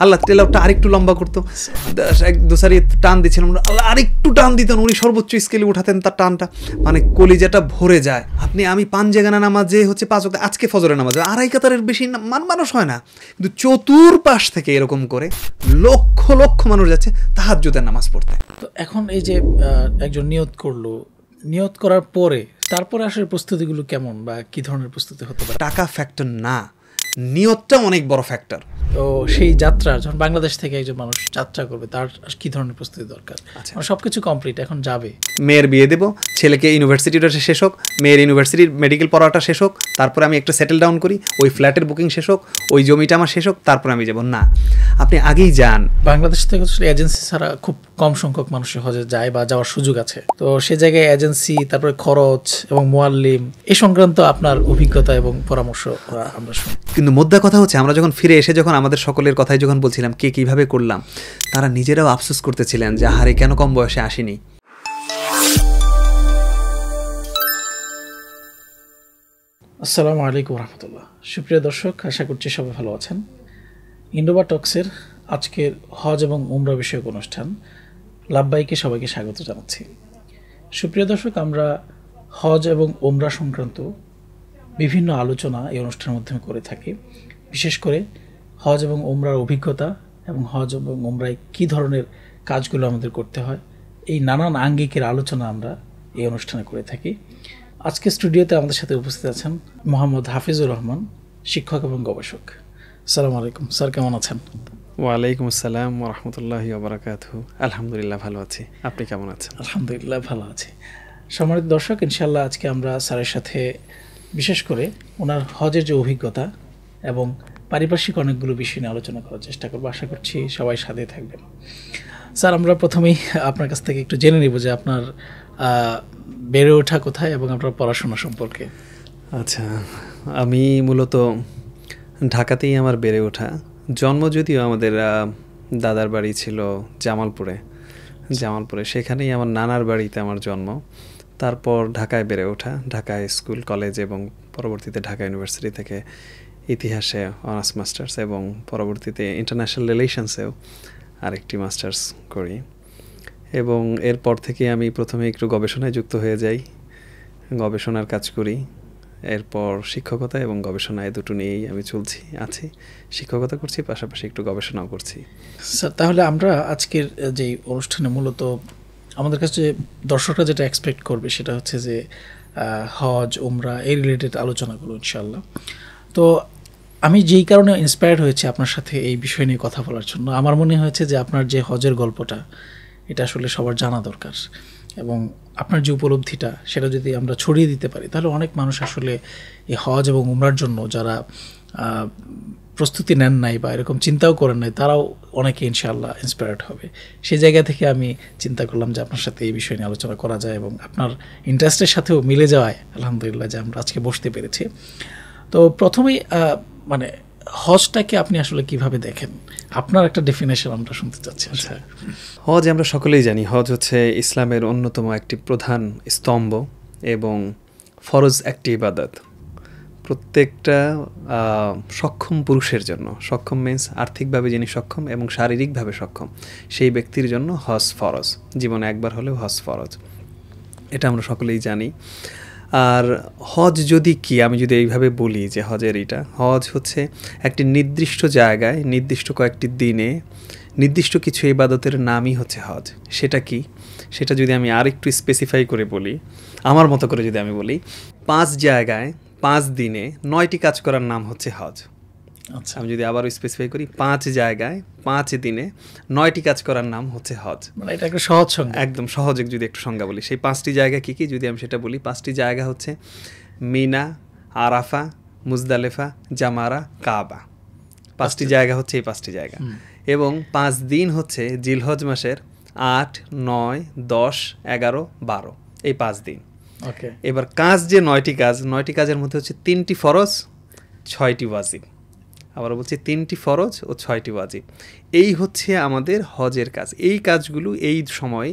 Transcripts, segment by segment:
আল্লাহ তেলাওয়াতটা আরেকটু লম্বা করতো, এক দুসারি টান দিচ্ছিলাম, আল্লাহ আরেকটু টান দিতেন, উনি সর্বোচ্চ স্কেলে উঠাতেন তার টানটা, মানে কলিজাটা ভরে যায়। আমি পাঞ্জেগানা নামাজে হচ্ছে 5 ওয়াক্ত, আজকে ফজরের নামাজে 2.5 কাতারের বেশি মানুষ হয় না, কিন্তু চতুর্পাশ থেকে এরকম করে লক্ষ লক্ষ মানুষ যাচ্ছে তাহাজ্জুদের নামাজ পড়তে। তো এখন এই যে একজন নিয়ত করলো, নিয়ত করার পরে তারপরে আসলে প্রস্তুতিগুলো কেমন বা কি ধরনের প্রস্তুতি হতে পারে? টাকা ফ্যাক্টর না, নিয়তটা অনেক বড় ফ্যাক্টর। তো সেই যাত্রা যখন বাংলাদেশ থেকে একজন মানুষ যাত্রা করবে, তার কি ধরনের প্রস্তুতি দরকার? সবকিছু কমপ্লিট, এখন যাবে, মেয়ের বিয়ে দেবো, ছেলেকে ইউনিভার্সিটিটা শেষ হোক, মেয়ের ইউনিভার্সিটির মেডিকেল পড়াটা শেষ হোক, তারপরে আমি একটা সেটেল ডাউন করি, ওই ফ্ল্যাটের বুকিং শেষ হোক, ওই জমিটা আমার শেষ হোক, তারপরে আমি যাব না। আপনি আগেই যান। বাংলাদেশ থেকে এজেন্সি ছাড়া খুব কম সংখ্যক মানুষের হজে যায় বা যাওয়ার সুযোগ আছে, তো সে জায়গায় এজেন্সি, তারপরে খরচ এবং মুআল্লিম, এই সংক্রান্ত আপনার অভিজ্ঞতা এবং পরামর্শ আমরা শুনি। কিন্তু মোদ্দা কথা হচ্ছে, আমরা যখন ফিরে এসে যখন আমাদের সকলের কথাই যখন বলছিলাম কে কীভাবে করলাম, তারা নিজেরাও আফসোস করতেছিলেন যে আহারে কেন কম বয়সে আসেনি। আসসালামু আলাইকুম রহমতুল্লাহ। সুপ্রিয় দর্শক, আশা করছি সবাই ভালো আছেন। ইন্ডোবা টক্সের আজকের হজ এবং উমরা বিষয়ক অনুষ্ঠান লাব্বাইকে সবাইকে স্বাগত জানাচ্ছি। সুপ্রিয় দর্শক, আমরা হজ এবং উমরা সংক্রান্ত বিভিন্ন আলোচনা এই অনুষ্ঠানের মাধ্যমে করে থাকি। বিশেষ করে হজ এবং উমরার অভিজ্ঞতা এবং হজ এবং উমরায় কী ধরনের কাজগুলো আমাদের করতে হয়, এই নানান আঙ্গিকের আলোচনা আমরা এই অনুষ্ঠানে করে থাকি। আজকে স্টুডিওতে আমাদের সাথে উপস্থিত আছেন মোহাম্মদ হাফিজুর রহমান, শিক্ষক এবং গবেষক। আসসালামু আলাইকুম স্যার, কেমন আছেন? ওয়ালাইকুম আসসালাম ওয়া রাহমাতুল্লাহি ওয়া বারাকাতুহু। আলহামদুলিল্লাহ ভালো আছি, আপনি কেমন আছেন? আলহামদুলিল্লাহ ভালো আছি। সম্মানিত দর্শক, ইনশাআল্লাহ আজকে আমরা স্যারের সাথে বিশেষ করে ওনার হজের যে অভিজ্ঞতা এবং পারিপার্শ্বিক অনেকগুলো বিষয় নিয়ে আলোচনা করার চেষ্টা করবো। আশা করছি সবাই সাথে থাকবেন। স্যার, আমরা প্রথমেই আপনার কাছ থেকে একটু জেনে নেব যে আপনার বেড়ে ওঠা কোথায় এবং আপনার পড়াশোনা সম্পর্কে। আচ্ছা, আমি মূলত ঢাকাতেই আমার বেড়ে ওঠা। জন্ম যদিও আমাদের দাদার বাড়ি ছিল জামালপুরে, সেখানেই আমার নানার বাড়িতে আমার জন্ম। তারপর ঢাকায় বেড়ে ওঠা, ঢাকায় স্কুল কলেজ এবং পরবর্তীতে ঢাকা ইউনিভার্সিটি থেকে ইতিহাসে অনার্স মাস্টার্স এবং পরবর্তীতে ইন্টারন্যাশনাল রিলেশনসেও আরেকটি মাস্টার্স করি। এবং এরপর থেকে আমি প্রথমে একটু গবেষণায় যুক্ত হয়ে যাই, গবেষণার কাজ করি। এরপর শিক্ষকতা এবং গবেষণায় দুটো নিয়েই আমি আছি। শিক্ষকতা করছি, পাশাপাশি একটু গবেষণাও করছি। স্যার, তাহলে আমরা আজকের যে অনুষ্ঠানে মূলত আমাদের কাছে দর্শকরা যেটা এক্সপেক্ট করবে সেটা হচ্ছে যে হজ উমরা এই রিলেটেড আলোচনাগুলো ইনশাআল্লাহ। তো আমি যেই কারণে ইন্সপায়ার্ড হয়েছি আপনার সাথে এই বিষয় নিয়ে কথা বলার জন্য, আমার মনে হয়েছে যে আপনার যে হজের গল্পটা, এটা আসলে সবার জানা দরকার এবং আপনার যে উপলব্ধিটা সেটা যদি আমরা ছড়িয়ে দিতে পারি, তাহলে অনেক মানুষ আসলে এই হজ এবং উমরার জন্য যারা প্রস্তুতি নেন নাই বা এরকম চিন্তাও করেন নাই, তারাও অনেকে ইনশাআল্লাহ ইন্সপায়ার্ড হবে। সেই জায়গা থেকে আমি চিন্তা করলাম যে আপনার সাথে এই বিষয় নিয়ে আলোচনা করা যায় এবং আপনার ইন্টারেস্টের সাথেও মিলে যাওয়ায় আলহামদুলিল্লাহ যে আমরা আজকে বসতে পেরেছি। তো প্রথমেই মানে হজটাকে আপনি আসলে কিভাবে দেখেন, আপনার একটা ডেফিনেশন আমরা শুনতে চাচ্ছি। আচ্ছা, হজ আমরা সকলেই জানি, হজ হচ্ছে ইসলামের অন্যতম একটি প্রধান স্তম্ভ এবং ফরজ একটি ইবাদত। প্রত্যেকটা সক্ষম পুরুষের জন্য, সক্ষম মিন্স আর্থিকভাবে যিনি সক্ষম এবং শারীরিকভাবে সক্ষম, সেই ব্যক্তির জন্য হজ ফরজ, জীবনে একবার হলেও হজ ফরজ, এটা আমরা সকলেই জানি। আর হজ যদি কি, আমি যদি এইভাবে বলি যে হজ হচ্ছে একটি নির্দিষ্ট জায়গায় নির্দিষ্ট কয়েকটি দিনে নির্দিষ্ট কিছু ইবাদতের নামই হচ্ছে হজ। সেটা কি, সেটা যদি আমি আর একটু স্পেসিফাই করে বলি, আমার মতো করে যদি আমি বলি, 5 জায়গায় 5 দিনে 9টি কাজ করার নাম হচ্ছে হজ। আচ্ছা, আমি যদি আবারও স্পেসিফাই করি, 5 জায়গায় 5 দিনে 9টি কাজ করার নাম হচ্ছে হজ। মানে এটা একটা সহজ সংজ্ঞা, একদম সহজে যদি একটু সংজ্ঞা বলি, সেই 5টি জায়গা কী কী যদি আমি সেটা বলি, 5টি জায়গা হচ্ছে মিনা, আরাফা, মুজদালেফা, জামারা, কাবা। 5টি জায়গা হচ্ছে এই 5টি জায়গা এবং 5 দিন হচ্ছে জিলহজ মাসের 8, 9, 10, 11, 12, এই 5 দিন। ওকে, এবার কাজ যে 9টি কাজের মধ্যে হচ্ছে 3টি ফরজ, 6টি ওয়াজিব। আবার বলছি 3টি ফরজ ও 6টি ওয়াজিব। এই হচ্ছে আমাদের হজের কাজ। এই কাজগুলো এই সময়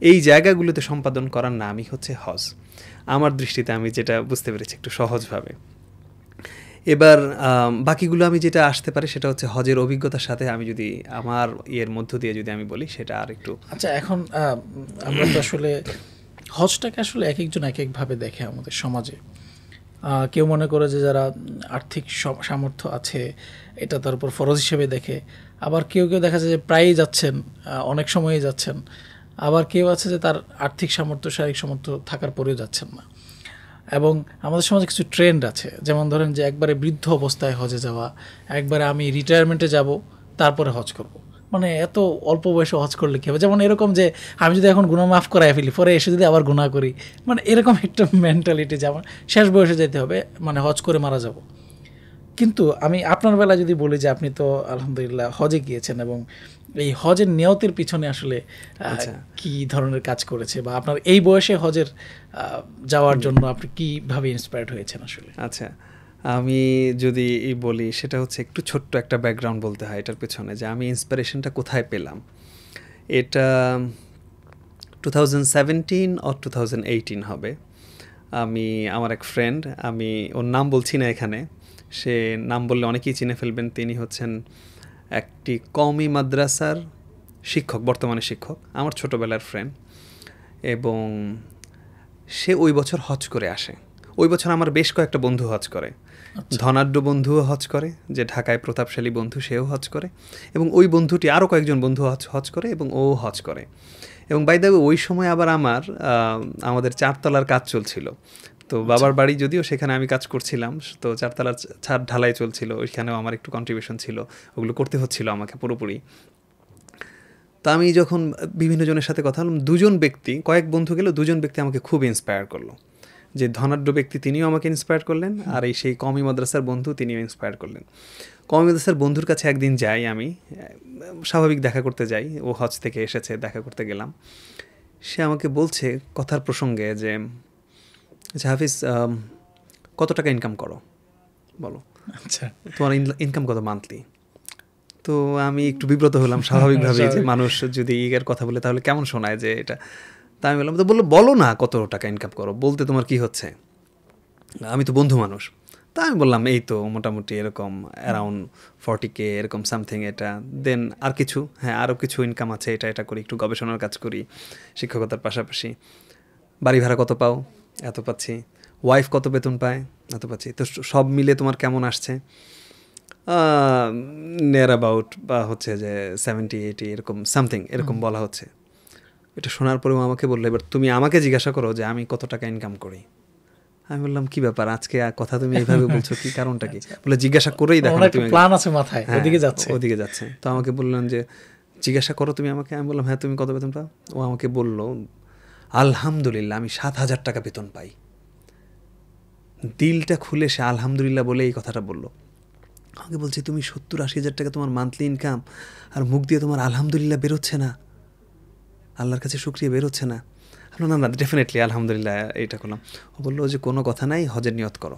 এই জায়গাগুলোতে সম্পাদন করার নামই হচ্ছে হজ। আমার দৃষ্টিতে আমি যেটা বুঝতে পেরেছি একটু সহজভাবে। এবার বাকিগুলো আমি যেটা আসতে পারে সেটা হচ্ছে হজের অভিজ্ঞতার সাথে আমি যদি আমার ইয়ের মধ্য দিয়ে যদি আমি বলি সেটা আর একটু। আচ্ছা, এখন আমরা তো আসলে হজটাকে আসলে এক একজন এক একভাবে দেখে আমাদের সমাজে। কেউ মনে করে যে যারা আর্থিক সামর্থ্য আছে এটা তার উপর ফরজ হিসেবে দেখে, আবার কেউ কেউ দেখা যায় যে প্রায়ই যাচ্ছেন, অনেক সময়ই যাচ্ছেন, আবার কেউ আছে যে তার আর্থিক সামর্থ্য শারীরিক সামর্থ্য থাকার পরেও যাচ্ছেন না। এবং আমাদের সমাজে কিছু ট্রেন্ড আছে, যেমন ধরেন যে একবারে বৃদ্ধ অবস্থায় হজে যাওয়া, একবারে আমি রিটায়ারমেন্টে যাব তারপরে হজ করব। মানে এত অল্প বয়সে হজ করলে কী হবে, যেমন এরকম যে আমি যদি এখন গুনাহ মাফ করাই ফেলি পরে এসে যদি আবার গুনাহ করি, মানে এরকম একটা মেন্টালিটি, যেমন শেষ বয়সে যেতে হবে, মানে হজ করে মারা যাব। কিন্তু আমি আপনার বেলায় যদি বলি যে আপনি তো আলহামদুলিল্লাহ হজে গিয়েছেন, এবং এই হজের নিয়তের পিছনে আসলে কি ধরনের কাজ করেছে, বা আপনার এই বয়সে হজের যাওয়ার জন্য আপনি কীভাবে ইন্সপায়ার্ড হয়েছেন আসলে? আচ্ছা, আমি যদি বলি সেটা হচ্ছে একটু ছোট্ট একটা ব্যাকগ্রাউন্ড বলতে হয় এটার পেছনে, যে আমি ইন্সপিরেশনটা কোথায় পেলাম। এটা 2017 or 2018 হবে। আমার এক ফ্রেন্ড, আমি ওর নাম বলছি না এখানে, সে নাম বললে অনেকেই চিনে ফেলবেন। তিনি হচ্ছেন একটি কওমি মাদ্রাসার শিক্ষক, বর্তমানে শিক্ষক, আমার ছোটোবেলার ফ্রেন্ড, এবং সে ওই বছর হজ করে আসে। ওই বছর আমার বেশ কয়েকটা বন্ধু হজ করে, ধনাঢ্য বন্ধুও হজ করে, যে ঢাকায় প্রতাপশালী বন্ধু সেও হজ করে, এবং ওই বন্ধুটি আরও কয়েকজন বন্ধু হজ করে, এবং ও হজ করে। এবং বাই দ্য ওয়ে ওই সময় আবার আমাদের 4 তলার কাজ চলছিল। তো বাবার বাড়ি যদিও, সেখানে আমি কাজ করছিলাম, তো 4 তলার ছাদ ঢালাই চলছিল, ওইখানেও আমার একটু কন্ট্রিবিউশন ছিল, ওগুলো করতে হচ্ছিল আমাকে পুরোপুরি। তো আমি যখন বিভিন্ন জনের সাথে কথা বললাম, দুজন ব্যক্তি, কয়েক বন্ধু গেল, দুজন ব্যক্তি আমাকে খুব ইন্সপায়ার করলো। যে ধনাঢ্য ব্যক্তি তিনিও আমাকে ইন্সপায়ার করলেন, আর সেই কওমি মাদ্রাসার বন্ধু তিনিও ইন্সপায়ার করলেন। কওমি মাদ্রাসার বন্ধুর কাছে একদিন যাই, আমি স্বাভাবিক দেখা করতে যাই, ও হজ থেকে এসেছে, দেখা করতে গেলাম। সে আমাকে বলছে কথার প্রসঙ্গে যে হাফিজ, কত টাকা ইনকাম করো বলো, আচ্ছা তোমার ইনকাম কত মান্থলি? তো আমি একটু বিব্রত হলাম স্বাভাবিকভাবে, যে মানুষ যদি এর কথা বলে তাহলে কেমন শোনায় যে এটা। তা আমি বললাম, তো বললো বলো না কত টাকা ইনকাম করো, বলতে তোমার কি হচ্ছে, আমি তো বন্ধু মানুষ। তা আমি বললাম এই তো মোটামুটি এরকম অ্যারাউন্ড 40K এরকম সামথিং। এটা দেন আর কিছু, হ্যাঁ আরও কিছু ইনকাম আছে, এটা করি, একটু গবেষণার কাজ করি শিক্ষকতার পাশাপাশি। বাড়ি ভাড়া কত পাও? এত পাচ্ছি। ওয়াইফ কত বেতন পায়? এত পাচ্ছি। তো সব মিলে তোমার কেমন আসছে? নিয়ার অ্যাবাউট, বা হচ্ছে যে 70-80 এরকম সামথিং, এরকম বলা হচ্ছে। এটা শোনার পরেও আমাকে বললো, এবার তুমি আমাকে জিজ্ঞাসা করো যে আমি কত টাকা ইনকাম করি। আমি বললাম কি ব্যাপার, আজকে কথা তুমি এইভাবে বলছো, কি কারণটা কি? বলে জিজ্ঞাসা করেই দেখো, তুমি প্ল্যান আছে মাথায়, ওদিকে যাচ্ছে। তো আমাকে বললেন যে জিজ্ঞাসা করো তুমি আমাকে। আমি বললাম হ্যাঁ, তুমি কত বেতন পাও? ও আমাকে বলল, আলহামদুলিল্লাহ আমি 7,000 টাকা বেতন পাই। দিলটা খুলে সে আলহামদুলিল্লাহ বলে এই কথাটা বললো। আমাকে বলছে তুমি 70-80 হাজার টাকা তোমার মান্থলি ইনকাম, আর মুখ দিয়ে তোমার আলহামদুলিল্লাহ বেরোচ্ছে না, আল্লাহর কাছে শুকরিয়া বেরোচ্ছে না। না না, ডেফিনেটলি আলহামদুলিল্লাহ এইটা করলাম। ও বললো যে কোনো কথা নাই, হজের নিয়ত করো।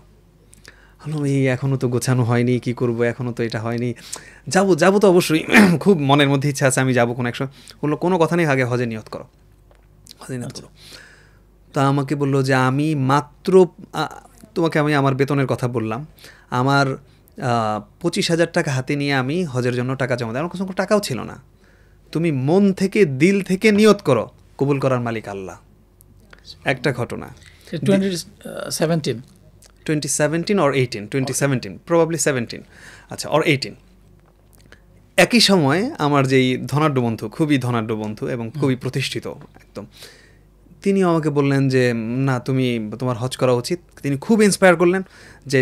বললাম এই এখনও তো গোছানো হয়নি, কি করব, এখনও তো এটা হয়নি। যাবো তো অবশ্যই, খুব মনের মধ্যে ইচ্ছা আছে আমি যাবো কোনো একসময়। বললো কোনো কথা নেই, আগে হজের নিয়ত করো, হজের নিয়ত করো। তা আমাকে বললো যে আমি মাত্র, তোমাকে আমি আমার বেতনের কথা বললাম, আমার 25,000 টাকা হাতে নিয়ে আমি হজের জন্য টাকা জমা দেয়, আমার কাছে কোনো টাকাও ছিল না। তুমি মন থেকে দিল থেকে নিয়ত করো, কবুল করার মালিক আল্লাহ। একটা ঘটনা 2017 or 18, 2017 প্রবাবলি 17, আচ্ছা or 18। একই সময় আমার যেই ধনাঢ্য বন্ধু, খুবই ধনাঢ্য বন্ধু এবং খুবই প্রতিষ্ঠিত একদম, তিনিও আমাকে বললেন যে না তুমি, তোমার হজ করা উচিত। তিনি খুব ইন্সপায়ার করলেন যে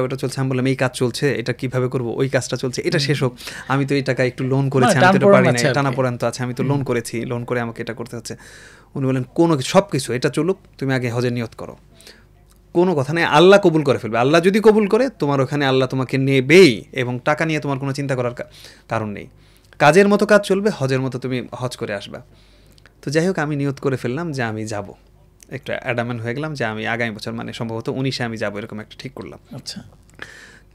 ওইটা চলছে। আমি বললাম এই কাজ চলছে, এটা কিভাবে করব, ওই কাজটা চলছে, এটা শেষ হোক। আমি তো এই টাকা একটু লোন করেছি, আমি তো এটা পারি না, টানাপোড়েন তো আছে, আমি তো লোন করেছি, লোন করে আমাকে এটা করতে হচ্ছে। উনি বললেন কোনো কিছু, সব কিছু এটা চলুক, তুমি আগে হজের নিয়ত করো। কোনো কথা নেই, আল্লাহ কবুল করে ফেলবে। আল্লাহ যদি কবুল করে, তোমার ওখানে আল্লাহ তোমাকে নেবেই, এবং টাকা নিয়ে তোমার কোনো চিন্তা করার কারণ নেই। কাজের মতো কাজ চলবে, হজের মতো তুমি হজ করে আসবা। তো যাই হোক, আমি নিয়ত করে ফেললাম যে আমি যাব, একটু অ্যাডামেন্ট হয়ে গেলাম যে আমি আগামী বছর, মানে সম্ভবত 19-এ আমি যাব, এরকম একটা ঠিক করলাম। আচ্ছা,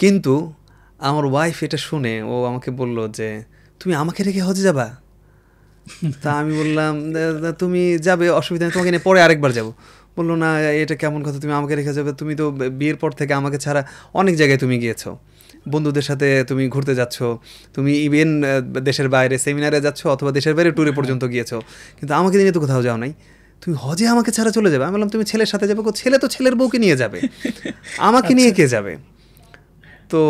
কিন্তু আমার ওয়াইফ এটা শুনে ও আমাকে বলল যে তুমি আমাকে রেখে হজে যাবা? তা আমি বললাম তুমি যাবে, অসুবিধা নেই, তোমাকে নিয়ে পরে আরেকবার যাব। বললো না এটা কেমন কথা, তুমি আমাকে রেখে যাবে, তুমি তো বিয়ের পর থেকে আমাকে ছাড়া অনেক জায়গায় তুমি গিয়েছো, বন্ধুদের সাথে তুমি ঘুরতে যাচ্ছ, তুমি ইভেন দেশের বাইরে সেমিনারে যাচ্ছ অথবা দেশের বাইরে ট্যুরে পর্যন্ত গিয়েছো, কিন্তু আমাকে নিয়ে তো কোথাও যাও নাই, তুমি হজে আমাকে ছাড়া চলে যাবে। আমি বললাম তুমি ছেলের সাথে যাবে, ছেলে তো ছেলের বউকে নিয়ে যাবে, আমাকে নিয়ে কে যাবে? তো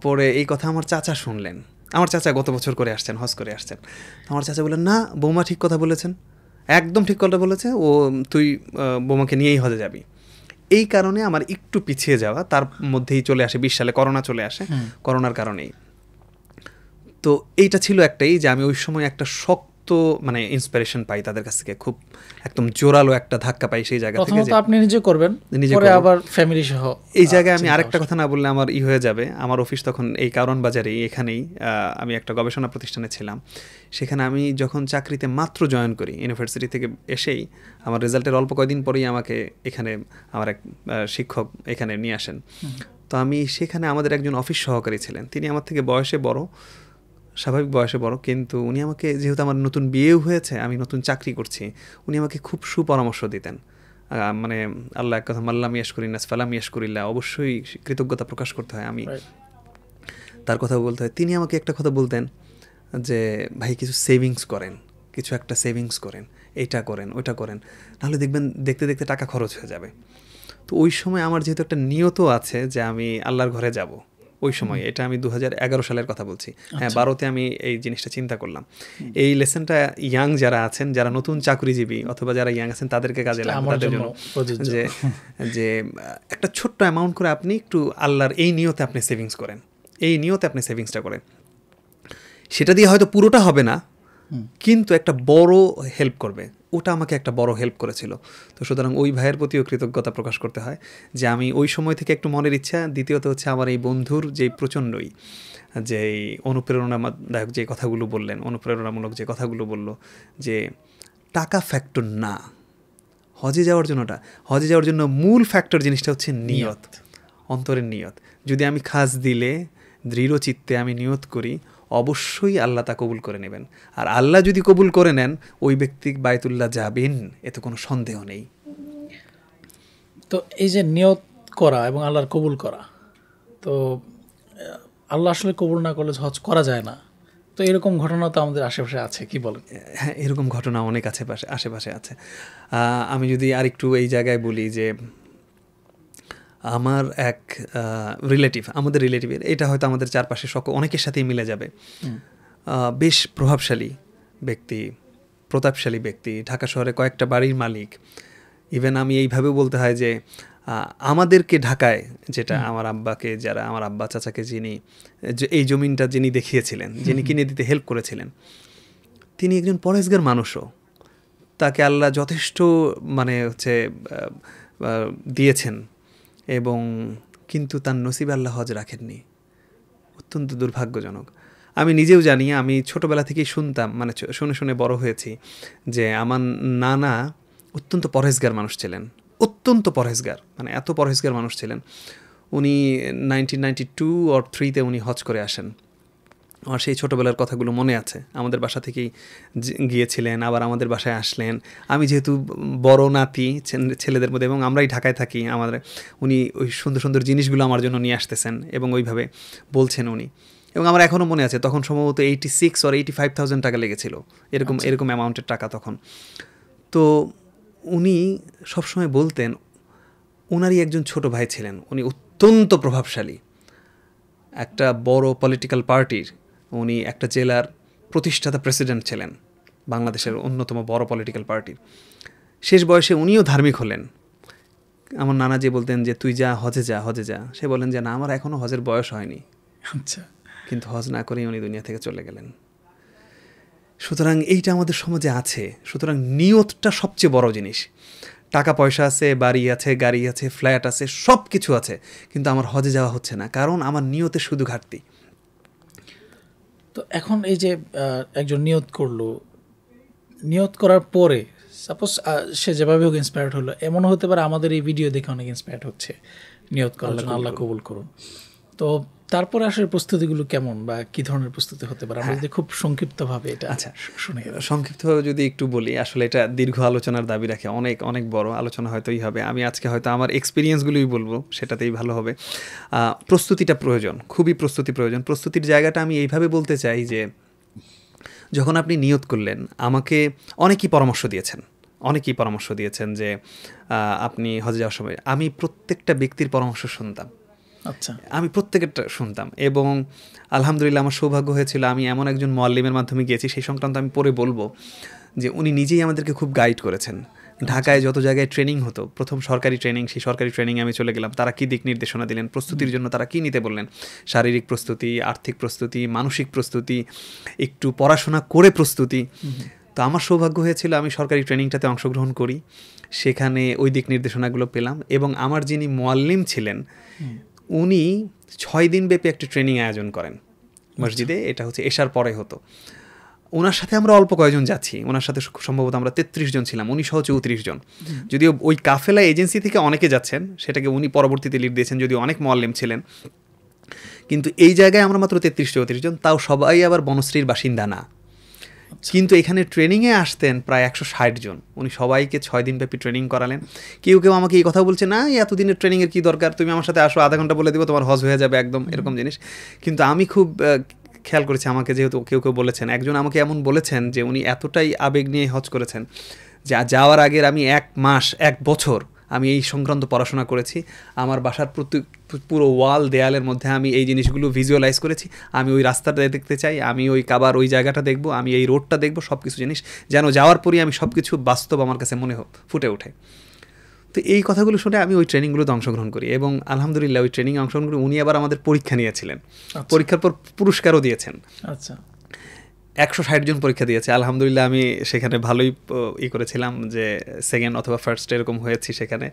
পরে এই কথা আমার চাচা শুনলেন, আমার চাচা গত বছর করে আসছেন, হজ করে আসছেন। আমার চাচা বললেন না বৌমা ঠিক কথা বলেছেন, একদম ঠিক কথা বলেছে, ও তুই বৌমাকে নিয়েই হজে যাবি। এই কারণে আমার একটু পিছিয়ে যাওয়া, তার মধ্যেই চলে আসে 20 সালে করোনা চলে আসে, করোনার কারণেই। তো এইটা ছিল একটাই যে আমি ওই সময় একটা শক্ত মানে ইন্সপিরেশন পাই তাদের কাছ থেকে, খুব একদম জোরালো একটা ধাক্কা পাই সেই জায়গা থেকে। আপনি নিজে করবেন, পরে আবার ফ্যামিলি সহ। এই জায়গায় আমি আরেকটা কথা না বললে আমার হয়ে যাবে। আমার অফিস তখন এই কারণ বাজারেই, এখানেই আমি একটা গবেষণা প্রতিষ্ঠানে ছিলাম। সেখানে আমি যখন চাকরিতে মাত্র জয়েন করি, ইউনিভার্সিটি থেকে এসেই আমার রেজাল্টের অল্প কয়েকদিন পরেই আমাকে এখানে আমার এক শিক্ষক এখানে নিয়ে আসেন। তো আমি সেখানে আমাদের একজন অফিস সহকারী ছিলেন, তিনি আমার থেকে বয়সে বড়, স্বাভাবিক বয়সে বড়, কিন্তু উনি আমাকে, যেহেতু আমার নতুন বিয়েও হয়েছে, আমি নতুন চাকরি করছি, উনি আমাকে খুব সুপরামর্শ দিতেন। মানে আল্লাহ এক কথা, মাল্লাম ইয়াশকুরিনাস ফালাম ইয়াশকুরিল্লাহ, অবশ্যই কৃতজ্ঞতা প্রকাশ করতে হয়, আমি তার কথা বলতে হয়। তিনি আমাকে একটা কথা বলতেন যে ভাই কিছু সেভিংস করেন, কিছু একটা সেভিংস করেন, এইটা করেন ওইটা করেন, নাহলে দেখবেন দেখতে দেখতে টাকা খরচ হয়ে যাবে। তো ওই সময় আমার যেহেতু একটা নিয়ত আছে যে আমি আল্লাহর ঘরে যাব, ওই সময়, এটা আমি 2011 সালের কথা বলছি, হ্যাঁ 12তে আমি এই জিনিসটা চিন্তা করলাম। এই লেসনটা ইয়াং যারা আছেন, যারা নতুন চাকরিজীবী অথবা যারা ইয়াং আছেন, তাদেরকে কাজে লাগবে, তাদের জন্য যে যে একটা ছোট্ট অ্যামাউন্ট করে আপনি একটু আল্লাহর এই নিয়তে আপনি সেভিংস করেন, এই নিয়তে আপনি সেভিংসটা করেন, সেটা দিয়ে হয়তো পুরোটা হবে না, কিন্তু একটা বড় হেল্প করবে। ওটা আমাকে একটা বড় হেল্প করেছিল। তো সুতরাং ওই ভাইয়ের প্রতিও কৃতজ্ঞতা প্রকাশ করতে হয় যে আমি ওই সময় থেকে একটু মনের ইচ্ছা, দ্বিতীয়ত হচ্ছে আমার এই বন্ধুর যে প্রচণ্ডই যে অনুপ্রেরণাদায়ক যে কথাগুলো বললেন, অনুপ্রেরণামূলক যে কথাগুলো বলল, যে টাকা ফ্যাক্টর না হজে যাওয়ার জন্যটা, হজে যাওয়ার জন্য মূল ফ্যাক্টর জিনিসটা হচ্ছে নিয়ত, অন্তরের নিয়ত। যদি আমি খাস দিলে দৃঢ় চিত্তে আমি নিয়ত করি, অবশ্যই আল্লাহ তা কবুল করে নেবেন। আর আল্লাহ যদি কবুল করে নেন, ওই ব্যক্তি বায়তুল্লাহ যাবেন, এতে কোনো সন্দেহ নেই। তো এই যে নিয়ত করা এবং আল্লাহর কবুল করা, তো আল্লাহ আসলে কবুল না করলে হজ করা যায় না, তো এরকম ঘটনা তো আমাদের আশেপাশে আছে, কি বলেন? হ্যাঁ, এরকম ঘটনা অনেক আশেপাশে আছে। আমি যদি আরেকটু এই জায়গায় বলি যে আমার এক রিলেটিভ, আমাদের রিলেটিভের, এটা হয়তো আমাদের চারপাশে অনেকের সাথেই মিলে যাবে, বেশ প্রভাবশালী ব্যক্তি, প্রতাপশালী ব্যক্তি, ঢাকা শহরে কয়েকটা বাড়ির মালিক। ইভেন আমি এইভাবেও বলতে হয় যে আমাদেরকে ঢাকায়, যেটা আমার আব্বাকে, যারা আমার আব্বা চাচাকে যিনি এই জমিনটা যিনি দেখিয়েছিলেন, যিনি কিনে দিতে হেল্প করেছিলেন, তিনি একজন পরহেজগার মানুষও। তাকে আল্লাহ যথেষ্ট মানে হচ্ছে দিয়েছেন, এবং কিন্তু তার নসিবে আল্লাহ হজ রাখেননি, অত্যন্ত দুর্ভাগ্যজনক। আমি নিজেও জানি, আমি ছোটোবেলা থেকেই শুনতাম, মানে শুনে শুনে বড় হয়েছি, যে আমার নানা অত্যন্ত পরহেজগার মানুষ ছিলেন, অত্যন্ত পরহেজগার, মানে এত পরহেজগার মানুষ ছিলেন। উনি 1992 or 3-তে উনি হজ করে আসেন। আমার সেই ছোটোবেলার কথাগুলো মনে আছে, আমাদের বাসা থেকেই গিয়েছিলেন, আবার আমাদের বাসায় আসলেন। আমি যেহেতু বড় নাতি ছেলেদের মধ্যে, এবং আমরাই ঢাকায় থাকি, উনি ওই সুন্দর সুন্দর জিনিসগুলো আমার জন্য নিয়ে আসতেছেন এবং ওইভাবে বলছেন উনি। এবং আমার এখনও মনে আছে, তখন সম্ভবত 86 or 85,000 টাকা লেগেছিল, এরকম অ্যামাউন্টের টাকা তখন। তো উনি সবসময় বলতেন, ওনারই একজন ছোট ভাই ছিলেন, উনি অত্যন্ত প্রভাবশালী, একটা বড় পলিটিক্যাল পার্টির, উনি একটা জেলার প্রতিষ্ঠাতা প্রেসিডেন্ট ছিলেন, বাংলাদেশের অন্যতম বড় পলিটিক্যাল পার্টির। শেষ বয়সে উনিও ধার্মিক হলেন। আমার নানা যে বলতেন যে তুই যা, হজে যা, সে বলেন যে না, আমার এখনও হজের বয়স হয়নি। আচ্ছা। কিন্তু হজ না করেই উনি দুনিয়া থেকে চলে গেলেন। সুতরাং এইটা আমাদের সমাজে আছে। সুতরাং নিয়তটা সবচেয়ে বড় জিনিস। টাকা পয়সা আছে, বাড়ি আছে, গাড়ি আছে, ফ্ল্যাট আছে, সব কিছু আছে, কিন্তু আমার হজে যাওয়া হচ্ছে না, কারণ আমার নিয়তে শুধু ঘাটতি। তো এখন এই যে একজন নিয়ত করলো, নিয়ত করার পরে সাপোজ সে যেভাবে হোক ইন্সপায়ার্ড হলো, এমন হতে পারে আমাদের এই ভিডিও দেখে অনেক ইন্সপায়ার্ড হচ্ছে নিয়ত করার জন্য, আল্লাহ কবুল করুন। তো তারপরে আসলে প্রস্তুতিগুলো কেমন বা কি ধরনের প্রস্তুতি হতে পারে, আমরা যদি খুব সংক্ষিপ্তভাবে এটা আচ্ছা শুনে গেলাম। সংক্ষিপ্তভাবে যদি একটু বলি, আসলে এটা দীর্ঘ আলোচনার দাবি রাখে, অনেক অনেক বড় আলোচনা হয়তোই হবে। আমি আজকে হয়তো আমার এক্সপিরিয়েন্সগুলোই বলবো, সেটাতেই ভালো হবে। প্রস্তুতিটা প্রয়োজন, খুবই প্রস্তুতি প্রয়োজন। প্রস্তুতির জায়গাটা আমি এইভাবে বলতে চাই যে যখন আপনি নিয়ত করলেন, আমাকে অনেকেই পরামর্শ দিয়েছেন যে আপনি হজে যাওয়ার সময়, আমি প্রত্যেকটা ব্যক্তির পরামর্শ শুনতাম। আচ্ছা, আমি প্রত্যেকেরটা শুনতাম এবং আলহামদুলিল্লাহ আমার সৌভাগ্য হয়েছিল, আমি এমন একজন মুআল্লিমের মাধ্যমে গিয়েছি, সেই সংক্রান্ত আমি পরে বলবো, যে উনি নিজেই আমাদেরকে খুব গাইড করেছেন। ঢাকায় যত জায়গায় ট্রেনিং হতো, প্রথম সরকারি ট্রেনিং, সেই সরকারি ট্রেনিংয়ে আমি চলে গেলাম। তারা কী দিক নির্দেশনা দিলেন, প্রস্তুতির জন্য তারা কী নিতে বললেন, শারীরিক প্রস্তুতি, আর্থিক প্রস্তুতি, মানসিক প্রস্তুতি, একটু পড়াশোনা করে প্রস্তুতি। তো আমার সৌভাগ্য হয়েছিল আমি সরকারি ট্রেনিংটাতে অংশগ্রহণ করি, সেখানে ওই দিক নির্দেশনাগুলো পেলাম। এবং আমার যিনি মুআল্লিম ছিলেন, উনি 6 দিন ব্যাপী একটা ট্রেনিং আয়োজন করেন মসজিদে, এটা হচ্ছে এশার পরে হতো। ওনার সাথে আমরা অল্প কয়েকজন যাচ্ছি, ওনার সাথে খুব সম্ভবত আমরা 33 জন ছিলাম, উনি সহ 34 জন। যদিও ওই কাফেলা এজেন্সি থেকে অনেকে যাচ্ছেন, সেটাকে উনি পরবর্তীতে লিড দিয়েছেন, যদিও অনেক মুআল্লিম ছিলেন। কিন্তু এই জায়গায় আমরা মাত্র 33-34 জন, তাও সবাই আবার বনশ্রীর বাসিন্দা না। কিন্তু এখানে ট্রেনিংয়ে আসতেন প্রায় 160 জন। উনি সবাইকে 6 দিন ব্যাপী ট্রেনিং করালেন। কেউ কেউ আমাকে এই কথা বলছে, না এতদিনের ট্রেনিংয়ের কী দরকার, তুমি আমার সাথে আসো, আধা ঘন্টা বলে দেবো, তোমার হজ হয়ে যাবে একদম, এরকম জিনিস। কিন্তু আমি খুব খেয়াল করেছি, আমাকে যেহেতু কেউ কেউ বলেছেন, একজন আমাকে এমন বলেছেন যে উনি এতটাই আবেগ নিয়ে হজ করেছেন, যে যাওয়ার আগের আমি 1 মাস 1 বছর আমি এই সংক্রান্ত পড়াশোনা করেছি। আমার বাসার পুরো ওয়াল দেয়ালের মধ্যে আমি এই জিনিসগুলো ভিজুয়ালাইজ করেছি। আমি ওই রাস্তাটা দেখতে চাই, আমি ওই কাবার ওই জায়গাটা দেখব, আমি এই রোডটা দেখব, সব কিছু জিনিস যেন যাওয়ার পরই আমি সব কিছু বাস্তব আমার কাছে মনে ফুটে ওঠে। তো এই কথাগুলো শুনে আমি ওই ট্রেনিংগুলোতে অংশগ্রহণ করি এবং আলহামদুলিল্লাহ ওই ট্রেনিংয়ে অংশগ্রহণ করে উনি আবার আমাদের পরীক্ষা নিয়েছিলেন। পরীক্ষার পর পুরস্কারও দিয়েছেন। আচ্ছা, 160 জন পরীক্ষা দিয়েছে। আলহামদুলিল্লাহ আমি সেখানে ভালোই করেছিলাম, যে সেকেন্ড অথবা ফার্স্ট এরকম হয়েছি সেখানে।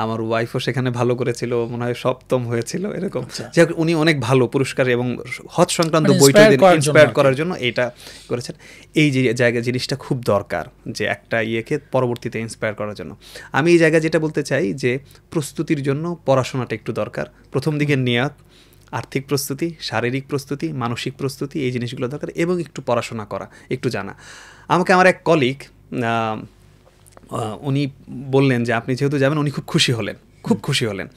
আমার ওয়াইফও সেখানে ভালো করেছিল, মনে হয় 7ম হয়েছিল এরকম। যাই হোক, উনি অনেক ভালো পুরস্কার এবং হজ সংক্রান্ত বইটা ইন্সপায়ার করার জন্য এইটা করেছেন। এই যে জায়গা জিনিসটা খুব দরকার, যে একটা ইয়েকে পরবর্তীতে ইন্সপায়ার করার জন্য। আমি এই জায়গায় যেটা বলতে চাই, যে প্রস্তুতির জন্য পড়াশোনাটা একটু দরকার। প্রথম দিকে নিয়াত, আর্থিক প্রস্তুতি, শারীরিক প্রস্তুতি, মানসিক প্রস্তুতি, এই জিনিসগুলো দরকার, এবং একটু পড়াশোনা করা, একটু জানা। আমাকে আমার এক কলিগ উনি বললেন যে আপনি যেহেতু যাবেন, উনি খুব খুশি হলেন।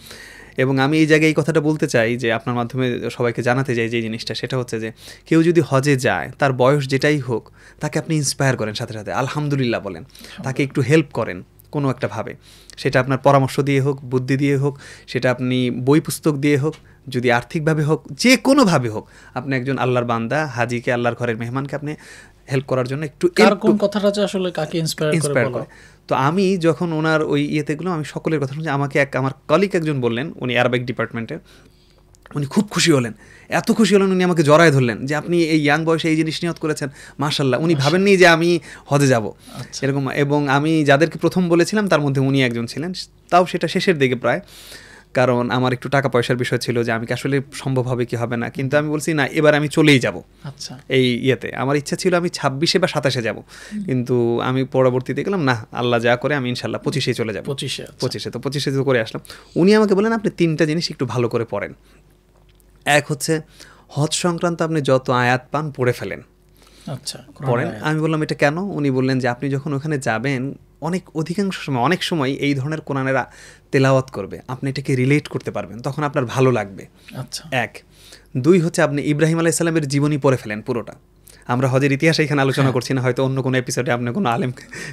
এবং আমি এই জায়গায় এই কথাটা বলতে চাই, যে আপনার মাধ্যমে সবাইকে জানাতে চাই যে জিনিসটা, সেটা হচ্ছে যে কেউ যদি হজে যায়, তার বয়স যেটাই হোক, তাকে আপনি ইন্সপায়ার করেন, সাথে সাথে আলহামদুলিল্লাহ বলেন, তাকে একটু হেল্প করেন কোনো একটা ভাবে। সেটা আপনার পরামর্শ দিয়ে হোক, বুদ্ধি দিয়ে হোক, সেটা আপনি বই পুস্তক দিয়ে হোক, যদি আর্থিকভাবে হোক, যে কোনোভাবে হোক, আপনি একজন আল্লাহর বান্দা হাজিকে, আল্লাহর ঘরের মেহমানকে আপনি হেল্প করার জন্য একটু কোন কথাটা আসলে কাকে ইন্সপায়ার করে। তো আমি যখন ওনার ওই ইয়েতেগুলো, আমি সকলের কথা শুনছি। আমাকে আমার কলিগ একজন বললেন, উনি আরবিক ডিপার্টমেন্টের, উনি খুব খুশি হলেন, এত খুশি হলেন, উনি আমাকে জড়ায় ধরলেন যে আপনি এই ইয়াং বয়সে এই জিনিস নিয়ত করেছেন, মাশাআল্লাহ। উনি ভাবেননি যে আমি হজে যাব এরকম। এবং আমি যাদেরকে প্রথম বলেছিলাম, তার মধ্যে উনি একজন ছিলেন, তাও সেটা শেষের দিকে প্রায়, কারণ আমার একটু টাকা পয়সার বিষয় ছিল, যে আমি কি আসলে সম্ভব হবে কি হবে না। কিন্তু আমি বলছি না, এবার আমি চলেই যাব। আচ্ছা, এই ইয়েতে আমার ইচ্ছা ছিল আমি 26 বা 27 যাব, কিন্তু আমি পরবর্তীতে গেলাম, না, আল্লাহ যা করে আমি ইনশাল্লাহ 25 চলে যাব। 25 তো 25 করে আসলাম। উনি আমাকে বলেন, আপনি 3টা জিনিস একটু ভালো করে পড়েন। এক হচ্ছে হজ সংক্রান্ত আপনি যত আয়াত পান পড়ে ফেলেন। আচ্ছা, পড়েন। আমি বললাম এটা কেন? উনি বললেন যে আপনি যখন ওখানে যাবেন, অনেক সময় এই ধরনের কোরআনের তেলাওয়াত করবে, আপনি এটাকে রিলেট করতে পারবেন, তখন আপনার ভালো লাগবে। আচ্ছা, 1 2 হচ্ছে আপনি ইব্রাহিম আলাইহিস সালামের জীবনী পড়ে ফেলেন পুরোটা। আমরা হজের ইতিহাস এখানে আলোচনা করছি না, হয়তো অন্য কোনো এপিসোডে আপনি কোনো আলেম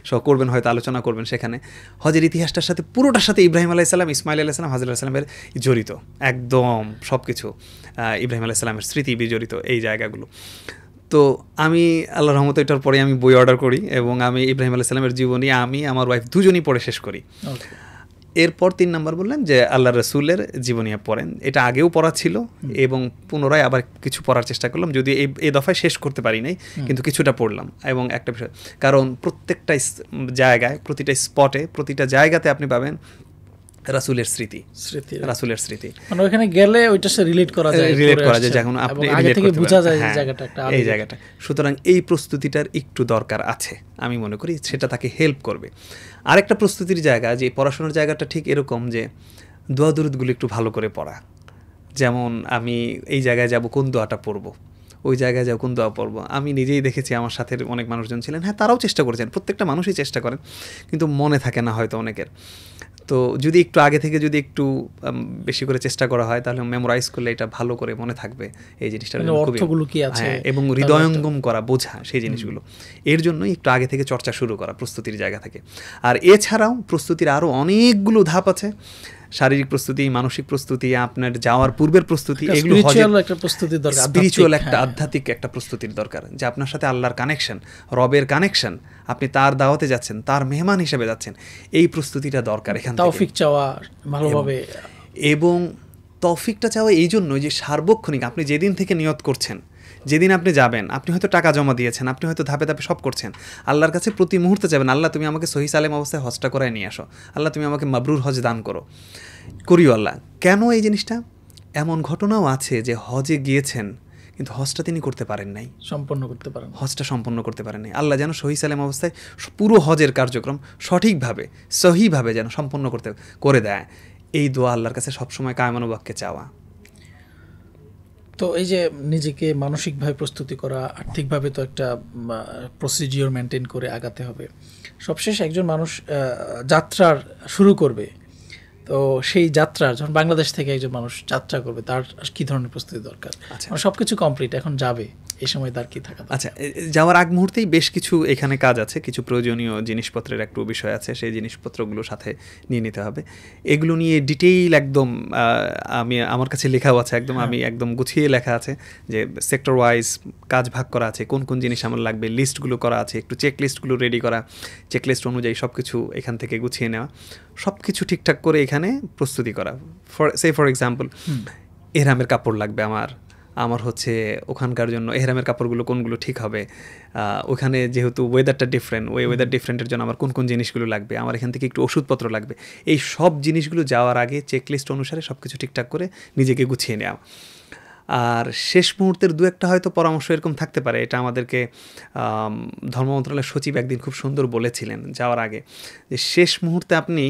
সহ করবেন, হয়তো আলোচনা করবেন সেখানে। হজের ইতিহাসটার সাথে পুরোটার সাথে ইব্রাহিম আলাইহিস সালাম, ইসমাইল আলাইহিস সালাম, হাজর আলাইহিস সালামের জড়িত, একদম সব কিছু ইব্রাহিম আলাইহিস সালামের স্মৃতি বিজড়িত এই জায়গাগুলো। তো আমি আল্লাহর রহমতে এটার পরে আমি বই অর্ডার করি এবং আমি ইব্রাহিম আলাইহিস সালামের জীবনী আমি আমার ওয়াইফ দুজনই পড়ে শেষ করি। এরপর 3 নম্বর বললেন যে আল্লাহ রসুলের জীবনী পড়েন। এটা আগেও পড়া ছিল এবং পুনরায় আবার কিছু পড়ার চেষ্টা করলাম, যদি এই দফায় শেষ করতে পারি নাই, কিন্তু কিছুটা পড়লাম। এবং একটা বিষয়, কারণ প্রত্যেকটা জায়গায়, প্রতিটা স্পটে, প্রতিটা জায়গাতে আপনি পাবেন রাসূলের স্মৃতি, রাসূলের স্মৃতি, মানে ওখানে গেলে ওইটার সাথে রিলেট করা যায়, যখন আপনি আগে থেকে বোঝা যায় এই জায়গাটা একটা এই জায়গাটা। সুতরাং এই প্রস্তুতিটার একটু দরকার আছে, আমি মনে করি সেটা তাকে হেল্প করবে। আরেকটা প্রস্তুতির জায়গা, যে পড়াশোনার জায়গাটা ঠিক এরকম, যে দোয়া দরুদগুলো একটু ভালো করে পড়া, যেমন আমি এই জায়গায় যাব কোন দোয়াটা পড়বো, ওই জায়গায় যাও কোন দোয়া পড়বো। আমি নিজেই দেখেছি আমার সাথে অনেক মানুষজন ছিলেন, হ্যাঁ তারাও চেষ্টা করেছেন, প্রত্যেকটা মানুষই চেষ্টা করেন, কিন্তু মনে থাকে না হয়তো অনেকের। তো যদি একটু আগে থেকে যদি একটু বেশি করে চেষ্টা করা হয় তাহলে মেমোরাইজ করলে এটা ভালো করে মনে থাকবে এই জিনিসটা, অর্থগুলো কি আছে, হ্যাঁ, এবং হৃদয়ঙ্গম করা, বোঝা সেই জিনিসগুলো। এর জন্যই একটু আগে থেকে চর্চা শুরু করা প্রস্তুতির জায়গা থেকে। আর এছাড়াও প্রস্তুতির আরও অনেকগুলো ধাপ আছে, শারীরিক প্রস্তুতি, মানসিক প্রস্তুতি, আপনার যাওয়ার পূর্বের প্রস্তুতি, এগুলো একটা প্রস্তুতির দরকার, স্পিরিচুয়াল একটা আধ্যাত্মিক একটা প্রস্তুতির দরকার, যে আপনার সাথে আল্লাহর কানেকশন, রবের কানেকশন, আপনি তার দাওয়াতে যাচ্ছেন, তার মেহমান হিসেবে যাচ্ছেন, এই প্রস্তুতিটা দরকার এখান থেকে। তৌফিক চাওয়া ভালোভাবে, এবং তৌফিকটা চাওয়া এই জন্য যে সার্বক্ষণিক আপনি যেদিন থেকে নিয়ত করছেন, যেদিন আপনি যাবেন, আপনি হয়তো টাকা জমা দিয়েছেন, আপনি হয়তো ধাপে ধাপে সব করছেন, আল্লাহর কাছে প্রতি মুহূর্তে যাবেন, আল্লাহ তুমি আমাকে সহি সালেম অবস্থায় হজটা করায় নিয়ে আসো, আল্লাহ তুমি আমাকে মাবরুর হজ দান করো, করিও আল্লাহ। কেন এই জিনিসটা? এমন ঘটনাও আছে যে হজে গিয়েছেন কিন্তু হজটা তিনি করতে পারেন নাই, সম্পন্ন করতে পারেন, হজটা সম্পন্ন করতে পারেন নাই। আল্লাহ যেন সহি সালেম অবস্থায় পুরো হজের কার্যক্রম সঠিকভাবে সহিভাবে যেন সম্পন্ন করে দেয়, এই দোয়া আল্লাহর কাছে সবসময় কায়মানুবাক্যে চাওয়া। তো এই যে নিজেকে মানসিকভাবে প্রস্তুতি করা, আর্থিকভাবে তো একটা প্রসিডিওর মেনটেন করে আগাতে হবে। সবশেষ একজন মানুষ যাত্রার শুরু করবে, তো সেই যাত্রার যখন বাংলাদেশ থেকে একজন মানুষ যাত্রা করবে, তার কি ধরনের প্রস্তুতি দরকার? সব কিছু কমপ্লিট, এখন যাবে, এই সময় তার কি থাকা? আচ্ছা, যাওয়ার আগ মুহূর্তেই বেশ কিছু এখানে কাজ আছে, কিছু প্রয়োজনীয় জিনিসপত্রের একটু বিষয় আছে, সেই জিনিসপত্রগুলো সাথে নিয়ে নিতে হবে। এগুলো নিয়ে ডিটেইল একদম আমার কাছে লেখাও আছে, একদম আমি একদম গুছিয়ে লেখা আছে যে সেক্টর ওয়াইজ কাজ ভাগ করা আছে, কোন কোন জিনিস আমার লাগবে, লিস্টগুলো করা আছে, একটু চেক লিস্টগুলো রেডি করা, চেক লিস্ট অনুযায়ী সব কিছু এখান থেকে গুছিয়ে নেওয়া, সব কিছু ঠিকঠাক করে এখানে প্রস্তুতি করা। ফর এক্সাম্পল, এহরামের কাপড় লাগবে আমার হচ্ছে ওখানকার জন্য এহরামের কাপড়গুলো কোনগুলো ঠিক হবে, ওখানে যেহেতু ওয়েদারটা ডিফারেন্ট, ওয়েদার ডিফারেন্টের জন্য আমার কোন কোন জিনিসগুলো লাগবে, আমার এখান থেকে একটু ওষুধপত্র লাগবে, এই সব জিনিসগুলো যাওয়ার আগে চেকলিস্ট অনুসারে সব কিছু ঠিকঠাক করে নিজেকে গুছিয়ে নেওয়া। আর শেষ মুহূর্তের দু একটা হয়তো পরামর্শ এরকম থাকতে পারে, এটা আমাদেরকে ধর্ম মন্ত্রণালয়ের সচিব একদিন খুব সুন্দর বলেছিলেন যাওয়ার আগে, যে শেষ মুহূর্তে আপনি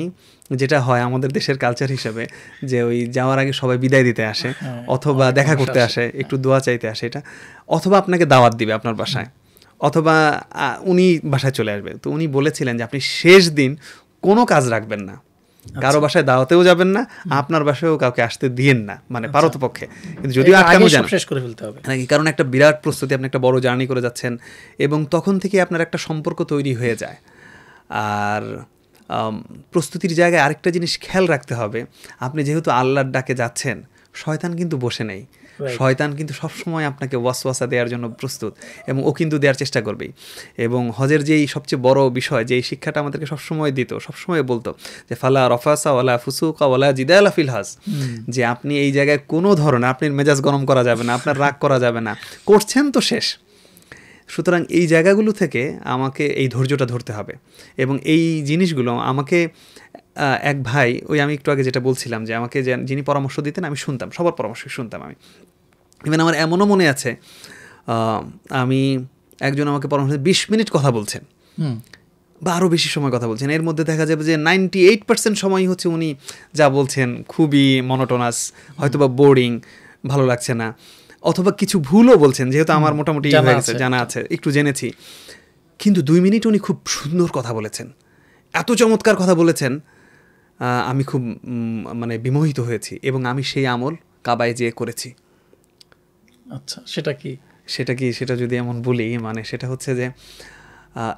যেটা হয় আমাদের দেশের কালচার হিসেবে, যে ওই যাওয়ার আগে সবাই বিদায় দিতে আসে, অথবা দেখা করতে আসে, একটু দোয়া চাইতে আসে, এটা অথবা আপনাকে দাওয়াত দিবে আপনার বাসায়, অথবা উনি বাসায় চলে আসবে। তো উনি বলেছিলেন যে আপনি শেষ দিন কোনো কাজ রাখবেন না, কারো বাসায় দাওয়াতেও যাবেন না, আপনার বাসায়ও কাউকে আসতে দিয়েন না, মানে পারতপক্ষে, কিন্তু যদিও আটকানো যায় না, শেষ করে ফেলতে হবে নাকি, কারণ একটা বিরাট প্রস্তুতি, আপনি একটা বড় জার্নি করে যাচ্ছেন, এবং তখন থেকে আপনার একটা সম্পর্ক তৈরি হয়ে যায়। আর প্রস্তুতির জায়গায় আরেকটা জিনিস খেয়াল রাখতে হবে, আপনি যেহেতু আল্লাহর ডাকে যাচ্ছেন, শয়তান কিন্তু বসে নেই, শয়তান কিন্তু সবসময় আপনাকে ওয়াসওয়াসা দেওয়ার জন্য প্রস্তুত, এবং ও কিন্তু দেওয়ার চেষ্টা করবেই। এবং হজের যেই সবচেয়ে বড় বিষয়, যেই শিক্ষাটা আমাদেরকে সবসময় দিত, সবসময় বলতো যে ফালা রফাসা ওয়ালা ফুসুকা ওয়ালা জিদালা ফিল হজ, যে আপনি এই জায়গায় কোনো ধরনের আপনার মেজাজ গরম করা যাবে না, আপনার রাগ করা যাবে না, করছেন তো শেষ। সুতরাং এই জায়গাগুলো থেকে আমাকে এই ধৈর্যটা ধরতে হবে, এবং এই জিনিসগুলো আমাকে এক ভাই, ওই আমি একটু আগে যেটা বলছিলাম, যে আমাকে যিনি পরামর্শ দিতেন আমি শুনতাম, সবার পরামর্শ শুনতাম আমি। ইভেন আমার এমনও মনে আছে, আমি একজন আমাকে পরামর্শ 20 মিনিট কথা বলছেন বা আরও বেশি সময় কথা বলছেন, এর মধ্যে দেখা যাবে যে 98% সময়ই হচ্ছে উনি যা বলছেন খুবই মনোটোনাস, হয়তো বা বোরিং, ভালো লাগছে না, অথবা কিছু ভুলও বলছেন, যেহেতু আমার মোটামুটি হয়ে গেছে, জানা আছে, একটু জেনেছি, কিন্তু 2 মিনিট উনি খুব সুন্দর কথা বলেছেন, এত চমৎকার কথা বলেছেন, আমি খুব মানে বিমোহিত হয়েছি, এবং আমি সেই আমল কাবায় যেয়ে করেছি। আচ্ছা, সেটা কি সেটা যদি এমন বলি, মানে সেটা হচ্ছে যে,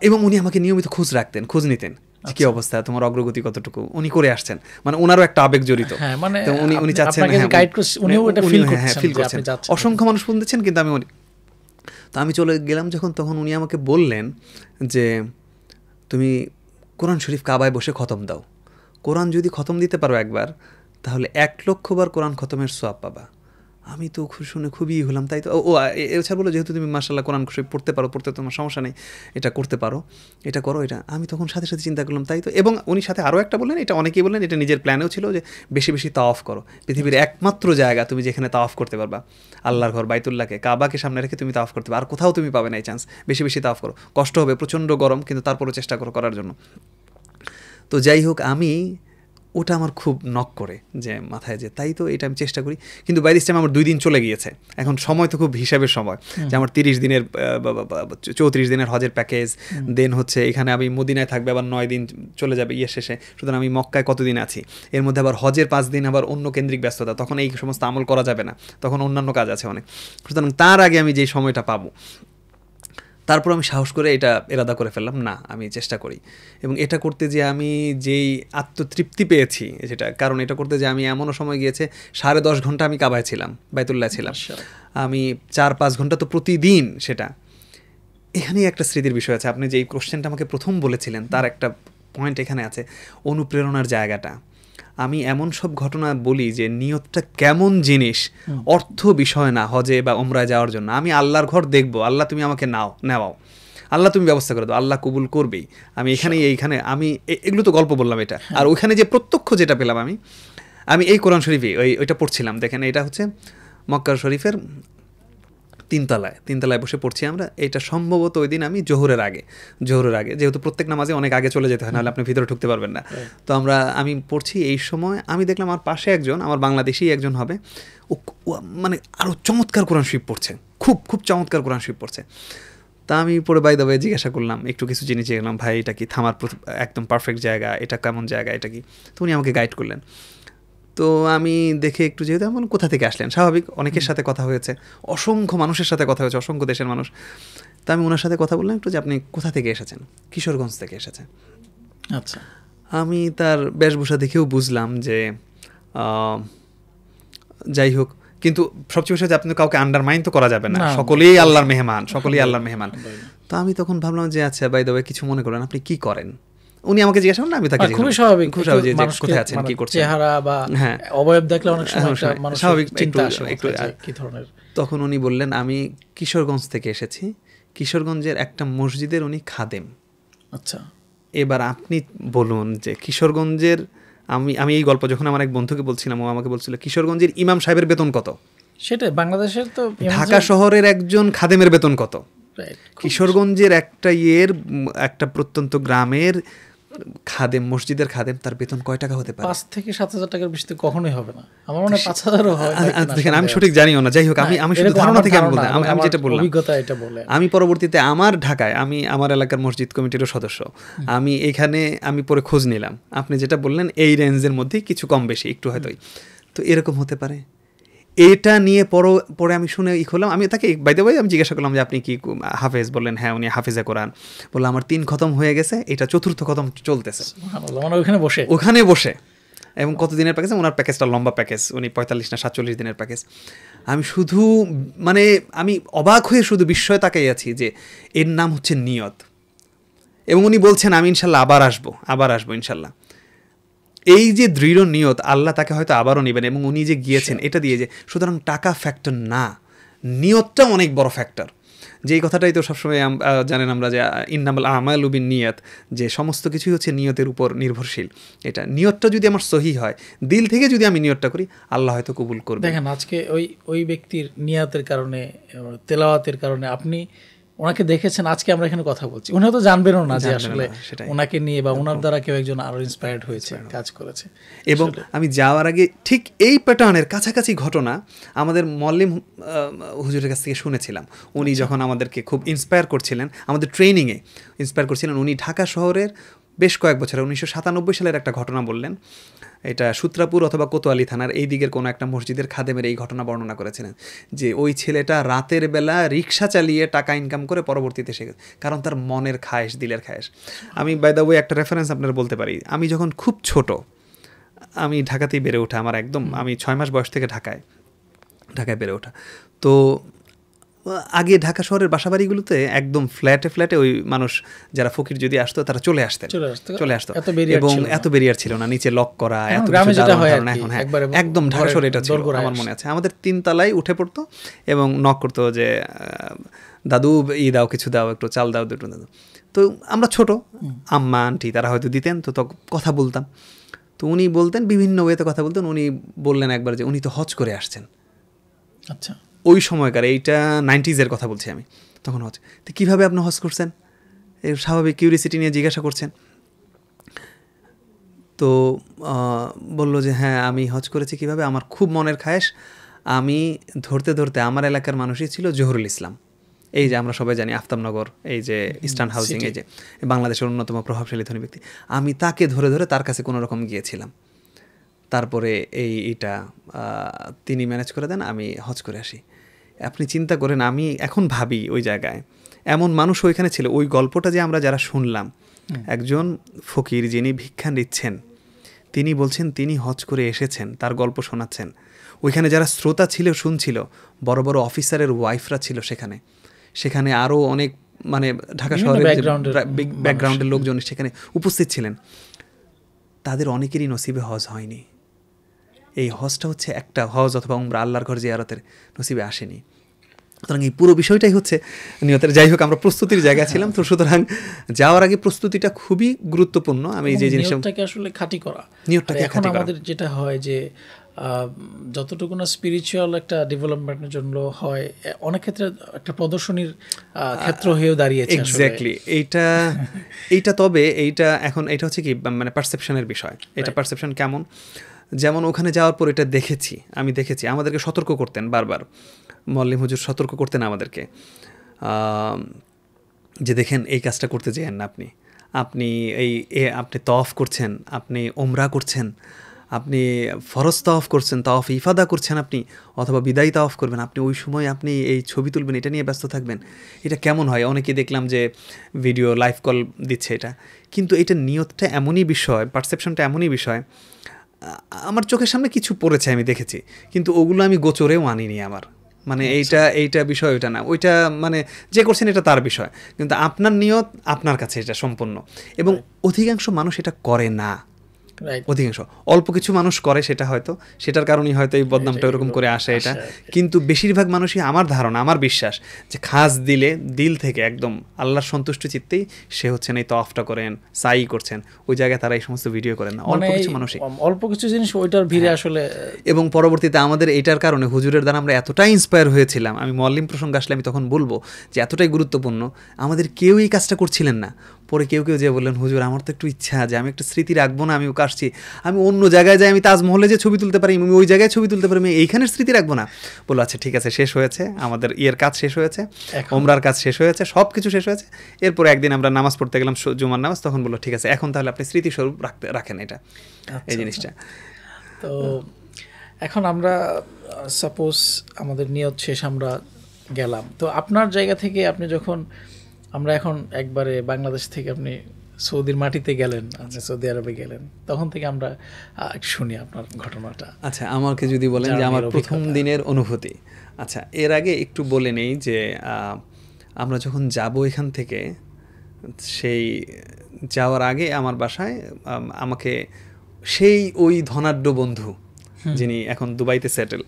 এবং উনি আমাকে নিয়মিত খোঁজ নিতেন, কি অবস্থা, তোমার অগ্রগতি কতটুকু, উনি করে আসছেন, মানে ওনারও একটা আবেগ জড়িত, তো উনি চাচ্ছেন, ফিল করছেন, অসংখ্য মানুষ শুনতেছেন, কিন্তু তো আমি চলে গেলাম যখন, তখন উনি আমাকে বললেন যে তুমি কোরআন শরীফ কাবায় বসে খতম দাও, কোরআন যদি খতম দিতে পারো একবার, তাহলে 1,00,000 বার কোরআন খতমের সওয়াব পাবা। আমি তো শুনে খুবই হলাম, তাই তো এছাড়া বলো, যেহেতু তুমি মাশাআল্লাহ কোরআন শরীফ পড়তে পারো, পড়তে তোমার সমস্যা নেই, এটা করতে পারো, এটা করো, এটা। আমি তখন সাথে সাথে চিন্তা করলাম, তাই তো। এবং উনি সাথে আরও একটা বললেন, এটা অনেকেই বললেন, এটা নিজের প্ল্যানেও ছিল, যে বেশি বেশি তাওয়াফ করো, পৃথিবীর একমাত্র জায়গা তুমি যেখানে তাওয়াফ করতে পারবা, আল্লাহর ঘর বাইতুল্লাহকে, কাবাকে সামনে রেখে তুমি তাওয়াফ করতে পারো, আর কোথাও তুমি পাবে না এই চান্স, বেশি বেশি তাওয়াফ করো, কষ্ট হবে, প্রচণ্ড গরম, কিন্তু তারপরও চেষ্টা করো করার জন্য। তো যাই হোক, আমি ওটা আমার খুব নক করে যে মাথায়, যে তাই তো, এটা আমি চেষ্টা করি। কিন্তু বাই দিস টাইম আমার 2 দিন চলে গিয়েছে। এখন সময় তো খুব হিসাবের সময়, যে আমার 30 দিনের 34 দিনের হজের প্যাকেজ, দেন হচ্ছে এখানে আমি মদিনায় থাকবে আবার 9 দিন চলে যাবে শেষে, সুতরাং আমি মক্কায় কতদিন আছি, এর মধ্যে আবার হজের 5 দিন আবার অন্য কেন্দ্রিক ব্যস্ততা, তখন এই সমস্ত আমল করা যাবে না, তখন অন্যান্য কাজ আছে অনেক। সুতরাং তার আগে আমি যেই সময়টা পাবো, তারপর আমি সাহস করে এটা এরাদা করে ফেললাম, না আমি চেষ্টা করি। এবং এটা করতে যে আমি যেই আত্মতৃপ্তি পেয়েছি যেটা, কারণ এটা করতে যে আমি এমনও সময় গিয়েছে 10.5 ঘন্টা আমি কাবায় ছিলাম, বাইতুল্লাহ ছিলাম, আমি 4-5 ঘন্টা তো প্রতিদিন সেটা। এখানেই একটা স্মৃতির বিষয় আছে, আপনি যেই কোশ্চেনটা আমাকে প্রথম বলেছিলেন তার একটা পয়েন্ট এখানে আছে, অনুপ্রেরণার জায়গাটা। আমি এমন সব ঘটনা বলি যে নিয়তটা কেমন জিনিস, অর্থ বিষয় না হজে বা ওমরায় যাওয়ার জন্য। আমি আল্লাহর ঘর দেখবো, আল্লাহ তুমি আমাকে নেওয়াও, আল্লাহ তুমি ব্যবস্থা করে দাও, আল্লাহ কবুল করবেই। আমি এইখানে আমি এগুলো তো গল্প বললাম এটা, আর ওইখানে যে প্রত্যক্ষ যেটা পেলাম আমি এই কোরআন শরীফে ওইটা পড়ছিলাম। দেখেন এটা হচ্ছে মক্কা শরীফের 3 তলায় বসে পড়ছি আমরা। এটা সম্ভবত ওই দিন আমি জোহরের আগে, যেহেতু প্রত্যেক নামাজে অনেক আগে চলে যেতে হয়, নাহলে আপনি ভিতরে ঢুকতে পারবেন না। তো আমি পড়ছি, এই সময় আমি দেখলাম আমার পাশে একজন, আমার বাংলাদেশি একজন হবে, ও মানে আরও চমৎকার কোরআন শরীফ পড়ছে, খুব খুব চমৎকার কোরআন শরীফ পড়ছে। তা আমি পরে বাই দ্য ওয়ে জিজ্ঞাসা করলাম, একটু কিছু জিনিস গেলাম, ভাই এটা কি থামার একদম পারফেক্ট জায়গা, এটা কেমন জায়গা, এটা কি? তো উনি আমাকে গাইড করলেন। তো আমি দেখে একটু, যেহেতু এমন কোথা থেকে আসলেন, স্বাভাবিক অনেকের সাথে কথা হয়েছে, অসংখ্য মানুষের সাথে কথা হয়েছে, অসংখ্য দেশের মানুষ। তো আমি ওনার সাথে কথা বললাম একটু, যে আপনি কোথা থেকে এসেছেন? কিশোরগঞ্জ থেকে এসেছেন। আচ্ছা। আমি তার বেশভূষা দেখেও বুঝলাম যে যাই হোক, কিন্তু সবচেয়ে বেশি আপনি কাউকে আন্ডারমাইন তো করা যাবে না, সকলেই আল্লাহর মেহমান, তো আমি তখন ভাবলাম যে আচ্ছা বাই দ্য ওয়ে কিছু মনে করেন, আপনি কি করেন? উনি আমাকে জিজ্ঞাসা করেন, আমি তাকে খুবই স্বাভাবিক, কোথায় আছেন, কি করছেন, চেহারা বা অবয়ব দেখলে অনেক সময় স্বাভাবিক চিন্তা আসে একটু কি ধরনের। তখন উনি বললেন, আমি কিশোরগঞ্জ থেকে এসেছি, কিশোরগঞ্জের একটা মসজিদের উনি খাদেম। আচ্ছা, এবার আপনি বলুন যে কিশোরগঞ্জের, আমি এই গল্প যখন আমার এক বন্ধুকে বলছিলাম, ও আমাকে বলছিল কিশোরগঞ্জের ইমাম সাহেবের বেতন কত, সেটাই বাংলাদেশের তো ঢাকা শহরের একজন খাদেমের বেতন কত, কিশোরগঞ্জের একটা প্রত্যন্ত গ্রামের খাদেম, মসজিদের খাদেম, তার বেতন কয় টাকা হতে পারে? 5 থেকে 7,000 টাকার বেশি তো কখনোই হবে না, আমার মনে হয় 5,000ও হয় না। দেখেন আমি সঠিক জানিও না, যাই হোক আমি শুধু ধারণা থেকে আমি যেটা বললাম, অভিজ্ঞতা এটা বলে। আমি পরবর্তীতে আমার ঢাকায়, আমার এলাকার মসজিদ কমিটিরও সদস্য, আমি আমি পরে খোঁজ নিলাম, আপনি যেটা বললেন এই রেঞ্জের মধ্যে কিছু কম বেশি একটু হয়তোই, তো এরকম হতে পারে। এটা নিয়ে পরে আমি শুনে হলাম, আমি তাকে বাই দ্য ওয়ে আমি জিজ্ঞাসা করলাম যে আপনি কি হাফেজ? বললেন হ্যাঁ, উনি হাফেজে কোরআন। বললাম আমার 3 খতম হয়ে গেছে, এটা 4র্থ খতম চলতেছে, ওখানে বসে। এবং কত দিনের প্যাকেজ? ওনার প্যাকেজটা লম্বা প্যাকেজ, উনি 45 না 47 দিনের প্যাকেজ। আমি শুধু আমি অবাক হয়ে শুধু বিস্ময়ে তাকাই আছি যে এর নাম হচ্ছে নিয়ত। এবং উনি বলছেন আমি ইনশাল্লাহ আবার আসবো ইনশাল্লাহ। এই যে দৃঢ় নিয়ত, আল্লাহ তাকে হয়তো আবারও নেবেন, এবং উনি যে গিয়েছেন এটা দিয়ে, যে সুতরাং টাকা ফ্যাক্টর না, নিয়তটা অনেক বড় ফ্যাক্টর। যেই কথাটাই তো সবসময় জানেন আমরা, যে ইন্নামাল আমালু বিন্নিয়াত, যে সমস্ত কিছুই হচ্ছে নিয়তের উপর নির্ভরশীল। এটা নিয়তটা যদি আমার সহি হয়, দিল থেকে যদি আমি নিয়তটা করি, আল্লাহ হয়তো কবুল করবে। দেখেন আজকে ওই ব্যক্তির নিয়তের কারণে, তেলাওয়াতের কারণে আপনি ওনাকে দেখেছেন, আজকে আমরা এখানে কথা বলছি, উনি হয়তো জানবেনও না যে আসলে ওনাকে নিয়ে বা ওনার দ্বারা কেউ একজন আরো ইন্সপায়ার্ড হয়েছে, কাজ করেছে। এবং আমি যাওয়ার আগে ঠিক এই প্যাটার্নের কাছাকাছি ঘটনা আমাদের মল্লিম হুজুরের কাছ থেকে শুনেছিলাম। উনি যখন আমাদেরকে খুব ইন্সপায়ার করছিলেন, আমাদের ট্রেনিংয়ে ইন্সপায়ার করছিলেন, উনি ঢাকা শহরের বেশ কয়েক বছর 1997 সালের একটা ঘটনা বললেন। এটা সূত্রাপুর অথবা কোতোয়ালি থানার এই দিকের কোনো একটা মসজিদের খাদেমের এই ঘটনা বর্ণনা করেছিলেন, যে ওই ছেলেটা রাতের বেলা রিক্সা চালিয়ে টাকা ইনকাম করে পরবর্তীতে শিখে, কারণ তার মনের খায়েশ, দিলের খায়েশ। আমি বাই দ্য ওয়ে একটা রেফারেন্স আপনার বলতে পারি, আমি যখন খুব ছোট, আমি ঢাকাতেই বেড়ে ওঠা, আমার আমি 6 মাস বয়স থেকে ঢাকায় বেড়ে ওঠা। তো আগে ঢাকা শহরের বাসাবাড়িগুলোতে একদম ফ্ল্যাটে ওই মানুষ যারা ফকির যদি আসতো, তারা চলে আসতো, এবং এত বেরিয়ার ছিল না, নিচে লক করা, এত একদম ঢাকা শহরে এটা ছিল। আমার মনে আছে আমাদের 3 তলায় উঠে পড়তো এবং নক করতো যে দাদু দাও, কিছু দাও, একটু চাল দাও, দুটো দাও। তো আমরা ছোট, আম্মা আন্টি তারা হয়তো দিতেন, তো কথা বলতাম। তো উনি বলতেন, বিভিন্ন ওয়েতে কথা বলতেন। উনি বললেন একবার যে উনি তো হজ করে আসছেন। আচ্ছা, ওই সময়কার, এইটা 90s কথা বলছি আমি, তখন হজ। তো কীভাবে আপনি হজ করছেন? এই স্বাভাবিক কিউরিসিটি নিয়ে জিজ্ঞাসা করছেন। তো বলল যে হ্যাঁ আমি হজ করেছি কিভাবে, আমার খুব মনের খায়েশ, আমি ধরতে ধরতে আমার এলাকার মানুষই ছিল জহুরুল ইসলাম, এই যে আমরা সবাই জানি আফতাবনগর, এই যে ইস্টার্ন হাউজিং, এই যে বাংলাদেশের অন্যতম প্রভাবশালী ধনী ব্যক্তি, আমি তাকে ধরে ধরে তার কাছে কোনো রকম গিয়েছিলাম। তারপরে এইটা তিনি ম্যানেজ করে দেন, আমি হজ করে আসি। আপনি চিন্তা করেন, আমি এখন ভাবি ওই জায়গায় এমন মানুষ ওইখানে ছিল। ওই গল্পটা যে আমরা যারা শুনলাম, একজন ফকির যিনি ভিক্ষা নিচ্ছেন, তিনি বলছেন তিনি হজ করে এসেছেন, তার গল্প শোনাচ্ছেন। ওইখানে যারা শ্রোতা ছিল, শুনছিল, বড় বড় অফিসারের ওয়াইফরা ছিল সেখানে, সেখানে আরও অনেক মানে ঢাকা শহরের ব্যাকগ্রাউন্ডের লোকজন সেখানে উপস্থিত ছিলেন। তাদের অনেকেরই নসিবে হজ হয়নি। এই হজটা হচ্ছে একটা হজ অথবা উমরা, আল্লাহর ঘর জিয়ারতের নসিবে আসেনি। সুতরাং এই পুরো বিষয়টাই হচ্ছে নিয়তের। যাই হোক, আমরা প্রস্তুতির জায়গা ছিলাম, তো সুতরাং যাওয়ার আগে প্রস্তুতিটা খুবই গুরুত্বপূর্ণ। আমি যে জিনিসটাকে আসলে খাঁটি করা, নিয়তটাকে এখন আমাদের যেটা হয় যে যতটুকু না স্পিরিচুয়াল একটা ডেভেলপমেন্টের জন্য হয়, অনেক ক্ষেত্রে একটা প্রদর্শনীর ক্ষেত্র হয়েও দাঁড়িয়েছে। এক্স্যাক্টলি এইটা তবে এইটা এখন এটা হচ্ছে কি মানে পারসেপশনের বিষয়। এটা পারসেপশন কেমন, যেমন ওখানে যাওয়ার পর এটা দেখেছি, আমি দেখেছি আমাদেরকে সতর্ক করতেন বারবার, মল্লিম হুজুর সতর্ক করতেন আমাদেরকে যে দেখেন এই কাজটা করতে যেয়েন না, আপনি আপনি তওয়াফ করছেন, আপনি ওমরা করছেন, আপনি ফরজ তওয়াফ করছেন, তওয়াফ ইফাদা করছেন আপনি, অথবা বিদায়ী তওয়াফ করবেন, আপনি ওই সময় আপনি এই ছবি তুলবেন, এটা নিয়ে ব্যস্ত থাকবেন। এটা কেমন হয়? অনেকে দেখলাম যে ভিডিও লাইভ কল দিচ্ছে, এটা কিন্তু এটা নিয়তটা এমনই বিষয়, পারসেপশনটা এমনই বিষয়। আমার চোখের সামনে কিছু পড়েছে, আমি দেখেছি, কিন্তু ওগুলো আমি গোচরেও আনিনি আমার, মানে এইটা বিষয় ওইটা না, ওইটা মানে যে করছেন এটা তার বিষয়, কিন্তু আপনার নিয়ত আপনার কাছে এটা সম্পূর্ণ। এবং অধিকাংশ মানুষ এটা করে না, অধিকাংশ, অল্প কিছু মানুষ করে সেটা, হয়তো সেটার কারণেই হয়তো এই বদনামটা এরকম করে আসে এটা, কিন্তু বেশিরভাগ মানুষই, আমার ধারণা, আমার বিশ্বাস যে খাস দিলে, দিল থেকে একদম আল্লাহর সন্তুষ্ট চিত্তেই সে হচ্ছেন এই তওয়াফটা করেন, সাই করছেন, ওই জায়গায় তারা এই সমস্ত ভিডিও করেন না। অল্প কিছু মানুষই, অল্প কিছু জিনিস ওইটার ভিড়ে আসলে। এবং পরবর্তীতে আমাদের এইটার কারণে হুজুরের দ্বারা আমরা এতটাই ইন্সপায়ার হয়েছিলাম, আমি মল্লিম প্রসঙ্গ আসলে আমি তখন বলবো যে এতটাই গুরুত্বপূর্ণ, আমাদের কেউ এই কাজটা করছিলেন না। পরে কেউ যে বললেন, হুজুর আমার তো একটু ইচ্ছা যে আমি একটা স্মৃতি রাখবো না, আমি ওকে আসছি, আমি অন্য জায়গায় যাই, আমি তাজমহলে যে ছবি তুলতে পারি, আমি ওই জায়গায় ছবি তুলতে পারি, আমি এইখানের স্মৃতি রাখবো না। বললো আচ্ছা ঠিক আছে, শেষ হয়েছে আমাদের কাজ শেষ হয়েছে, ওমরার কাজ শেষ হয়েছে, সব কিছু শেষ হয়েছে। এরপর একদিন আমরা নামাজ পড়তে গেলাম, জুমার নামাজ, তখন বললো ঠিক আছে এখন তাহলে আপনি স্মৃতিস্বরূপ রাখেন এটা, এই জিনিসটা। তো এখন আমরা সাপোজ আমাদের নিয়ত শেষ, আমরা গেলাম, তো আপনার জায়গা থেকে আপনি যখন, আমরা এখন একবারে বাংলাদেশ থেকে আপনি সৌদির মাটিতে গেলেন, সৌদি আরবে গেলেন, তখন থেকে আমরা একটু শুনি আপনার ঘটনাটা। আচ্ছা, আমাকে যদি বলেন যে আমার প্রথম দিনের অনুভূতি, আচ্ছা এর আগে একটু বলে নেই যে আমরা যখন যাব এখান থেকে, সেই যাওয়ার আগে আমার বাসায় আমাকে সেই ওই ধনাঢ্য বন্ধু, যিনি এখন দুবাইতে সেটেল,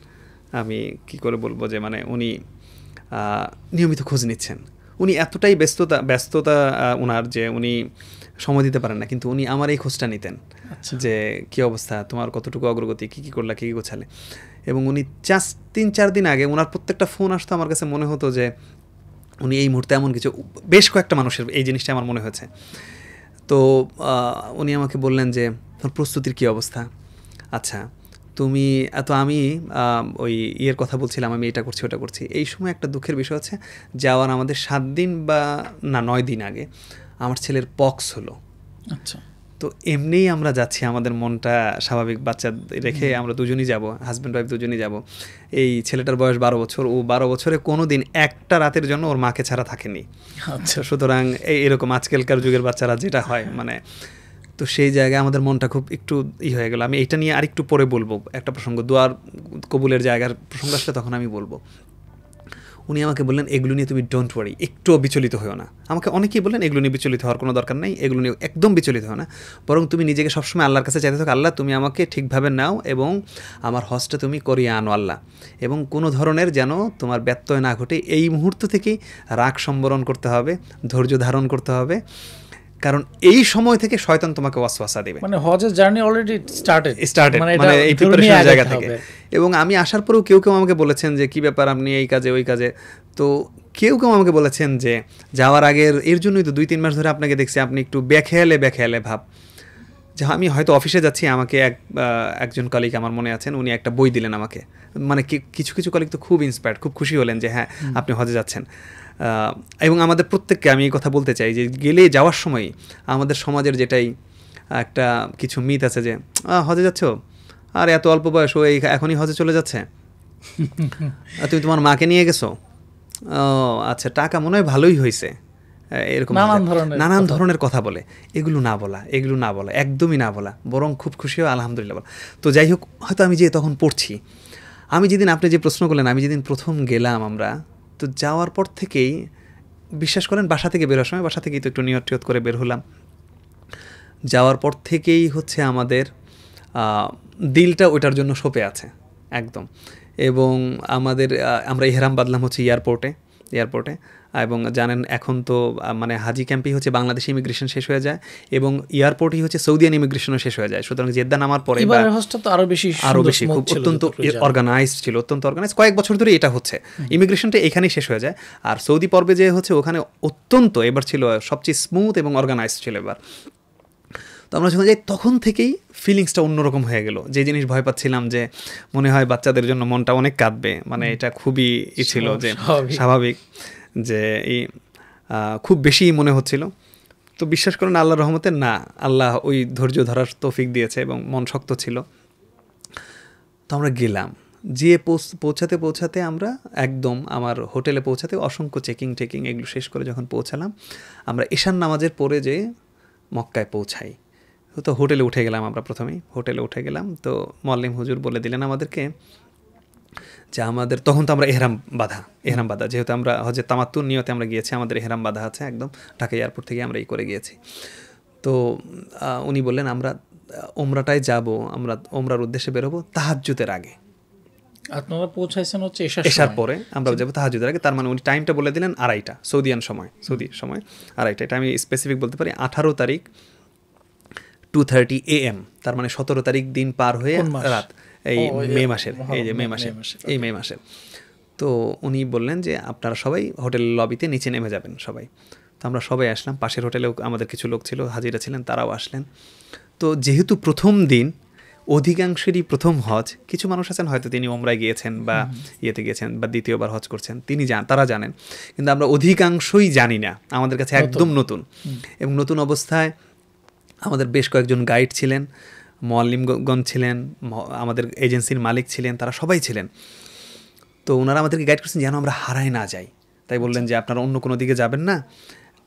আমি কি করে বলবো যে মানে উনি নিয়মিত খোঁজ নিচ্ছেন। উনি এতটাই ব্যস্ততা ওনার যে উনি সময় দিতে পারেন না, কিন্তু উনি আমার এই খোঁজটা নিতেন যে কী অবস্থা, তোমার কতটুকু অগ্রগতি, কী কী করলা, কী কী গোছালে। এবং উনি 3-4 দিন আগে ওনার প্রত্যেকটা ফোন আসতো, আমার কাছে মনে হতো যে উনি এই মুহূর্তে এমন কিছু, বেশ কয়েকটা মানুষের এই জিনিসটা আমার মনে হয়েছে। তো উনি আমাকে বললেন যে তোর প্রস্তুতির কী অবস্থা, আচ্ছা তুমি আমি ওই ইয়ের কথা বলছিলাম, আমি এটা করছি ওটা করছি। এই সময় একটা দুঃখের বিষয় হচ্ছে, যাওয়ার আমাদের 7 দিন বা না 9 দিন আগে আমার ছেলের পক্স হলো। আচ্ছা, তো এমনিই আমরা যাচ্ছি, আমাদের মনটা স্বাভাবিক, বাচ্চা রেখে আমরা দুজনই যাব, হাজব্যান্ড ওয়াইফ দুজনই যাব। এই ছেলেটার বয়স 12 বছর, ও 12 বছরে কোনো দিন একটা রাতের জন্য ওর মাকে ছাড়া থাকেনি। আচ্ছা, সুতরাং এরকম আজকালকার যুগের বাচ্চারা যেটা হয়, মানে তো সেই জায়গায় আমাদের মনটা খুব একটু হয়ে গেল। আমি এটা নিয়ে আরেকটু পরে বলবো, একটা প্রসঙ্গ, দোয়ার কবুলের জায়গার প্রসঙ্গ আসলে তখন আমি বলবো। উনি আমাকে বললেন এগুলো নিয়ে তুমি ডোন্ট ওয়ারি, একটুও বিচলিত হও না। আমাকে অনেকেই বললেন এগুলো নিয়ে বিচলিত হওয়ার কোনো দরকার নেই, এগুলো নিয়ে একদম বিচলিত হও না, বরং তুমি নিজেকে সবসময় আল্লাহর কাছে চাইতে থাকো, আল্লাহ তুমি আমাকে ঠিকভাবে নাও এবং আমার হজটা তুমি করিয়ে আনো আল্লাহ, এবং কোনো ধরনের যেন তোমার ব্যত্যয় না ঘটে। এই মুহূর্ত থেকেই রাগ সম্বরণ করতে হবে, ধৈর্য ধারণ করতে হবে, কারণ এই সময় থেকে শয়তান তোমাকে ওয়াসওয়াসা দেবে। মানে হজের জার্নি অলরেডি স্টার্টেড মানে এই প্রিপারেশনের জায়গা থেকে। এবং আমি আসার পরেও কেউ আমাকে বলেছেন যে কি ব্যাপার আপনি এই কাজে ওই কাজে, তো কেউ আমাকে বলেছেন যে যাওয়ার আগের, এর জন্যই তো 2-3 মাস ধরে আপনাকে দেখছি আপনি একটু বেখেয়ালে ভাব। যে আমি হয়তো অফিসে যাচ্ছি, আমাকে একজন কলিগ আমার মনে আছেন, উনি একটা বই দিলেন আমাকে। মানে কিছু কিছু কলিগ তো খুব ইন্সপায়ার্ড, খুব খুশি হলেন যে হ্যাঁ আপনি হজে যাচ্ছেন। এবং আমাদের প্রত্যেককে আমি এই কথা বলতে চাই যে গেলে যাওয়ার সময় আমাদের সমাজের যেটাই একটা কিছু মিথ আছে যে হজে যাচ্ছ, আর এত অল্প বয়স ও এখনই হজে চলে যাচ্ছে, তুমি তোমার মাকে নিয়ে গেছো, ও আচ্ছা টাকা মনে হয় ভালোই হয়েছে, এরকম নানান ধরনের কথা বলে। এগুলো না বলা, এগুলো না বলা, একদমই না বলা, বরং খুব খুশি হয় আলহামদুলিল্লাহ বলা। তো যাই হোক, হয়তো আমি যে তখন পড়ছি, আমি যেদিন আপনি যে প্রশ্ন করলেন, আমি যেদিন প্রথম গেলাম আমরা, তো যাওয়ার পর থেকেই বিশ্বাস করেন বাসা থেকে বেরোর সময়, বাসা থেকেই তো একটু নিয়ত টিয়ত করে বের হলাম, যাওয়ার পর থেকেই হচ্ছে আমাদের দিলটা ওইটার জন্য সঁপে আছে একদম। এবং আমরা ইহরাম বাঁধলাম হচ্ছে এয়ারপোর্টে, এবং জানেন এখন তো মানে হাজি ক্যাম্পেই হচ্ছে বাংলাদেশি ইমিগ্রেশন শেষ হয়ে যায় এবং এয়ারপোর্টই হচ্ছে সৌদিয়ান ইমিগ্রেশনও শেষ হয়ে যায়। সুতরাং জেদ্দা নামার পরে আরও বেশি খুব অত্যন্ত অর্গানাইজড ছিল, অত্যন্ত অর্গানাইজ। কয়েক বছর ধরে এটা হচ্ছে, ইমিগ্রেশনটা এখানেই শেষ হয়ে যায়। আর সৌদি পর্বে যে হচ্ছে ওখানে অত্যন্ত এবার ছিল সবচেয়ে স্মুথ এবং অর্গানাইজড ছিল এবার। তো আমরা যখন যাই তখন থেকেই ফিলিংসটা অন্যরকম হয়ে গেল। যে জিনিস ভয় পাচ্ছিলাম যে মনে হয় বাচ্চাদের জন্য মনটা অনেক কাঁদবে, মানে এটা খুবই ছিল যে স্বাভাবিক, যে এই খুব বেশি মনে হচ্ছিল। তো বিশ্বাস করেন আল্লাহর রহমতে না, আল্লাহ ওই ধৈর্য ধরার তৌফিক দিয়েছে এবং মন শক্ত ছিল। তো আমরা গেলাম, যেয়ে পৌঁছাতে আমরা একদম আমার হোটেলে পৌঁছাতে অসংখ্য চেকিং এগুলো শেষ করে যখন পৌঁছালাম, আমরা ঈশান নামাজের পরে যে মক্কায় পৌঁছাই। তো হোটেলে উঠে গেলাম, আমরা প্রথমেই হোটেলে উঠে গেলাম। তো মোয়াল্লিম হুজুর বলে দিলেন আমাদেরকে যে আমাদের তখন তো আমরা এহরাম বাঁধা, যেহেতু আমরা হজে তামাত্তুর নিয়তে আমরা গিয়েছি, আমাদের এহরাম বাঁধা আছে একদম, ঢাকা এয়ারপোর্ট থেকে আমরা করে গিয়েছি। তো উনি বললেন আমরা ওমরাটায় যাব, আমরা ওমরার উদ্দেশ্যে বেরোবো তাহাজ্জুদের আগে। আপনারা পৌঁছাইছেন হচ্ছে এশার পরে, আমরা যাবো তাহাজ্জুদের আগে। তার মানে উনি টাইমটা বলে দিলেন 2:30 সৌদি সময় 2:30। এটা আমি স্পেসিফিক বলতে পারি 18 তারিখ 2:30 AM, তার মানে 17 তারিখ দিন পার হয়ে রাত, এই মে মাসের। তো উনি বললেন যে আপনারা সবাই হোটেল লবিতে নিচে নেমে যাবেন সবাই। তো আমরা সবাই আসলাম, পাশের হোটেলেও আমাদের কিছু লোক ছিল, হাজিরা ছিলেন, তারাও আসলেন। তো যেহেতু প্রথম দিন, অধিকাংশেরই প্রথম হজ, কিছু মানুষ আছেন হয়তো তিনি ওমরায় গিয়েছেন বা ইয়েতে গিয়েছেন বা দ্বিতীয়বার হজ করছেন, তারা জানেন, কিন্তু আমরা অধিকাংশই জানি না, আমাদের কাছে একদম নতুন। এবং নতুন অবস্থায় আমাদের বেশ কয়েকজন গাইড ছিলেন, মোয়াল্লিমগণ ছিলেন, আমাদের এজেন্সির মালিক ছিলেন, তারা সবাই ছিলেন। তো ওনারা আমাদেরকে গাইড করছেন যেন আমরা হারায় না যাই। তাই বললেন যে আপনারা অন্য কোনো দিকে যাবেন না,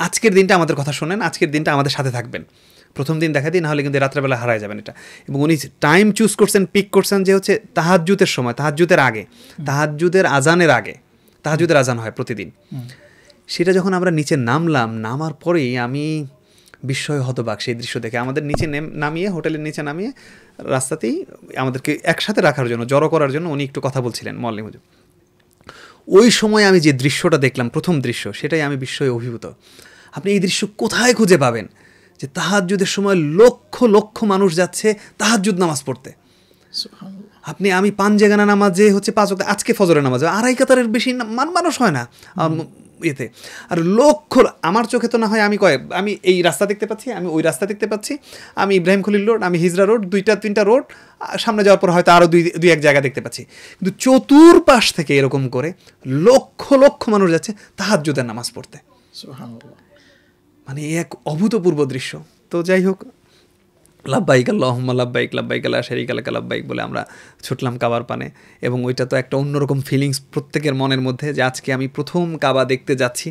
আজকের দিনটা আমাদের কথা শোনেন, আজকের দিনটা আমাদের সাথে থাকবেন, প্রথম দিন দেখা দিই, নাহলে কিন্তু রাত্রেবেলা হারায় যাবেন এটা। এবং উনি টাইম চুজ করছেন, পিক করছেন যে হচ্ছে তাহাজ্জুদের সময়, তাহাজ্জুদের আগে, তাহাজ্জুদের আজানের আগে, তাহাজ্জুদের আজান হয় প্রতিদিন। সেটা যখন আমরা নিচে নামার পরেই আমি বিস্ময় হতবাক সেই দৃশ্য দেখে। আমাদের নিচে নামিয়ে, হোটেলের নিচে নামিয়ে রাস্তাতেই আমাদেরকে একসাথে রাখার জন্য, জড়ো করার জন্য উনি একটু কথা বলছিলেন মোয়াল্লিম হুজুর। ওই সময় আমি যে দৃশ্যটা দেখলাম, প্রথম দৃশ্য, সেটাই আমি বিস্ময়ে অভিভূত। আপনি এই দৃশ্য কোথায় খুঁজে পাবেন যে তাহাজ্জুদের সময় লক্ষ লক্ষ মানুষ যাচ্ছে তাহাজ্জুদ নামাজ পড়তে। আমি পাঞ্জেগানা নামাজে হচ্ছে 5 ওয়াক্ত, আজকে ফজরের নামাজ 2.5 কাতারের বেশি মানুষ হয় না ইয়েতে, আর লক্ষ, আমার চোখে তো না হয় আমি এই রাস্তা দেখতে পাচ্ছি, আমি ওই রাস্তা দেখতে পাচ্ছি, আমি ইব্রাহিম খলিল রোড, আমি হিজরা রোড, 2-3টা রোড, সামনে যাওয়ার পর হয়তো আরও 2-1 জায়গা দেখতে পাচ্ছি, কিন্তু চতুর্পাশ থেকে এরকম করে লক্ষ লক্ষ মানুষ যাচ্ছে তাহাজ্জুদের নামাজ পড়তে। মানে এক অভূতপূর্ব দৃশ্য। তো যাই হোক, লাব্বাইক আল্লাহুম্মা লাব্বাইক, লাব্বাইক লা শারীকা লাকা লাব্বাইক বলে আমরা ছুটলাম কাবার পানে। এবং ওইটা তো একটা অন্যরকম ফিলিংস প্রত্যেকের মনের মধ্যে, যে আজকে আমি প্রথম কাবা দেখতে যাচ্ছি।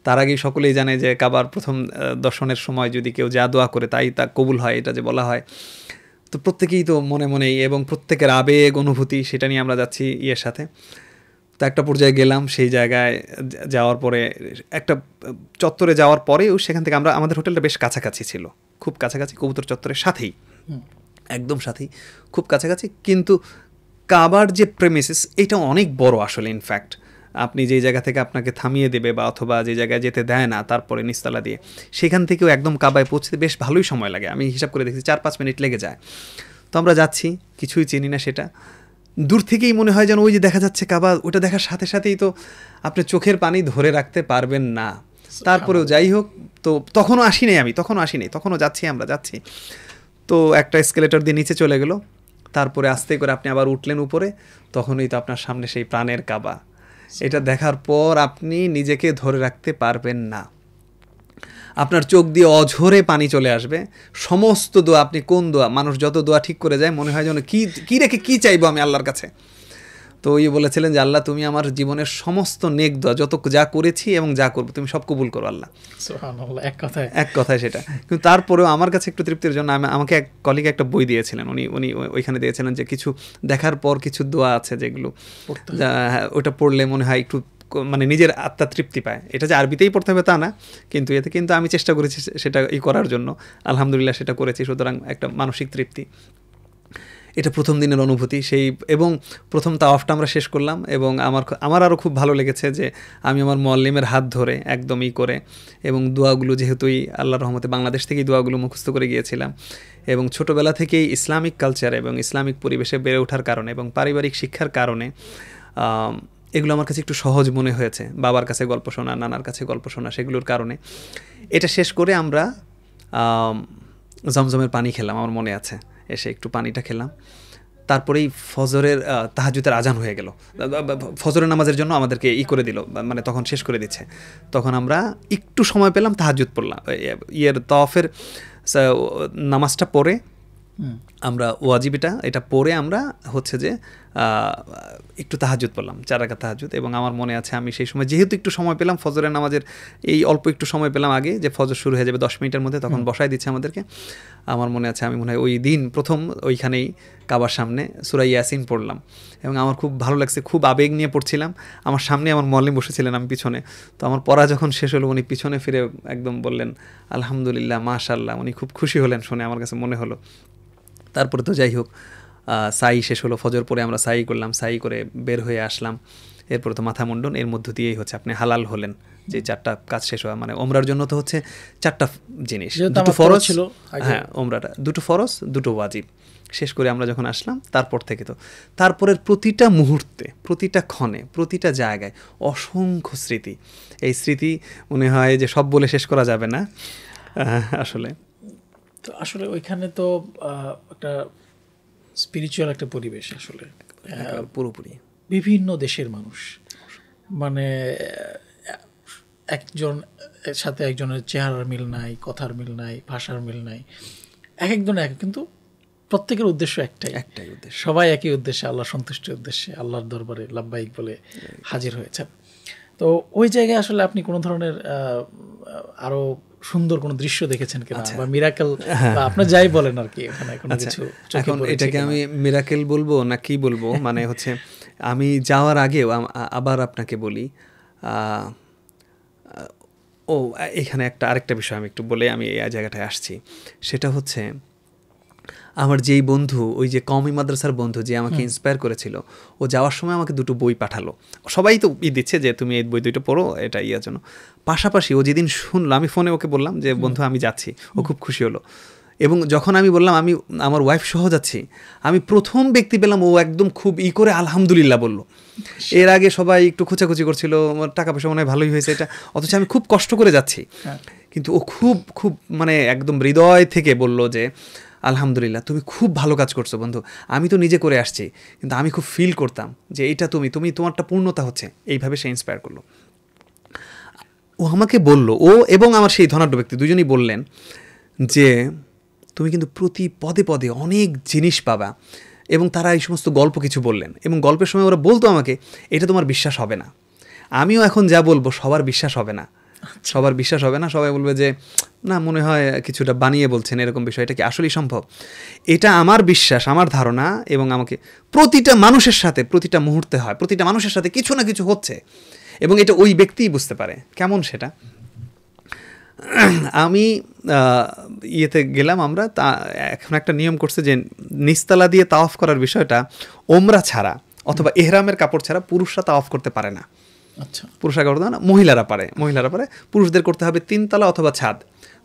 তার আগেই সকলেই জানে যে কাবার প্রথম দর্শনের সময় যদি কেউ যা দোয়া করে তাই তা কবুল হয়, এটা যে বলা হয়। তো প্রত্যেকেই তো মনে মনেই, এবং প্রত্যেকের আবেগ অনুভূতি, সেটা নিয়ে আমরা যাচ্ছি সাথে। তো একটা পর্যায়ে গেলাম, সেই জায়গায় যাওয়ার পরে একটা চত্বরে যাওয়ার পরেও সেখান থেকে আমাদের হোটেলটা বেশ কাছাকাছি ছিল, খুব কাছাকাছি, কবুতর চত্বরের সাথেই, একদম সাথেই, খুব কাছাকাছি। কিন্তু কাবার যে প্রেমিসেস, এটা অনেক বড় আসলে। ইনফ্যাক্ট আপনি যেই জায়গা থেকে আপনাকে থামিয়ে দেবে বা অথবা যে জায়গায় যেতে দেয় না তারপরে নিচতলা দিয়ে, সেখান থেকেও একদম কাবায় পৌঁছতে বেশ ভালোই সময় লাগে। আমি হিসাব করে দেখছি 4-5 মিনিট লেগে যায়। তো আমরা যাচ্ছি, কিছুই চিনি না, সেটা দূর থেকেই মনে হয় যেন ওই যে দেখা যাচ্ছে কাবা, ওটা দেখার সাথে সাথেই তো আপনি চোখের পানি ধরে রাখতে পারবেন না। তারপরেও যাই হোক, তো তখনও আসি নাই, তখনও যাচ্ছি, আমরা যাচ্ছি। তো একটা এসকেলেটর দিয়ে নিচে চলে গেল, তারপরে আস্তে করে আপনি আবার উঠলেন উপরে, তখনই তো আপনার সামনে সেই প্রাণের কাবা। এটা দেখার পর আপনি নিজেকে ধরে রাখতে পারবেন না, আপনার চোখ দিয়ে অঝরে পানি চলে আসবে। সমস্ত দোয়া, আপনি কোন দোয়া, মানুষ যত দোয়া ঠিক করে যায় মনে হয় যেন কি রেখে কি চাইবো আমি আল্লাহর কাছে। তো ওই বলেছিলেন যে আল্লাহ তুমি আমার জীবনের সমস্ত নেক দোয়া, যত যা করেছি এবং যা করবো, তুমি সব কবুল করো আল্লাহ। সুবহানাল্লাহ, এক কথায় সেটা। কিন্তু তারপরেও আমার কাছে একটু তৃপ্তির জন্য আমাকে এক কলিগ একটা বই দিয়েছিলেন, উনি ওইখানে দিয়েছিলেন যে কিছু দেখার পর কিছু দোয়া আছে যেগুলো ওটা পড়লে মনে হয় একটু মানে নিজের আত্মা তৃপ্তি পায়। এটা যে আরবিতেই পড়তে হবে তা না, কিন্তু এতে কিন্তু আমি চেষ্টা করেছি সেটা করার জন্য, আলহামদুলিল্লাহ সেটা করেছি। সুতরাং একটা মানসিক তৃপ্তি, এটা প্রথম দিনের অনুভূতি। এবং প্রথম তাওয়াফটা আমরা শেষ করলাম, এবং আমার আরও খুব ভালো লেগেছে যে আমি আমার মুআল্লিমের হাত ধরে একদমই করে, এবং দোয়াগুলো যেহেতুই আল্লাহর রহমতে বাংলাদেশ থেকেই দোয়াগুলো মুখস্থ করে গিয়েছিলাম, এবং ছোটোবেলা থেকেই ইসলামিক কালচার এবং ইসলামিক পরিবেশে বেড়ে ওঠার কারণে এবং পারিবারিক শিক্ষার কারণে এগুলো আমার কাছে একটু সহজ মনে হয়েছে। বাবার কাছে গল্প শোনা, নানার কাছে গল্প শোনা, সেগুলোর কারণে। এটা শেষ করে আমরা জমজমের পানি খেলাম, আমার মনে আছে, এসে একটু পানিটা খেলাম। তারপরেই ফজরের তাহাজ্জুদের আজান হয়ে গেল, ফজরের নামাজের জন্য আমাদেরকে করে দিল, মানে তখন শেষ করে দিচ্ছে। তখন আমরা একটু সময় পেলাম, তাহাজ্জুদ পড়লাম, তাওয়াফের নামাজটা পড়ে আমরা ওয়াজিবটা এটা পড়ে আমরা হচ্ছে যে একটু তাহাজ্জুদ পড়লাম, 4 রাকাত তাহাজ্জুদ। এবং আমার মনে আছে আমি সেই সময় যেহেতু একটু সময় পেলাম ফজরের নামাজের, এই অল্প একটু সময় পেলাম আগে যে ফজর শুরু হয়ে যাবে 10 মিনিটের মধ্যে, তখন বসায় দিচ্ছে আমাদেরকে। আমার মনে আছে আমি মনে হয় ওই দিন প্রথম ওইখানেই কাবার সামনে সূরা ইয়াসিন পড়লাম, এবং আমার খুব ভালো লাগছে, খুব আবেগ নিয়ে পড়ছিলাম। আমার সামনে আমার মুআল্লিম বসেছিলেন, আমি পিছনে। তো আমার পড়া যখন শেষ হলো উনি পিছনে ফিরে একদম বললেন আলহামদুলিল্লাহ, মাশাআল্লাহ। উনি খুব খুশি হলেন শুনে, আমার কাছে মনে হলো। তারপরে তো যাই হোক সাই শেষ হলো, ফজর পরে আমরা সাই করলাম, সাই করে বের হয়ে আসলাম। এরপরে তো মাথা মুন্ডন, এর মধ্য দিয়েই হচ্ছে আপনি হালাল হলেন। যে 4টা কাজ শেষ হওয়া, মানে ওমরার জন্য তো হচ্ছে 4টা জিনিস, 2টো ফরজ ছিল, হ্যাঁ ওমরাটা 2টো ফরজ 2টো ওয়াজিব। শেষ করে আমরা যখন আসলাম তারপর থেকে তো তারপরের প্রতিটা মুহূর্তে, প্রতিটা ক্ষণে, প্রতিটা জায়গায় অসংখ্য স্মৃতি। এই স্মৃতি মনে হয় যে সব বলে শেষ করা যাবে না আসলে। তো আসলে ওইখানে তো একটা স্পিরিচুয়াল একটা পরিবেশ, আসলে পুরোপুরি বিভিন্ন দেশের মানুষ, মানে একজন সাথে একজনের চেহারার মিল নাই, কথার মিল নাই, ভাষার মিল নাই, একজন এক, কিন্তু প্রত্যেকের উদ্দেশ্য একটাই উদ্দেশ্য, সবাই একই উদ্দেশ্যে, আল্লাহ সন্তুষ্টির উদ্দেশ্যে আল্লাহর দরবারে লাব্বাইক বলে হাজির হয়েছেন। তো ওই জায়গায় আসলে আপনি কোনো ধরনের আরো সুন্দর কোনো দৃশ্য দেখেছেন কিনা, বা মিরাকেল, বা আপনি যাই বলেন আর কি, ওখানে কোনো কিছু? এখন এটাকে আমি মিরাকেল বলবো না কি বলবো, মানে হচ্ছে আমি যাওয়ার আগেও আবার আপনাকে বলি, এখানে আরেকটা বিষয় আমি একটু বলে আমি এই জায়গাটায় আসছি। সেটা হচ্ছে আমার যেই বন্ধু, ওই যে কওমি মাদ্রাসার বন্ধু যে আমাকে ইন্সপায়ার করেছিল, ও যাওয়ার সময় আমাকে 2টো বই পাঠালো। সবাই তো দিচ্ছে যে তুমি এই বই 2টো পড়ো, এটা ইয়ার জন্য। পাশাপাশি ও যেদিন শুনলো, আমি ফোনে ওকে বললাম যে বন্ধু আমি যাচ্ছি, ও খুব খুশি হলো। এবং যখন আমি বললাম আমি আমার ওয়াইফ সহ যাচ্ছি, আমি প্রথম ব্যক্তি পেলাম ও একদম খুব করে আলহামদুলিল্লাহ বললো। এর আগে সবাই একটু খোঁচাখুচি করছিল, টাকা পয়সা মনে হয় ভালোই হয়েছে এটা, অথচ আমি খুব কষ্ট করে যাচ্ছি। কিন্তু ও খুব মানে একদম হৃদয় থেকে বলল যে আলহামদুলিল্লাহ, তুমি খুব ভালো কাজ করছো বন্ধু, আমি তো নিজে করে আসছি, কিন্তু আমি খুব ফিল করতাম যে এইটা তোমারটা পূর্ণতা হচ্ছে। এইভাবে সে ইন্সপায়ার করলো। ও আমাকে বললো, ও এবং আমার সেই ধনাঢ্য ব্যক্তি দুজনেই বললেন যে তুমি কিন্তু প্রতি পদে পদে অনেক জিনিস পাবা। এবং তারা এই সমস্ত গল্প কিছু বললেন, এবং গল্পের সময় ওরা বলতো আমাকে এটা তোমার বিশ্বাস হবে না। আমিও এখন যা বলবো সবার বিশ্বাস হবে না, সবাই বলবে যে না মনে হয় কিছুটা বানিয়ে বলছেন, এরকম বিষয়, এটা কি আসলেই সম্ভব? এটা আমার বিশ্বাস, আমার ধারণা, এবং আমাকে প্রতিটা মানুষের সাথে প্রতিটা মুহূর্তে হয়, প্রতিটা মানুষের সাথে কিছু না কিছু হচ্ছে, এবং এটা ওই ব্যক্তিই বুঝতে পারে। কেমন সেটা? আমি ইয়েতে গেলাম আমরা, তা এখন একটা নিয়ম করছে যে নিচতলা দিয়ে তাওয়াফ করার বিষয়টা ওমরা ছাড়া অথবা এহরামের কাপড় ছাড়া পুরুষরা তাওয়াফ করতে পারে না। আচ্ছা, পুরুষরা করতে না, মহিলারা পারে। পুরুষদের করতে হবে 3 তলা অথবা ছাদ।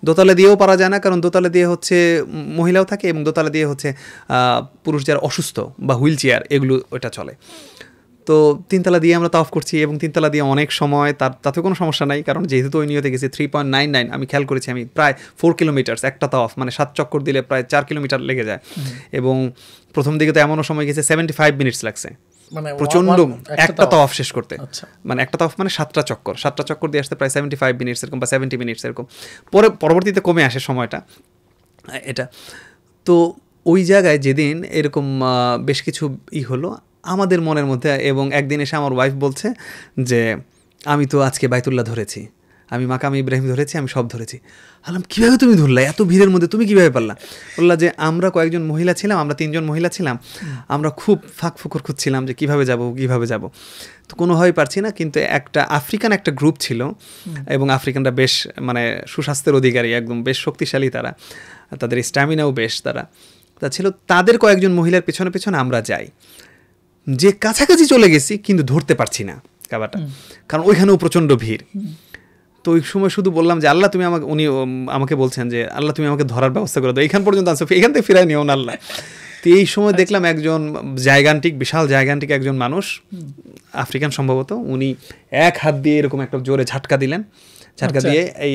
দোতলা দিয়েও পারা যায় না, কারণ দোতলা দিয়ে হচ্ছে মহিলাও থাকে, এবং দোতলা দিয়ে হচ্ছে পুরুষ যারা অসুস্থ বা হুইল চেয়ার এগুলো ওটা চলে। তো 3 তালা দিয়ে আমরা তাওয়াফ করছি এবং 3 তালা দিয়ে অনেক সময় তাতে কোনো সমস্যা নাই, কারণ যেহেতু ওই নিয়তে গেছি 3.99 আমি খেয়াল করেছি আমি প্রায় 4 কিলোমিটার একটা তাওয়াফ, মানে 7 চক্কর দিলে প্রায় 4 কিলোমিটার লেগে যায়। এবং প্রথম দিকে তো এমনও সময় গেছে 75 মিনিটস লাগছে মানে প্রচন্ড একটা তাওয়াফ শেষ করতে। আচ্ছা, মানে একটা তাওয়াফ মানে 7টা চক্কর দিয়ে আসতে প্রায় 75 মিনিটস এরকম বা 70 মিনিটস এরকম। পরবর্তীতে কমে আসে সময়টা এটা। তো ওই জায়গায় যেদিন এরকম বেশ কিছু হলো আমাদের মনের মধ্যে, এবং একদিন এসে আমার ওয়াইফ বলছে যে আমি তো আজকে বাইতুল্লাহ ধরেছি, আমি মাকাম ইব্রাহিম ধরেছি, আমি সব ধরেছি। বললাম কীভাবে তুমি ধরলা এত ভিড়ের মধ্যে, তুমি কীভাবে পারলা? বললা যে আমরা কয়েকজন মহিলা ছিলাম, আমরা 3 জন মহিলা ছিলাম, আমরা খুব ফাঁক ফুকর খুঁজছিলাম যে কীভাবে যাব, তো কোনোভাবেই পারছি না। কিন্তু একটা আফ্রিকান একটা গ্রুপ ছিল, এবং আফ্রিকানরা বেশ মানে সুস্বাস্থ্যের অধিকারী, একদম বেশ শক্তিশালী তারা, তাদের স্ট্যামিনাও বেশ তা ছিল। তাদের কয়েকজন মহিলার পেছনে পেছনে আমরা যাই, যে কাছাকাছি চলে গেছি কিন্তু ধরতে পারছি না কাবাটা, কারণ ওইখানেও প্রচণ্ড ভিড়। তো ওই সময় শুধু বললাম যে আল্লাহ তুমি উনি আমাকে বলছেন যে আল্লাহ তুমি আমাকে ধরার ব্যবস্থা করে দাও, এইখান পর্যন্ত আসো, এখান থেকে ফিরাই নিও না আল্লাহ। তো এই সময় দেখলাম একজন বিশাল জায়গান্টিক একজন মানুষ, আফ্রিকান সম্ভবত, উনি এক হাত দিয়ে এরকম একটা জোরে ঝাটকা দিলেন, ঝাটকা দিয়ে এই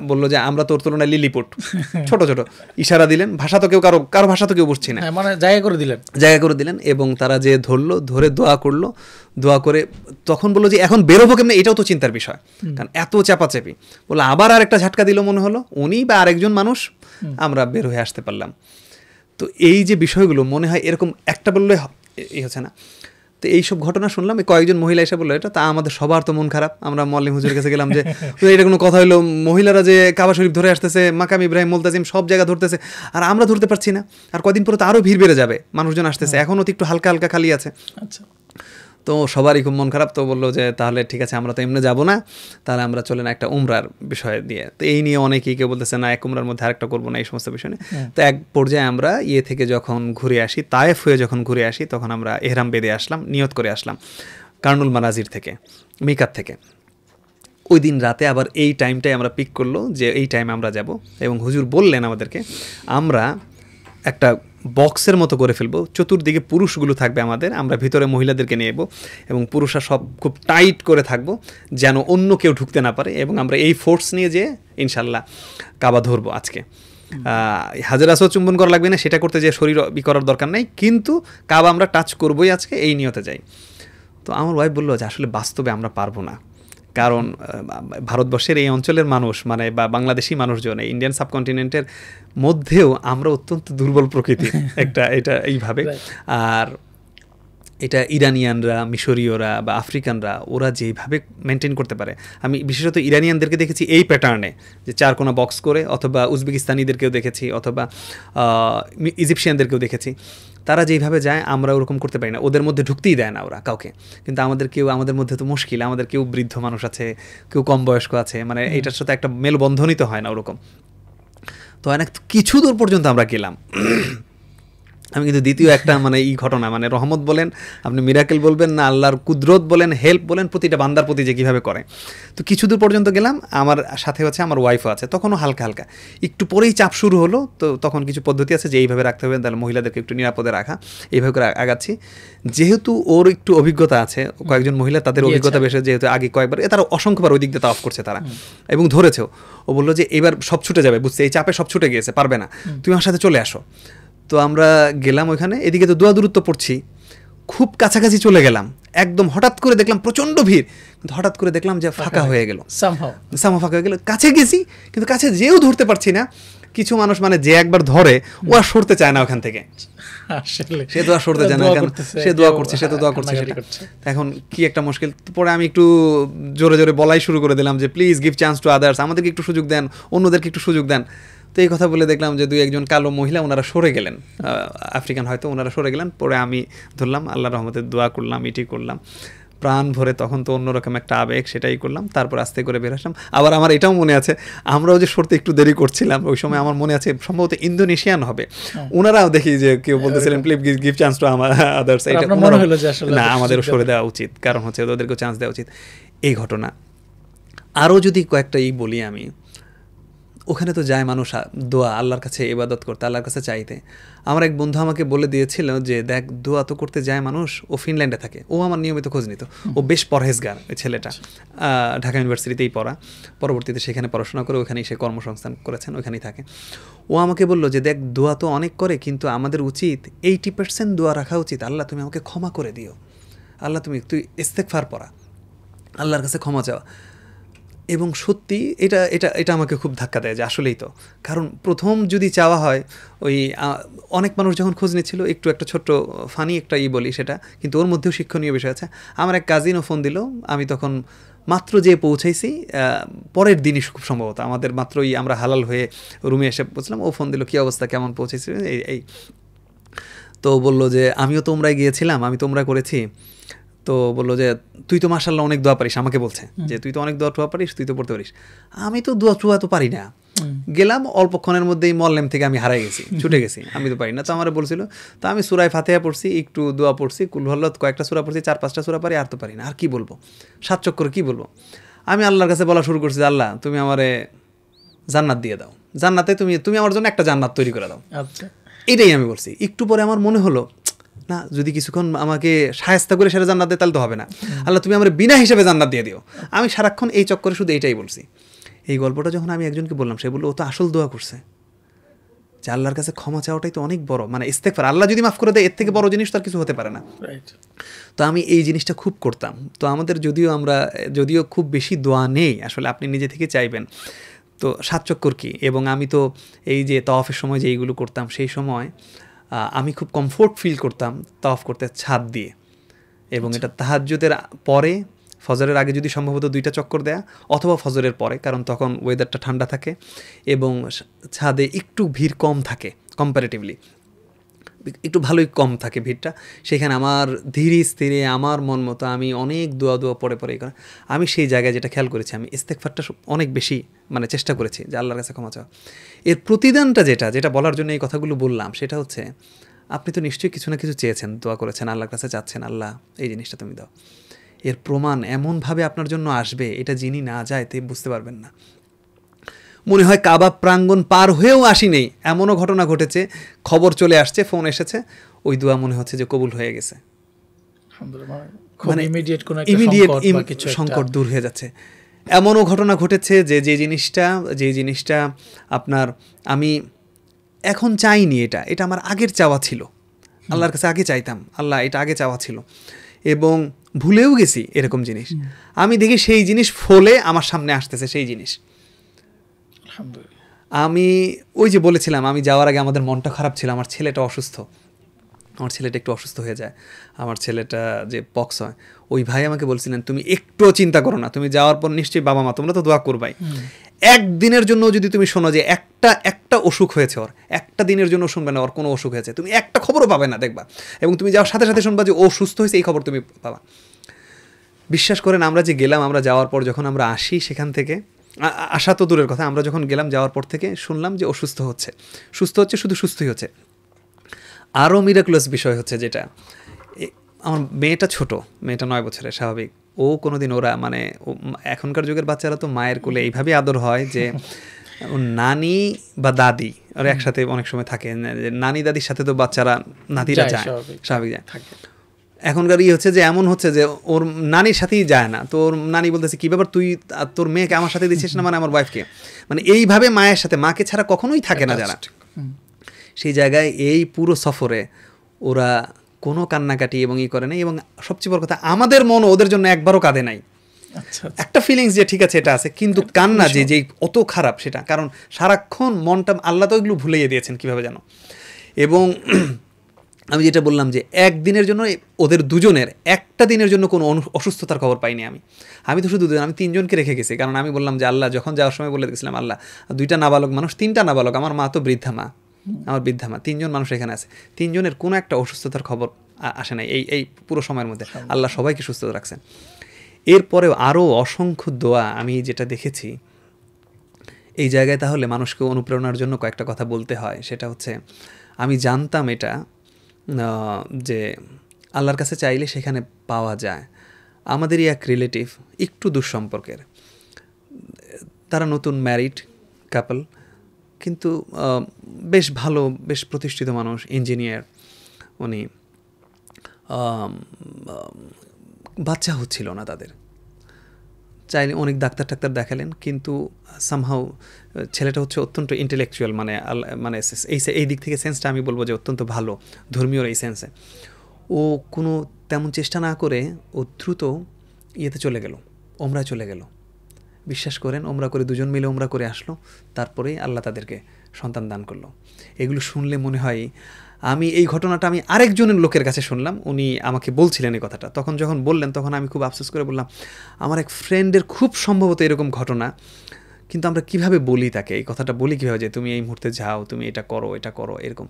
বললো যে আমরা তোর তুলনায় লিলিপুট, ছোট ছোট ইশারা দিলেন, ভাষা তো কেউ কারো ভাষা তো কেউ বুঝছি না, মানে জায়গা করে দিলেন। এবং তারা যে ধরে দোয়া করে তখন বললো যে এখন বেরোবো কেমন, এটাও তো চিন্তার বিষয়, কারণ এত চাপাচাপি। বললো আবার আর একটা ঝাটকা দিল মনে হলো, উনি বা আরেকজন মানুষ, আমরা বের হয়ে আসতে পারলাম। তো এই যে বিষয়গুলো মনে হয় এরকম একটা বললে হচ্ছে না। তো এইসব ঘটনা শুনলাম, কয়েকজন মহিলা এসে বললো এটা, তা আমাদের সবার তো মন খারাপ। আমরা মোয়াল্লিম হুজুরের কাছে গেলাম যে এটা কোনো কথা হলো, মহিলারা যে কাবা শরীফ ধরে আসতেছে, মাকাম ইব্রাহিম, মুলতাজিম সব জায়গা ধরতেছে, আর আমরা ধরতে পারছি না, আর কদিন পরে তো আরও ভিড় বেড়ে যাবে, মানুষজন আসতেছে, এখনও তো একটু হালকা হালকা খালি আছে। আচ্ছা, তো সবারই খুব মন খারাপ। তো বললো যে তাহলে ঠিক আছে, আমরা তো এমনি যাবো না, তাহলে আমরা চলে না একটা উমরার বিষয় দিয়ে। তো এই নিয়ে অনেকেই কেউ বলতেছে না এক উমরার মধ্যে আরেকটা করবো না, এই সমস্ত বিষয় নিয়ে। তো এক পর্যায়ে আমরা থেকে যখন ঘুরে আসি, তায়েফ হয়ে যখন ঘুরে আসি, তখন আমরা এহরাম বেঁধে আসলাম, নিয়ত করে আসলাম কার্নুল মানাজির থেকে, মিকাত থেকে। ওই দিন রাতে আবার এই টাইমটাই আমরা পিক করলো যে এই টাইমে আমরা যাব, এবং হুজুর বললেন আমাদেরকে আমরা একটা বক্সের মতো করে ফেলবো, চতুর্দিকে পুরুষগুলো থাকবে আমাদের, আমরা ভিতরে মহিলাদেরকে নিয়ে যাবো, এবং পুরুষরা সব খুব টাইট করে থাকবো যেন অন্য কেউ ঢুকতে না পারে, এবং আমরা এই ফোর্স নিয়ে যেয়ে ইনশাল্লাহ কাবা ধরবো আজকে। হাজার আসো চুম্বন করা লাগবে না, সেটা করতে যে শরীর করার দরকার নাই, কিন্তু কাবা আমরা টাচ করবোই আজকে, এই নিয়তে যাই। তো আমার ওয়াইফ বললো যে আসলে বাস্তবে আমরা পারবো না, কারণ ভারতবর্ষের এই অঞ্চলের মানুষ মানে বা বাংলাদেশি মানুষজন ইন্ডিয়ান সাবকন্টিনেন্টের মধ্যেও আমরা অত্যন্ত দুর্বল প্রকৃতির এটা এইভাবে। আর এটা ইরানিয়ানরা, মিশরীয়রা বা আফ্রিকানরা ওরা যেভাবে মেনটেন করতে পারে, আমি বিশেষত ইরানিয়ানদেরকে দেখেছি এই প্যাটার্নে, যে 4 কোনা বক্স করে, অথবা উজবেকিস্তানিদেরকেও দেখেছি, অথবা ইজিপশিয়ানদেরকেও দেখেছি, তারা যেইভাবে যায় আমরা ওরকম করতে পারি না, ওদের মধ্যে ঢুকতেই দেয় না ওরা কাউকে। কিন্তু আমাদের মধ্যে তো মুশকিল, আমাদের কেউ বৃদ্ধ মানুষ আছে, কেউ কম বয়স্ক আছে, মানে এটার সাথে একটা মেলবন্ধনই তো হয় না ওরকম। তো অনেক কিছু দূর পর্যন্ত আমরা গেলাম। আমি কিন্তু দ্বিতীয় একটা মানে এই ঘটনা, মানে রহমত বলেন, আপনি মিরাকেল বলবেন না, আল্লাহর কুদরত বলেন, হেল্প বলেন, প্রতিটা বান্দার প্রতি যে কীভাবে করে। তো কিছু দূর পর্যন্ত গেলাম, আমার সাথে হচ্ছে আমার ওয়াইফও আছে, তখনও হালকা হালকা একটু পরেই চাপ শুরু হলো। তো তখন কিছু পদ্ধতি আছে যে এইভাবে রাখতে হবে, তাহলে মহিলাদেরকে একটু নিরাপদে রাখা, এইভাবে করে আগাচ্ছি। যেহেতু ওর একটু অভিজ্ঞতা আছে, কয়েকজন মহিলা তাদের অভিজ্ঞতা বেশি, যেহেতু আগে কয়েকবার তারা অসংখ্যবার ওই দিক দিয়ে তাওয়াফ করছে তারা, এবং ধরেছেও। ও বললো যে এবার সব ছুটে যাবে, বুঝছে এই চাপে সব ছুটে গিয়েছে, পারবে না, তুমি আমার সাথে চলে আসো। তো আমরা গেলাম ওইখানে, এদিকে তো দোয়া দূরত্ব পড়ছি, খুব কাছাকাছি চলে গেলাম, একদম হঠাৎ করে দেখলাম প্রচণ্ড ভিড়, কিন্তু হঠাৎ করে দেখলাম যে ফাঁকা হয়ে গেল, সামহাও ফাঁকা হয়ে গেল। কাছে গেছি, কিন্তু কাছে যেও ধরতে পারছি না। কিছু মানুষ মানে যে একবার ধরে ও আর সরতে চায় না ওখান থেকে, সে তো আর সরতে চায় না, সে দোয়া করছে, সে তো দোয়া করছে। এখন কি একটা মুশকিল। পরে আমি একটু জোরে জোরে বলাই শুরু করে দিলাম যে please give chance to others, আমাদেরকে একটু সুযোগ দেন, অন্যদেরকে একটু সুযোগ দেন। তো এই কথা বলে দেখলাম যে 2-1 কালো মহিলা ওনারা সরে গেলেন, আফ্রিকান হয়তো, ওনারা সরে গেলেন। পরে আমি ধরলাম, আল্লাহর রহমতে দোয়া করলাম, এটি করলাম প্রাণ ভরে, তখন তো অন্যরকম একটা আবেগ, সেটাই করলাম। তারপর আস্তে করে বের আসলাম। আবার আমার এটাও মনে আছে, আমরাও যে সরতে একটু দেরি করছিলাম, ওই সময় আমার মনে আছে সম্ভবত ইন্দোনেশিয়ান হবে, ওনারাও দেখি যে কেউ বলতেছিলেন please give chance to others, না আমাদেরও সরে দেওয়া উচিত, কারণ হচ্ছে ওদেরকেও চান্স দেওয়া উচিত। এই ঘটনা আরও যদি কয়েকটা বলি আমি, ওখানে তো যায় মানুষ দোয়া আল্লাহর কাছে ইবাদত করতে, আল্লাহর কাছে চাইতে। আমার এক বন্ধু আমাকে বলে দিয়েছিল যে দেখ দোয়া তো করতে যায় মানুষ, ও ফিনল্যান্ডে থাকে, ও আমার নিয়মিত খোঁজ নিত, ও বেশ পরহেজগার ওই ছেলেটা, ঢাকা ইউনিভার্সিটিতেই পড়া, পরবর্তীতে সেখানে পড়াশোনা করে ওখানেই সে কর্মসংস্থান করেছেন, ওখানেই থাকে। ও আমাকে বললো যে দেখ দোয়া তো অনেক করে, কিন্তু আমাদের উচিত 80% দোয়া রাখা উচিত, আল্লাহ তুমি আমাকে ক্ষমা করে দিও, আল্লাহ তুই ইস্তেগফার পড়া, আল্লাহর কাছে ক্ষমা চাওয়া। এবং সত্যি এটা এটা এটা আমাকে খুব ধাক্কা দেয় যে আসলেই তো, কারণ প্রথম যদি চাওয়া হয় ওই অনেক মানুষ যখন খোঁজ নিচ্ছিল, একটু একটা ছোট্ট ফানি একটা বলি সেটা, কিন্তু ওর মধ্যেও শিক্ষণীয় বিষয় আছে। আমার এক কাজিনও ফোন দিল, আমি তখন মাত্র যে পৌঁছাইছি, পরের দিনই খুব সম্ভবত, আমাদের মাত্রই আমরা হালাল হয়ে রুমে এসে পৌঁছলাম, ও ফোন দিল কী অবস্থা, কেমন পৌঁছেছি এই। তো বললো যে আমিও তো উমরায় গিয়েছিলাম, আমি তো উমরা করেছি। তো বললো যে তুই তো মাশাআল্লাহ অনেক দোয়া পারিস, আমাকে বলছে যে তুই তো অনেক দোয়া পারিস, তুই তো পড়তে পারিস। আমি তো দোয়া তো পারি না, গেলাম অল্পক্ষণের মধ্যেই মল্লেম থেকে আমি হারাই গেছি, ছুটে গেছি, আমি তো পারি না। তো আমার বলছিল, তো আমি সূরা ফাতিহা পড়ছি, একটু দোয়া পড়ছি, কুল হুয়াল্লাহ কয়েকটা সূরা পড়ছি, 4-5টা সূরা পারি, আর তো পারি না, আর কি বলবো, 7 চক্কর কি বলবো। আমি আল্লাহর কাছে বলা শুরু করছি, আল্লাহ তুমি আমারে জান্নাত দিয়ে দাও, জান্নাতে তুমি আমার জন্য একটা জান্নাত তৈরি করে দাও। আচ্ছা, এটাই আমি বলছি। একটু পরে আমার মনে হলো না, যদি কিছুক্ষণ আমাকে শায়েস্তা করে সেটা জান্নাত দেয় তাহলে তো হবে না, আল্লাহ তুমি আমার বিনা হিসেবে জান্নাত দিয়ে দিও। আমি সারাক্ষণ এই চক্করে শুধু এইটাই বলছি। এই গল্পটা যখন আমি একজনকে বললাম, সে বললো ও তো আসল দোয়া করছে, যে আল্লাহর কাছে ক্ষমা চাওয়াটাই তো অনেক বড়, মানে ইস্তেগফার, আল্লাহ যদি মাফ করে দেয় এর থেকে বড় জিনিস তো আর কিছু হতে পারে না। তো আমি এই জিনিসটা খুব করতাম। তো আমাদের যদিও খুব বেশি দোয়া নেই আসলে, আপনি নিজে থেকে চাইবেন তো 7 চক্কর কি। এবং আমি তো এই যে তাওয়াফের সময় যে এইগুলো করতাম, সেই সময় আমি খুব কমফোর্ট ফিল করতাম তাওয়াফ করতে ছাদ দিয়ে। এবং এটা তাহাজ্জুদের পরে, ফজরের আগে যদি সম্ভবত 2টা চক্কর দেয়া, অথবা ফজরের পরে, কারণ তখন ওয়েদারটা ঠান্ডা থাকে এবং ছাদে একটু ভিড় কম থাকে, কম্পারেটিভলি একটু ভালোই কম থাকে ভিড়টা। সেখানে আমার ধীরে স্থিরে আমার মন মতো আমি অনেক দোয়া পরে করে আমি সেই জায়গায় যেটা খেয়াল করেছি, আমি ইস্তেগফারটা অনেক বেশি মানে চেষ্টা করেছি যে আল্লাহর কাছে ক্ষমা চাওয়া। এর প্রতিদানটা যেটা বলার জন্য এই কথাগুলো বললাম, সেটা হচ্ছে আপনি তো নিশ্চয়ই কিছু না কিছু চেয়েছেন, দোয়া করেছেন, আল্লাহর কাছে চাচ্ছেন আল্লাহ এই জিনিসটা তুমি দাও। এর প্রমাণ এমনভাবে আপনার জন্য আসবে, এটা যিনি না যায় তে বুঝতে পারবেন না। মনে হয় কাবা প্রাঙ্গণ পার হয়েও আসি নেই, এমনও ঘটনা ঘটেছে, খবর চলে আসছে, ফোন এসেছে, ওই দোয়া মনে হচ্ছে যে কবুল হয়ে গেছে, মানে ইমিডিয়েট সংকট দূর হয়ে যাচ্ছে। এমনও ঘটনা ঘটেছে যে জিনিসটা আপনার আমি এখন চাইনি, এটা আমার আগের চাওয়া ছিল, আল্লাহর কাছে আগে চাইতাম, আল্লাহ এটা আগে চাওয়া ছিল, এবং ভুলেও গেছি এরকম জিনিস। আমি দেখি সেই জিনিস ফলে আমার সামনে আসতেছে সেই জিনিস। আমি ওই যে বলেছিলাম, আমি যাওয়ার আগে আমাদের মনটা খারাপ ছিল, আমার ছেলেটা একটু অসুস্থ হয়ে যায়, আমার ছেলেটা যে পক্স হয়, ওই ভাই আমাকে বলছিলেন তুমি একটুও চিন্তা করো না, তুমি যাওয়ার পর নিশ্চয়ই বাবা মা তোমরা তো দোয়া করবাই, একদিনের জন্য যদি তুমি শোনো যে একটা অসুখ হয়েছে ওর, একটা দিনের জন্য শুনবে না ওর কোনো অসুখ হয়েছে, তুমি একটা খবরও পাবে না দেখবা, এবং তুমি যাওয়ার সাথে সাথে শুনবা যে ও সুস্থ হয়েছে, এই খবর তুমি পাবা। বিশ্বাস করেন, আমরা যে গেলাম, আমরা যাওয়ার পর যখন আমরা আসি সেখান থেকে, আসা তো দূরের কথা, আমরা যখন গেলাম যাওয়ার পর থেকে শুনলাম যে ও সুস্থ হচ্ছে, শুধু সুস্থই হচ্ছে। আরও মিরাকুলাস বিষয় হচ্ছে যেটা, আমার মেয়েটা 9 বছরের, স্বাভাবিক, ও কোনোদিন মানে এখনকার যুগের বাচ্চারা তো মায়ের কোলে এইভাবে আদর হয় যে নানি বা দাদি ওরা একসাথে অনেক সময় থাকে, নানি দাদির সাথে তো বাচ্চারা নাতিরা যায়, স্বাভাবিক যায়। এখনকার হচ্ছে যে এমন হচ্ছে যে ওর নানির সাথেই যায় না, তো ওর নানি বলতেছে কি ব্যাপার, তুই তোর মেয়েকে আমার সাথে দিচ্ছিস না, মানে আমার ওয়াইফকে, মানে এইভাবে মায়ের সাথে, মাকে ছাড়া কখনোই থাকে না যারা। সেই জায়গায় এই পুরো সফরে ওরা কোনো কান্নাকাটি এবং করে নাই, এবং সবচেয়ে বড় কথা আমাদের মনও ওদের জন্য একবারও কাঁদে নাই। একটা ফিলিংস যে ঠিক আছে এটা আছে, কিন্তু কান্না যে অত খারাপ সেটা, কারণ সারাক্ষণ মনটা আল্লাহ তো এগুলো ভুলিয়ে দিয়েছেন কীভাবে যেন। এবং আমি যেটা বললাম যে একদিনের জন্য ওদের দুজনের একটা দিনের জন্য কোনো অসুস্থতার খবর পাইনি আমি তো শুধু আমি 3 জনকে রেখে গেছি, কারণ আমি বললাম যে আল্লাহ, যখন যাওয়ার সময় বলে দিয়েছিলাম আল্লাহ 2টা নাবালক মানুষ, 3টা নাবালক, আমার মা তো বৃদ্ধা মা, 3 জন মানুষ এখানে আছে, 3 জনের কোনো একটা অসুস্থতার খবর আসে নাই এই পুরো সময়ের মধ্যে, আল্লাহ সবাইকে সুস্থ রাখছেন। এরপরেও আরও অসংখ্য দোয়া আমি যেটা দেখেছি এই জায়গায়, তাহলে মানুষকে অনুপ্রেরণার জন্য কয়েকটা কথা বলতে হয়। সেটা হচ্ছে, আমি জানতাম এটা যে আল্লাহর কাছে চাইলে সেখানে পাওয়া যায়। আমাদেরই এক রিলেটিভ, একটু দুঃসম্পর্কের, তারা নতুন ম্যারিড কাপল, কিন্তু বেশ ভালো, বেশ প্রতিষ্ঠিত মানুষ, ইঞ্জিনিয়ার উনি। বাচ্চা হচ্ছিল না তাদের, চাইলে অনেক ডাক্তার দেখালেন, কিন্তু সামহাউ ছেলেটা হচ্ছে অত্যন্ত ইন্টেলেকচুয়াল, মানে এই দিক থেকে সেন্সটা আমি বলবো যে অত্যন্ত ভালো, ধর্মীয় এই সেন্সে। ও কোনো তেমন চেষ্টা না করে ও দ্রুত ইয়েতে চলে গেল, ওমরায় চলে গেল। বিশ্বাস করেন, ওমরা করে 2 জন মিলে ওমরা করে আসলো, তারপরেই আল্লাহ তাদেরকে সন্তান দান করলো। এগুলো শুনলে মনে হয়, আমি এই ঘটনাটা আমি আরেকজনের লোকের কাছে শুনলাম, উনি আমাকে বলছিলেন এই কথাটা। তখন যখন বললেন তখন আমি খুব আফসোস করে বললাম, আমার এক ফ্রেন্ডের খুব সম্ভবত এরকম ঘটনা, কিন্তু আমরা কিভাবে বলি তাকে, এই কথাটা বলি কীভাবে যে তুমি এই মুহূর্তে যাও, তুমি এটা করো এরকম।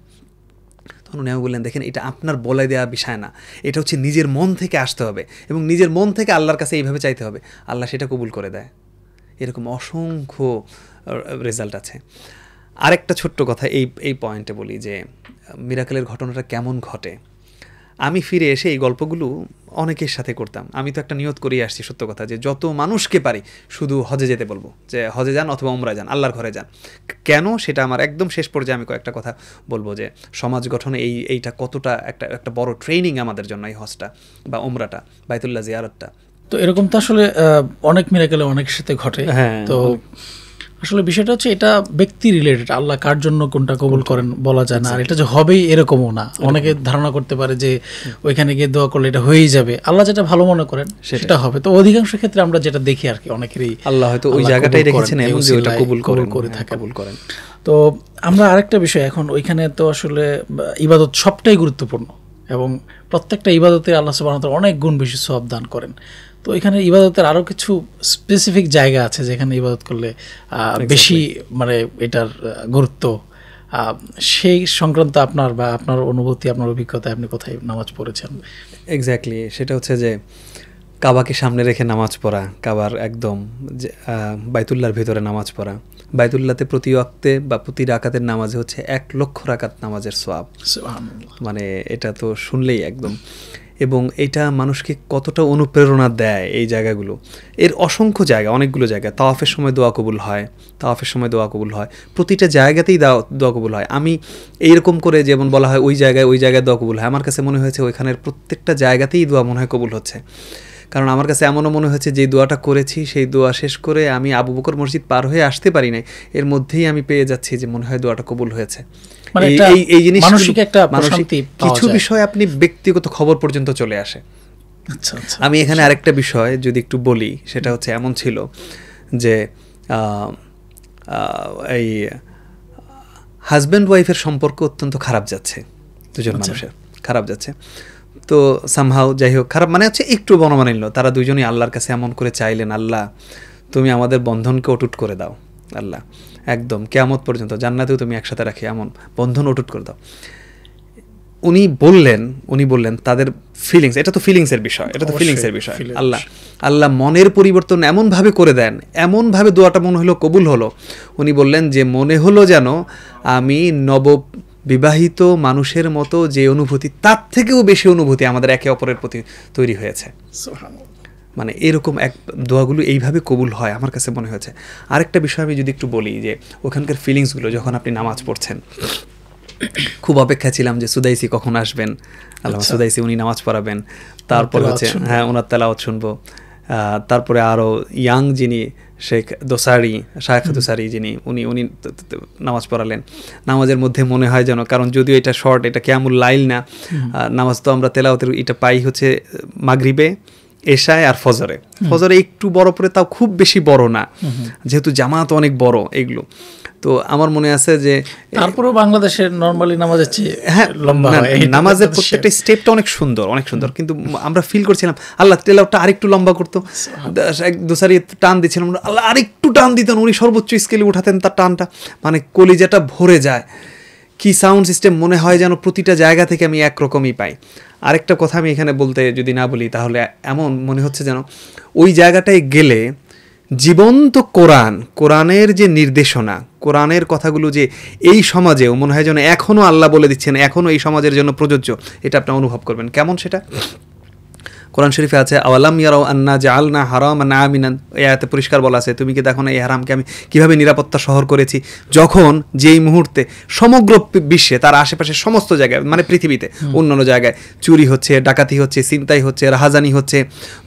তখন উনি আমাকে বললেন, দেখেন এটা আপনার বলে দেওয়া বিষয় না, এটা হচ্ছে নিজের মন থেকে আসতে হবে এবং নিজের মন থেকে আল্লাহর কাছে এইভাবে চাইতে হবে, আল্লাহ সেটা কবুল করে দেয়। এরকম অসংখ্য রেজাল্ট আছে। আরেকটা ছোট্ট কথা এই পয়েন্টে বলি যে মিরাকেলের ঘটনাটা কেমন ঘটে। আমি ফিরে এসে এই গল্পগুলো অনেকের সাথে করতাম। আমি তো একটা নিয়ত করিয়ে আসছি, সত্য কথা, যে যত মানুষকে পারি শুধু হজে যেতে বলবো, যে হজে যান অথবা উমরায় যান, আল্লাহর ঘরে যান। কেন সেটা আমার একদম শেষ পর্যায়ে আমি কয়েকটা কথা বলবো, যে সমাজ গঠনে এইটা কতটা একটা বড় ট্রেনিং আমাদের জন্য, এই হজটা বা উমরাটা, বাইতুল্লাহ জিয়ারতটা। তো এরকম তো আসলে অনেক মিরাকেলে অনেকের সাথে ঘটে। তো আসলে বিষয়টা হচ্ছে এটা ব্যক্তি রিলেটেড, আল্লাহ কার জন্য কোনটা কবুল করেন বলা যায় না। আর এটা যে হবেই এরকমও না, অনেকে ধারণা করতে পারে যে ওইখানে গিয়ে দোয়া করলে এটা হয়েই যাবে, আল্লাহ যেটা ভালো মনে করেন সেটা হবে। তো অধিকাংশ ক্ষেত্রে আমরা যেটা দেখি আর কি, অনেকেরই আল্লাহ হয়তো ওই জায়গাটাই রেখেছেন এবং যে ওটা কবুল করেন। তো আমরা আরেকটা বিষয়, এখন ওইখানে তো আসলে ইবাদত সবটাই গুরুত্বপূর্ণ এবং প্রত্যেকটা ইবাদতে আল্লাহ সুবহানাহু ওয়া তাআলা অনেক গুণ বেশি সওয়াব দান করেন। তো এখানে ইবাদতের আরও কিছু স্পেসিফিক জায়গা আছে যেখানে ইবাদত করলে বেশি মানে এটার গুরুত্ব, সেই সংক্রান্ত আপনার অনুভূতি, আপনার অভিজ্ঞতায় আপনি কোথায় নামাজ পড়েছেন? এক্স্যাক্টলি, সেটা হচ্ছে যে কাবাকে সামনে রেখে নামাজ পড়া, কাবার একদম বাইতুল্লাহর ভিতরে নামাজ পড়া। বাইতুল্লাহতে প্রতি ওয়াক্তে বা প্রতি রাকাতের নামাজে হচ্ছে 1,00,000 রাকাত নামাজের সওয়াব। মানে এটা তো শুনলেই একদম, এবং এটা মানুষকে কতটা অনুপ্রেরণা দেয় এই জায়গাগুলো। এর অসংখ্য জায়গা, অনেকগুলো জায়গা। তাওয়াফের সময় দোয়া কবুল হয়, প্রতিটা জায়গাতেই দোয়া কবুল হয়। আমি এইরকম করে যেমন বলা হয় ওই জায়গায় দোয়া কবুল হয়, আমার কাছে মনে হয়েছে ওইখানের প্রত্যেকটা জায়গাতেই দোয়া মনে হয় কবুল হচ্ছে। কারণ আমার কাছে এমনও মনে হয়েছে যে দোয়াটা করেছি, সেই দোয়া শেষ করে আমি আবু বকর মসজিদ পার হয়ে আসতে পারি নাই, এর মধ্যেই আমি পেয়ে যাচ্ছি যে মনে হয় দোয়াটা কবুল হয়েছে। এই জিনিস কিছু বিষয় আপনি ব্যক্তিগত খবর পর্যন্ত চলে আসে। আমি এখানে আরেকটা বিষয় যদি একটু বলি, সেটা হচ্ছে এমন ছিল যে এই হাজব্যান্ড ওয়াইফের সম্পর্ক অত্যন্ত খারাপ যাচ্ছে, দুজন মানুষের খারাপ যাচ্ছে। তো সামহাউ যাই হোক, খারাপ মানে হচ্ছে একটু বনমানিল, তারা দুজনই আল্লাহর কাছে এমন করে চাইলেন, আল্লাহ তুমি আমাদের বন্ধনকে অটুট করে দাও, আল্লাহ একদম কিয়ামত পর্যন্ত জান্নাতেও তুমি একসাথে রাখি, এমন বন্ধন অটুট করে দাও। উনি বললেন তাদের ফিলিংস, এটা তো ফিলিংসের বিষয়, আল্লাহ মনের পরিবর্তন এমনভাবে করে দেন, এমনভাবে দোয়াটা মনে হলো কবুল হলো। উনি বললেন যে মনে হলো যেন আমি বিবাহিত মানুষের মতো যে অনুভূতি, তার থেকেও বেশি অনুভূতি আমাদের একে অপরের প্রতি তৈরি হয়েছে। মানে এরকম দোয়াগুলো এইভাবে কবুল হয় আমার কাছে মনে হয়েছে। আরেকটা বিষয় আমি যদি একটু বলি, যে ওখানকার ফিলিংসগুলো, যখন আপনি নামাজ পড়ছেন, খুব অপেক্ষা ছিলাম যে সুদাইসি কখন আসবেন, আল্লাহ সুদাইসি উনি নামাজ পড়াবেন, তারপর হচ্ছে ওনার তেলাওয়াত শুনবো। তারপরে আরও ইয়াং যিনি শেখ দোসারি যিনি উনি নামাজ পড়ালেন। নামাজের মধ্যে মনে হয় যেন, কারণ যদিও এটা শর্ট, এটা কিয়ামুল লাইল না, নামাজ তো আমরা তেলাওয়াতের এটা পাই হচ্ছে মাগরিবে, এশায় আর ফজরে একটু বড় পরে, তাও খুব বেশি বড় না, যেহেতু জামাত অনেক বড় এগুলো। তো আমার মনে আছে যে তারপরেও বাংলাদেশের নরমালি নামাজের চেয়ে নামাজের প্রত্যেকটা স্টেপটা অনেক সুন্দর, কিন্তু আমরা ফিল করছিলাম আল্লাহ তেলাওয়াতটা আরেকটু লম্বা করতো, দোসারি টান দিচ্ছিলাম, আল্লাহ আরেকটু টান দিতেন, উনি সর্বোচ্চ স্কেলে উঠাতেন তার টানটা, মানে কলিজাটা ভরে যায়। কি সাউন্ড সিস্টেম, মনে হয় যেন প্রতিটা জায়গা থেকে আমি একরকমই পাই। আরেকটা কথা আমি এখানে বলতে যদি না বলি, তাহলে এমন মনে হচ্ছে যেন ওই জায়গাটায় গেলে জীবন্ত কোরআনের যে নির্দেশনা, কোরআনের কথাগুলো যে এই সমাজেও মনে হয় যেন এখনও আল্লাহ বলে দিচ্ছেন, এখনও এই সমাজের জন্য প্রযোজ্য, এটা আপনি অনুভব করবেন। কেমন সেটা? কোরআন শরীফে আছে আওয়ালাম ইয়ারাউ আন্না জাআলনা হারামান আমিনান, এই আয়াতে পরিষ্কার বলা আছে তুমি কি দেখো না এই হারামকে আমি কিভাবে নিরাপত্তা শহর করেছি, যখন যেই মুহূর্তে সমগ্র বিশ্বে তার আশেপাশে সমস্ত জায়গায় মানে পৃথিবীতে অন্যান্য জায়গায় চুরি হচ্ছে, ডাকাতি হচ্ছে, ছিনতাই হচ্ছে, রাহাজানি হচ্ছে,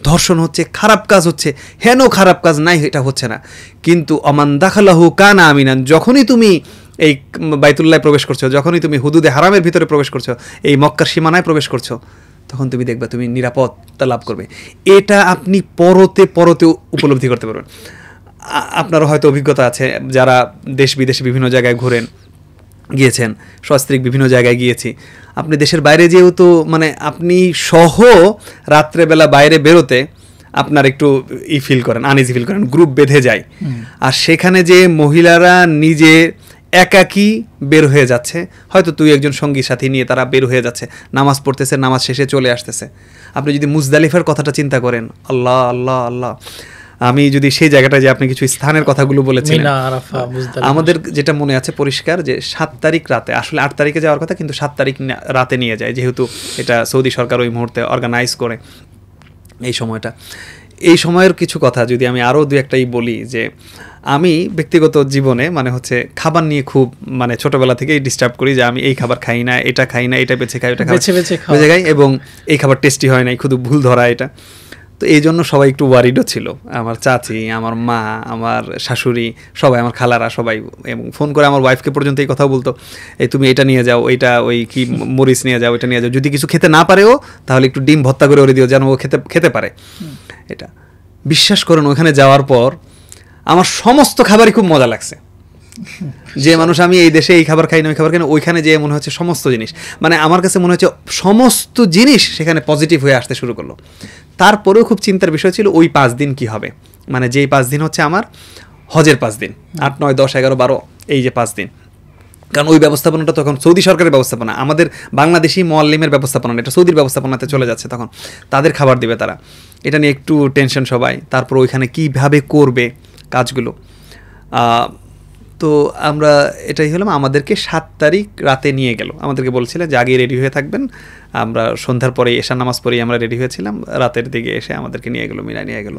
ধর্ষণ হচ্ছে, খারাপ কাজ হচ্ছে, হেন খারাপ কাজ নাই এটা হচ্ছে না, কিন্তু আমান দাখালাহু কানা আমিনান, যখনই তুমি এই বাইতুল্লাহ প্রবেশ করছো, যখনই তুমি হুদুদে হারামের ভিতরে প্রবেশ করছো, এই মক্কার সীমানায় প্রবেশ করছো, তখন তুমি দেখবা তুমি নিরাপত্তা লাভ করবে। এটা আপনি পরতে পরতে উপলব্ধি করতে পারবেন। আপনারও হয়তো অভিজ্ঞতা আছে, যারা দেশ বিদেশে বিভিন্ন জায়গায় ঘুরেন গিয়েছেন, সস্ত্রীক বিভিন্ন জায়গায় গিয়েছি, আপনি দেশের বাইরে যেহেতু মানে আপনি সহ রাত্রেবেলা বাইরে বেরোতে আপনার একটু ফিল করেন, আনইজি ফিল করেন, গ্রুপ বেঁধে যায়। আর সেখানে যে মহিলারা নিজে একাকী বের হয়ে যাচ্ছে, হয়তো তুই একজন সঙ্গী সাথী নিয়ে তারা বের হয়ে যাচ্ছে, নামাজ পড়তেছে, নামাজ শেষে চলে আসতেছে। আপনি যদি মুজদালিফার কথাটা চিন্তা করেন, আল্লাহ আল্লাহ আল্লাহ, আমি যদি সেই জায়গাটায় যে আপনি কিছু স্থানের কথাগুলো বলেছিলেন, আমাদের যেটা মনে আছে পরিষ্কার যে 7 তারিখ রাতে, আসলে 8 তারিখে যাওয়ার কথা কিন্তু 7 তারিখ রাতে নিয়ে যায়, যেহেতু এটা সৌদি সরকার ওই মুহূর্তে অর্গানাইজ করে এই সময়টা। এই সময়ের কিছু কথা যদি আমি আরও দু একটাই বলি, যে আমি ব্যক্তিগত জীবনে মানে হচ্ছে খাবার নিয়ে খুব মানে ছোটবেলা থেকেই ডিস্টার্ব করি, যে আমি এই খাবার খাই না, এটা খাই না, এটা বেছে খাই, ওটা খাই, এবং এই খাবার টেস্টি হয় নাই, শুধু ভুল ধরা এটা। তো এই জন্য সবাই একটু ওয়ারিডও ছিল, আমার চাচি, আমার মা, আমার শাশুড়ি, সবাই, আমার খালারা সবাই, এবং ফোন করে আমার ওয়াইফকে পর্যন্ত এই কথা বলতো, এই তুমি এটা নিয়ে যাও, ওইটা ওই কি মরিচ নিয়ে যাও, এটা নিয়ে যাও, যদি কিছু খেতে না পারেও তাহলে একটু ডিম ভর্তা করে ওরে দিও যেন ও খেতে পারে। এটা বিশ্বাস করুন, ওখানে যাওয়ার পর আমার সমস্ত খাবারই খুব মজা লাগছে। যে মানুষ আমি এই দেশে এই খাবার খাই না, ওই খাবার খাই না, ওইখানে যেয়ে মনে হচ্ছে সমস্ত জিনিস, মানে আমার কাছে মনে হচ্ছে সমস্ত জিনিস সেখানে পজিটিভ হয়ে আসতে শুরু করলো। তারপরেও খুব চিন্তার বিষয় ছিল ওই 5 দিন কি হবে, মানে যেই 5 দিন হচ্ছে আমার হজের 5 দিন, 8, 9, 10, 11, 12, এই যে 5 দিন, কারণ ওই ব্যবস্থাপনাটা তখন সৌদি সরকারের ব্যবস্থাপনা, আমাদের বাংলাদেশি মোয়াল্লিমের ব্যবস্থাপনা, এটা সৌদির ব্যবস্থাপনাতে চলে যাচ্ছে, তখন তাদের খাবার দিবে তারা, এটা নিয়ে একটু টেনশন সবাই। তারপর ওইখানে কীভাবে করবে কাজগুলো, তো আমরা এটাই হলাম, আমাদেরকে 7 তারিখ রাতে নিয়ে গেল, আমাদেরকে বলছিলেন যে আগে রেডি হয়ে থাকবেন, আমরা সন্ধ্যার পরে এশার নামাজ পরেই আমরা রেডি হয়েছিলাম, রাতের দিকে এসে আমাদেরকে নিয়ে গেল, মিনায় নিয়ে গেল।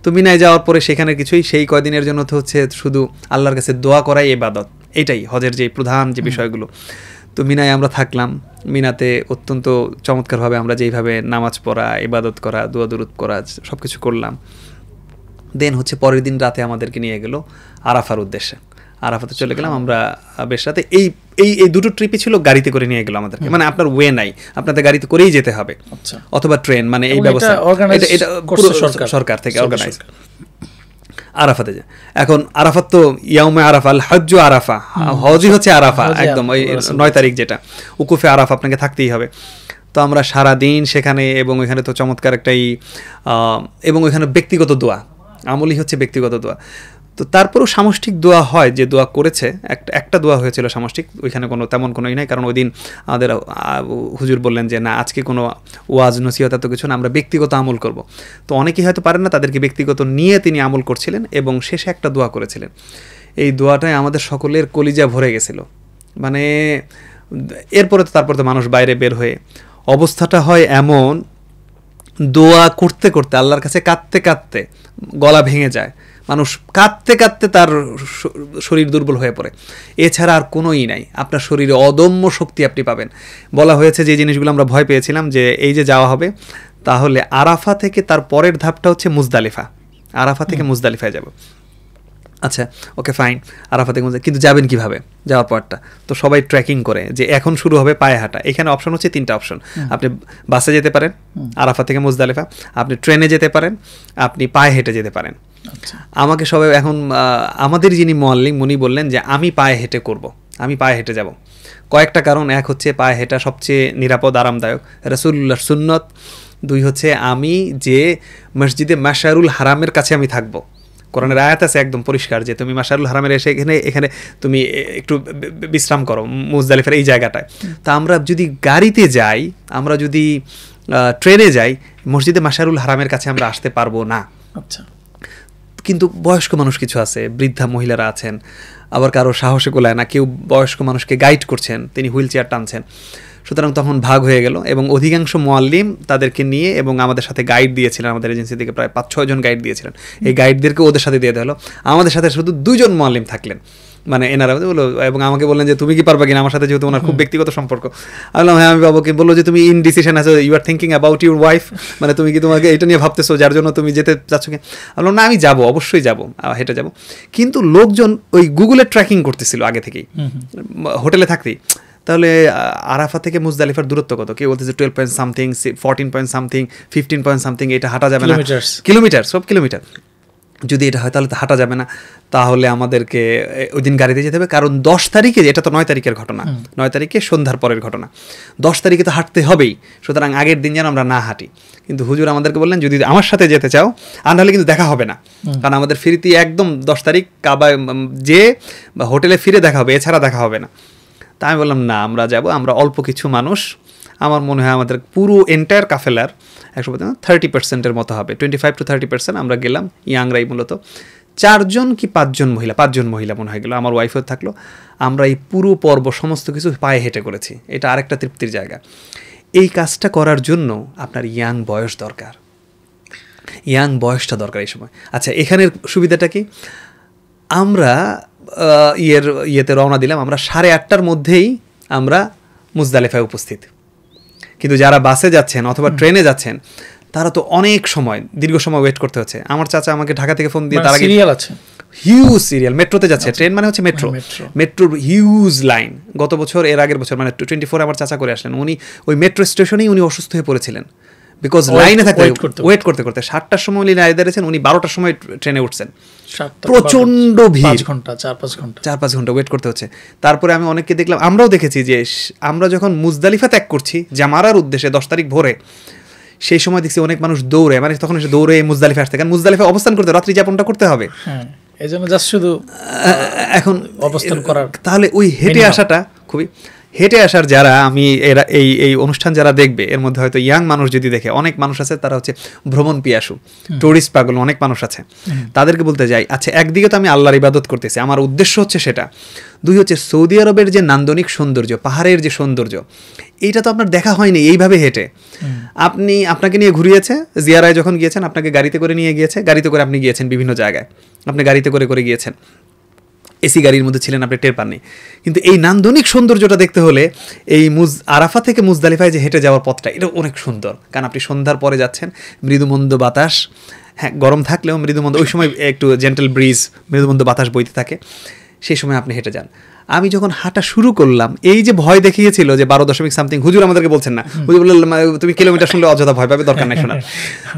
তো মিনায় যাওয়ার পরে সেখানে কিছুই, সেই কয়দিনের জন্য তো হচ্ছে শুধু আল্লাহর কাছে দোয়া করাই ইবাদত, এটাই হজের যে প্রধান যে বিষয়গুলো। তো মিনায় আমরা থাকলাম, মিনাতে অত্যন্ত চমৎকারভাবে আমরা যেইভাবে নামাজ পড়া, ইবাদত করা, দোয়া দুরুদ করা সব কিছু করলাম। দেন হচ্ছে পরের দিন রাতে আমাদেরকে নিয়ে গেল আরাফার উদ্দেশ্যে, আরাফাতে চলে গেলাম আমরা বেশ রাতে। এই দুটো ট্রিপই ছিল গাড়িতে করে নিয়ে গেল আমাদেরকে, মানে আপনার ওয়ে নাই, আপনাদের গাড়িতে করেই যেতে হবে অথবা ট্রেন, মানে এই ব্যবস্থা এটা পুরো সরকার থেকে অর্গানাইজ। আরাফাতে যায়, এখন আরাফাত তো ইয়াউমে আরাফা, আল হজ্জ আরাফা, হজই হচ্ছে আরাফা, একদম ওই 9 তারিখ যেটা উকুফে আরাফা আপনাকে থাকতেই হবে। তো আমরা সারাদিন সেখানে, এবং ওইখানে তো চমৎকার একটাই, এবং ওইখানে ব্যক্তিগত দোয়া, আমলই হচ্ছে ব্যক্তিগত দোয়া। তো তারপরেও সামষ্টিক দোয়া হয়, যে দোয়া করেছে একটা দোয়া হয়েছিল সামষ্টিক, ওইখানে তেমন কোনোই নাই, কারণ ওই দিন আমাদের হুজুর বললেন যে না, আজকে কোনো ওয়াজ নসিহত এত কিছু না, আমরা ব্যক্তিগত আমল করব। তো অনেকেই হয়তো পারেন না, তাদেরকে ব্যক্তিগত নিয়ে তিনি আমল করছিলেন, এবং শেষে একটা দোয়া করেছিলেন। এই দোয়াটাই আমাদের সকলের কলিজা ভরে গেছিল, মানে এরপরে তো তারপরে তো মানুষ বাইরে বের হয়ে অবস্থাটা হয় এমন, দোয়া করতে করতে আল্লাহর কাছে কাঁদতে কাঁদতে গলা ভেঙে যায়, মানুষ কাঁদতে কাঁদতে তার শরীর দুর্বল হয়ে পড়ে, এছাড়া আর কোনোই নাই, আপনার শরীরে অদম্য শক্তি আপনি পাবেন। বলা হয়েছে যে জিনিসগুলো আমরা ভয় পেয়েছিলাম, যে এই যে যাওয়া হবে, তাহলে আরাফা থেকে তার পরের ধাপটা হচ্ছে মুজদালিফা, আরাফা থেকে মুজদালিফায় যাব। আচ্ছা ওকে ফাইন, আরাফা থেকে কিন্তু যাবেন কিভাবে, যাওয়ার পরটা তো সবাই ট্রেকিং করে, যে এখন শুরু হবে পায়ে হাঁটা। এখানে অপশন হচ্ছে 3টা অপশন, আপনি বাসে যেতে পারেন আরাফা থেকে মুজদালিফা, আপনি ট্রেনে যেতে পারেন, আপনি পায়ে হেঁটে যেতে পারেন। আমাকে সবাই এখন আমাদের যিনি মুআল্লিম উনি বললেন যে আমি পায়ে হেঁটে করব, আমি পায়ে হেঁটে যাব। কয়েকটা কারণ, এক হচ্ছে পায়ে হেঁটা সবচেয়ে নিরাপদ আরামদায়ক, রাসূলুল্লাহর সুন্নত। 2 হচ্ছে আমি যে মসজিদে মাশআরুল হারামের কাছে আমি থাকবো, কোরআনের আয়াত আছে একদম পরিষ্কার যে তুমি মাশআরুল হারামের এসে এখানে তুমি একটু বিশ্রাম করো মুজদালিফার এই জায়গাটায়। তা আমরা যদি গাড়িতে যাই, আমরা যদি ট্রেনে যাই, মসজিদে মাশআরুল হারামের কাছে আমরা আসতে পারবো না। আচ্ছা, কিন্তু বয়স্ক মানুষ কিছু আছে, বৃদ্ধা মহিলারা আছেন, আবার কারো সাহসে কোলায় না, কেউ বয়স্ক মানুষকে গাইড করছেন, তিনি হুইল চেয়ার টানছেন, সুতরাং তখন ভাগ হয়ে গেল এবং অধিকাংশ মুআল্লিম তাদেরকে নিয়ে এবং আমাদের সাথে গাইড দিয়েছিলেন, আমাদের এজেন্সি থেকে প্রায় 5-6 জন গাইড দিয়েছিলেন, এই গাইডদেরকে ওদের সাথে দিয়ে দেওয়া হলো। আমাদের সাথে শুধু 2 জন মুআল্লিম থাকলেন, মানে এনারা বললো এবং আমাকে বললেন যে তুমি কি পারবা কিনা আমার সাথে, যেহেতু ওনার খুব ব্যক্তিগত সম্পর্ক। আমি বললাম হ্যাঁ আমি পাবো। কি বললো যে তুমি ইন ডিসিশন আছো, you are thinking about your wife, মানে তুমি কি তোমাকে এটা নিয়ে ভাবতেছো যার জন্য তুমি যেতে চাচ্ছ কি? আমি বললাম না আমি যাবো, অবশ্যই যাবো, হেঁটে যাবো। কিন্তু লোকজন ওই গুগলে ট্র্যাকিং করতেছিল আগে থেকেই হোটেলে থাকতেই। তাহলে আরাফা থেকে মুজদালিফার দূরত্ব কত? কেউ বলতেছে 12 point something, 14 point something, 15 point something, এটা হাঁটা যাবে না, কিলোমিটার, সব কিলোমিটার। যদি এটা হয় তাহলে তো হাঁটা যাবে না, তাহলে আমাদেরকে ওই দিন গাড়িতে যেতে হবে। কারণ 10 তারিখে, এটা তো 9 তারিখের ঘটনা, 9 তারিখে সন্ধ্যার পরের ঘটনা, 10 তারিখে তো হাঁটতে হবেই, সুতরাং আগের দিন যেন আমরা না হাঁটি। কিন্তু হুজুর আমাদেরকে বললেন যদি আমার সাথে যেতে চাও আর নাহলে কিন্তু দেখা হবে না, কারণ আমাদের ফিরতি একদম 10 তারিখ কাবা যে বা হোটেলে ফিরে দেখা হবে, এছাড়া দেখা হবে না। তা আমি বললাম না আমরা যাব, আমরা অল্প কিছু মানুষ, আমার মনে হয় আমাদের পুরো এন্টায়ার কাফেলার 30%-এর মতো হবে, 25 to 30% আমরা গেলাম, ইয়াংরাই মূলত 4 জন কি 5 জন মহিলা, 5 জন মহিলা মনে হয় গেলো, আমার ওয়াইফও থাকলো। আমরা এই পুরো পর্ব সমস্ত কিছু পায়ে হেঁটে করেছি, এটা আরেকটা তৃপ্তির জায়গা। এই কাজটা করার জন্য আপনার ইয়াং বয়স দরকার, ইয়াং বয়সটা দরকার এই সময়। আচ্ছা এখানের সুবিধাটা কি? আমরা ইয়েতে রওনা দিলাম, আমরা 8:30টার মধ্যেই আমরা মুজদালিফায় উপস্থিত। কিন্তু যারা বাসে যাচ্ছেন অথবা ট্রেনে যাচ্ছেন তারা তো অনেক সময়, দীর্ঘ সময় ওয়েট করতে হচ্ছে। আমার চাচা আমাকে ঢাকা থেকে ফোন দিয়ে, তার আগে সিরিয়াল আছে, হিউজ সিরিয়াল, মেট্রোতে যাচ্ছে, ট্রেন মানে হচ্ছে মেট্রোর হিউজ লাইন। গত বছর, এর আগের বছর মানে 24 আমার চাচা করে আসলেন, উনি ওই মেট্রো স্টেশনেই উনি অসুস্থ হয়ে পড়েছিলেন, বিকজ লাইনে থাকতে ওয়েট করতে করতে 7টার সময় উনি লাইনে দাঁড়িয়েছেন, উনি 12টার সময় ট্রেনে উঠছেন, প্রচন্ড ভিড়, 4-5 ঘন্টা ওয়েট করতে হচ্ছে। তারপরে আমি অনেককে দেখলাম, আমরাও দেখেছি যে আমরা যখন মুজদালিফা ত্যাগ করছি জামারার উদ্দেশ্যে 10 তারিখ ভোরে, সেই সময় দেখছি অনেক মানুষ দৌড়ে, মানে তখন এসে দৌড়ে মুজদালিফা আসতে, কারণ মুজদালিফা অবস্থান করতে, রাত্রি যাপনটা করতে হবে, এই জন্য জাস্ট শুধু এখন অবস্থান করার। তাহলে ওই হেঁটে আসাটা খুবই, হেঁটে আসার যারা আমি এরা এই অনুষ্ঠান যারা দেখবে, এর মধ্যে হয়তো ইয়াং মানুষ যদি দেখে, অনেক মানুষ আছে তারা হচ্ছে ভ্রমণ পিয়াসু, টুরিস্ট পাগল, অনেক মানুষ আছে। তাদেরকে বলতে যাই, আচ্ছা একদিকে তো আমি আল্লাহর ইবাদত করতেছি, আমার উদ্দেশ্য হচ্ছে সেটা, 2 হচ্ছে সৌদি আরবের যে নান্দনিক সৌন্দর্য, পাহাড়ের যে সৌন্দর্য, এইটা তো আপনার দেখা হয়নি এইভাবে হেঁটে। আপনাকে নিয়ে ঘুরিয়েছে, জিয়ারায় যখন গিয়েছেন আপনাকে গাড়িতে করে নিয়ে গিয়েছে, গাড়িতে করে আপনি গিয়েছেন বিভিন্ন জায়গায়, আপনি গাড়িতে করে গিয়েছেন, এসি গাড়ির মধ্যে ছিলেন, আপনি টের পাননি। কিন্তু এই নান্দনিক সৌন্দর্যটা দেখতে হলে এই আরাফা থেকে মুজদালিফায় যে হেঁটে যাওয়ার পথটা, এটা অনেক সুন্দর, কারণ আপনি সন্ধ্যার পরে যাচ্ছেন, মৃদুমন্দ বাতাস, হ্যাঁ গরম থাকলেও মৃদুমন্দ, ওই সময় একটু জেন্টেল ব্রিজ, মৃদুমন্দ বাতাস বইতে থাকে, সেই সময় আপনি হেঁটে যান। আমি যখন হাঁটা শুরু করলাম, এই যে ভয় দেখিয়েছিল যে 12 সামথিং, হুজুর আমাদেরকে বলছেন না, হুজুর বললেন তুমি কিলোমিটার শুনলে অযথা ভয় পাবে, দরকার নাই শোনার।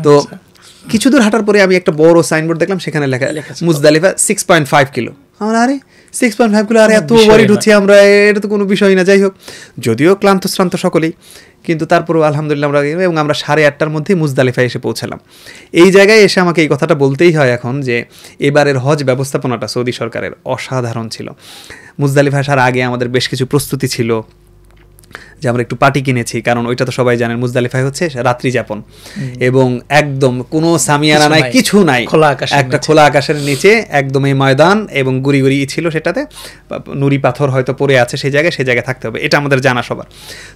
তো কিছু দূর হাঁটার পরে আমি একটা বড় সাইনবোর্ড দেখলাম, সেখানে লেখা মুজদালিফা 6.5 কিলো। আমার আরে 6.5 কিলো, আর এত ওয়ারিড হচ্ছি আমরা, এটা তো কোনো বিষয় না। যাই হোক, যদিও ক্লান্ত শ্রান্ত সকলেই, কিন্তু তারপরেও আলহামদুলিল্লাহ আমরা, এবং আমরা 8:30টার মধ্যেই মুজদালিফায় এসে পৌঁছালাম। এই জায়গায় এসে আমাকে এই কথাটা বলতেই হয় এখন যে এবারের হজ ব্যবস্থাপনাটা সৌদি সরকারের অসাধারণ ছিল। মুজদালিফা আসার আগে আমাদের বেশ কিছু প্রস্তুতি ছিল, যে আমরা একটু পার্টি কিনেছি, কারণ ওইটা তো সবাই জানেন মুজদালিফায় হচ্ছে রাত্রি যাপন, এবং একদম কোনো সামিয়ানা নাই, কিছু নাই, একটা খোলা আকাশের নিচে একদম এই ময়দান, এবং গুড়ি ছিল সেটাতে, নুড়ি পাথর হয়তো পড়ে আছে সেই জায়গায় থাকতে হবে, এটা আমাদের জানা সবার।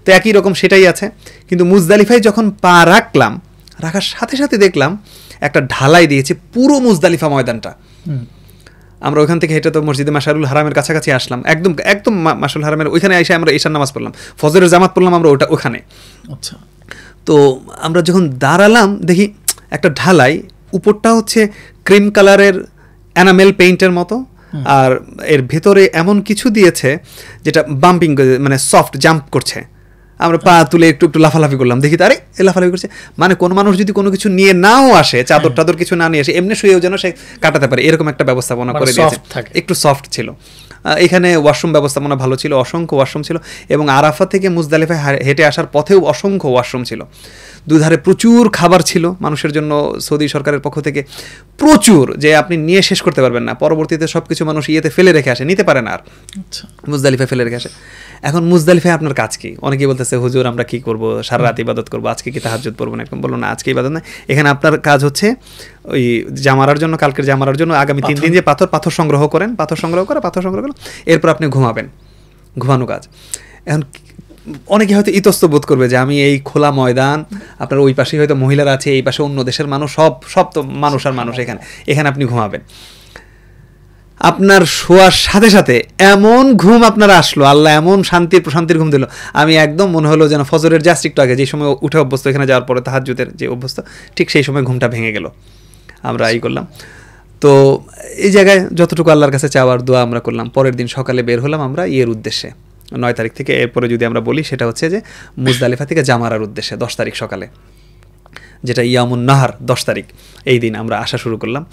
তো একই রকম সেটাই আছে। কিন্তু মুজদালিফায় যখন পা রাখার সাথে সাথে দেখলাম একটা ঢালাই দিয়েছে পুরো মুজদালিফা ময়দানটা। আমরা ওইখান থেকে হেঁটে তো মসজিদে মাশারুল হারামের কাছাকাছি আসলাম, একদম মাশারুল হারামের ওইখানে এসে আমরা ঈশার নামাজ পড়লাম, ফজরের জামাত পড়লাম আমরা ওখানে। আচ্ছা, তো আমরা যখন দাঁড়ালাম দেখি একটা ঢালাই, উপরটা হচ্ছে ক্রিম কালারের এনামেল পেইন্টের মতো, আর এর ভেতরে এমন কিছু দিয়েছে যেটা বাম্পিং, মানে সফট জাম্প করছে। আমরা পা তুলে একটু লাফালাফি করলাম, দেখি তারে লাফালাফি করছে, মানে কোনো মানুষ যদি কোনো কিছু নিয়ে নাও আসে, চাদর টাদর কিছু না নিয়ে আসে, এমনি শুয়েও যেন সে কাটাতে পারে, এরকম একটা ব্যবস্থাপনা করে দিয়েছে, একটু সফট ছিল। এখানে ওয়াশরুম ব্যবস্থাপনা ভালো ছিল, অসংখ্য ওয়াশরুম ছিল, এবং আরাফা থেকে মুজদালিফায় হেঁটে আসার পথেও অসংখ্য ওয়াশরুম ছিল। দুধারে প্রচুর খাবার ছিল মানুষের জন্য, সৌদি সরকারের পক্ষ থেকে প্রচুর, যে আপনি নিয়ে শেষ করতে পারবেন না। পরবর্তীতে সব কিছু মানুষ ইয়েতে ফেলে রেখে আসে, নিতে পারে না আর, মুজদালিফায় ফেলে রেখে আসে। এখন মুজদালিফায় আপনার কাজ কি? অনেকেই বলতেছে হুজুর আমরা কি করব, সারা রাত ইবাদত করবো, আজকে কি তাহাজ্জুদ পড়বো না? এরকম বললো না, আজকে ইবাদত না, এখানে আপনার কাজ হচ্ছে ওই জামারার জন্য, কালকের জামারার জন্য আগামী 3 দিন যে পাথর সংগ্রহ করেন, পাথর সংগ্রহ করে এরপর আপনি ঘুমানো কাজ। এখন অনেকে হয়তো ইতস্ত বোধ করবে যে আমি এই খোলা ময়দান, আপনার ওই পাশে হয়তো মহিলারা আছে, এই পাশে অন্য দেশের মানুষ, সব তো মানুষ আর মানুষ, এখানে আপনি ঘুমাবেন। আপনার শোয়ার সাথে সাথে এমন ঘুম আপনার আসলো, আল্লাহ এমন প্রশান্তির ঘুম দিল, আমি একদম মনে হলো যেন ফজরের জাস্ট একটু আগে যে সময় উঠে অভ্যস্ত এখানে যাওয়ার পরে তাহাজ্জুদের যে অভ্যস্ত, ঠিক সেই সময় ঘুমটা ভেঙে গেল। আমরা এই করলাম। তো এই জায়গায় যতটুকু আল্লাহর কাছে চাওয়ার দোয়া আমরা করলাম। পরের দিন সকালে বের হলাম আমরা উদ্দেশ্যে 9 তারিখ থেকে। এরপরে যদি আমরা বলি সেটা হচ্ছে যে মুজদালিফা থেকে জামারার উদ্দেশ্যে 10 তারিখ সকালে, যেটা ইয়ামুন নাহার 10 তারিখ, এই দিন আমরা আসা শুরু করলাম।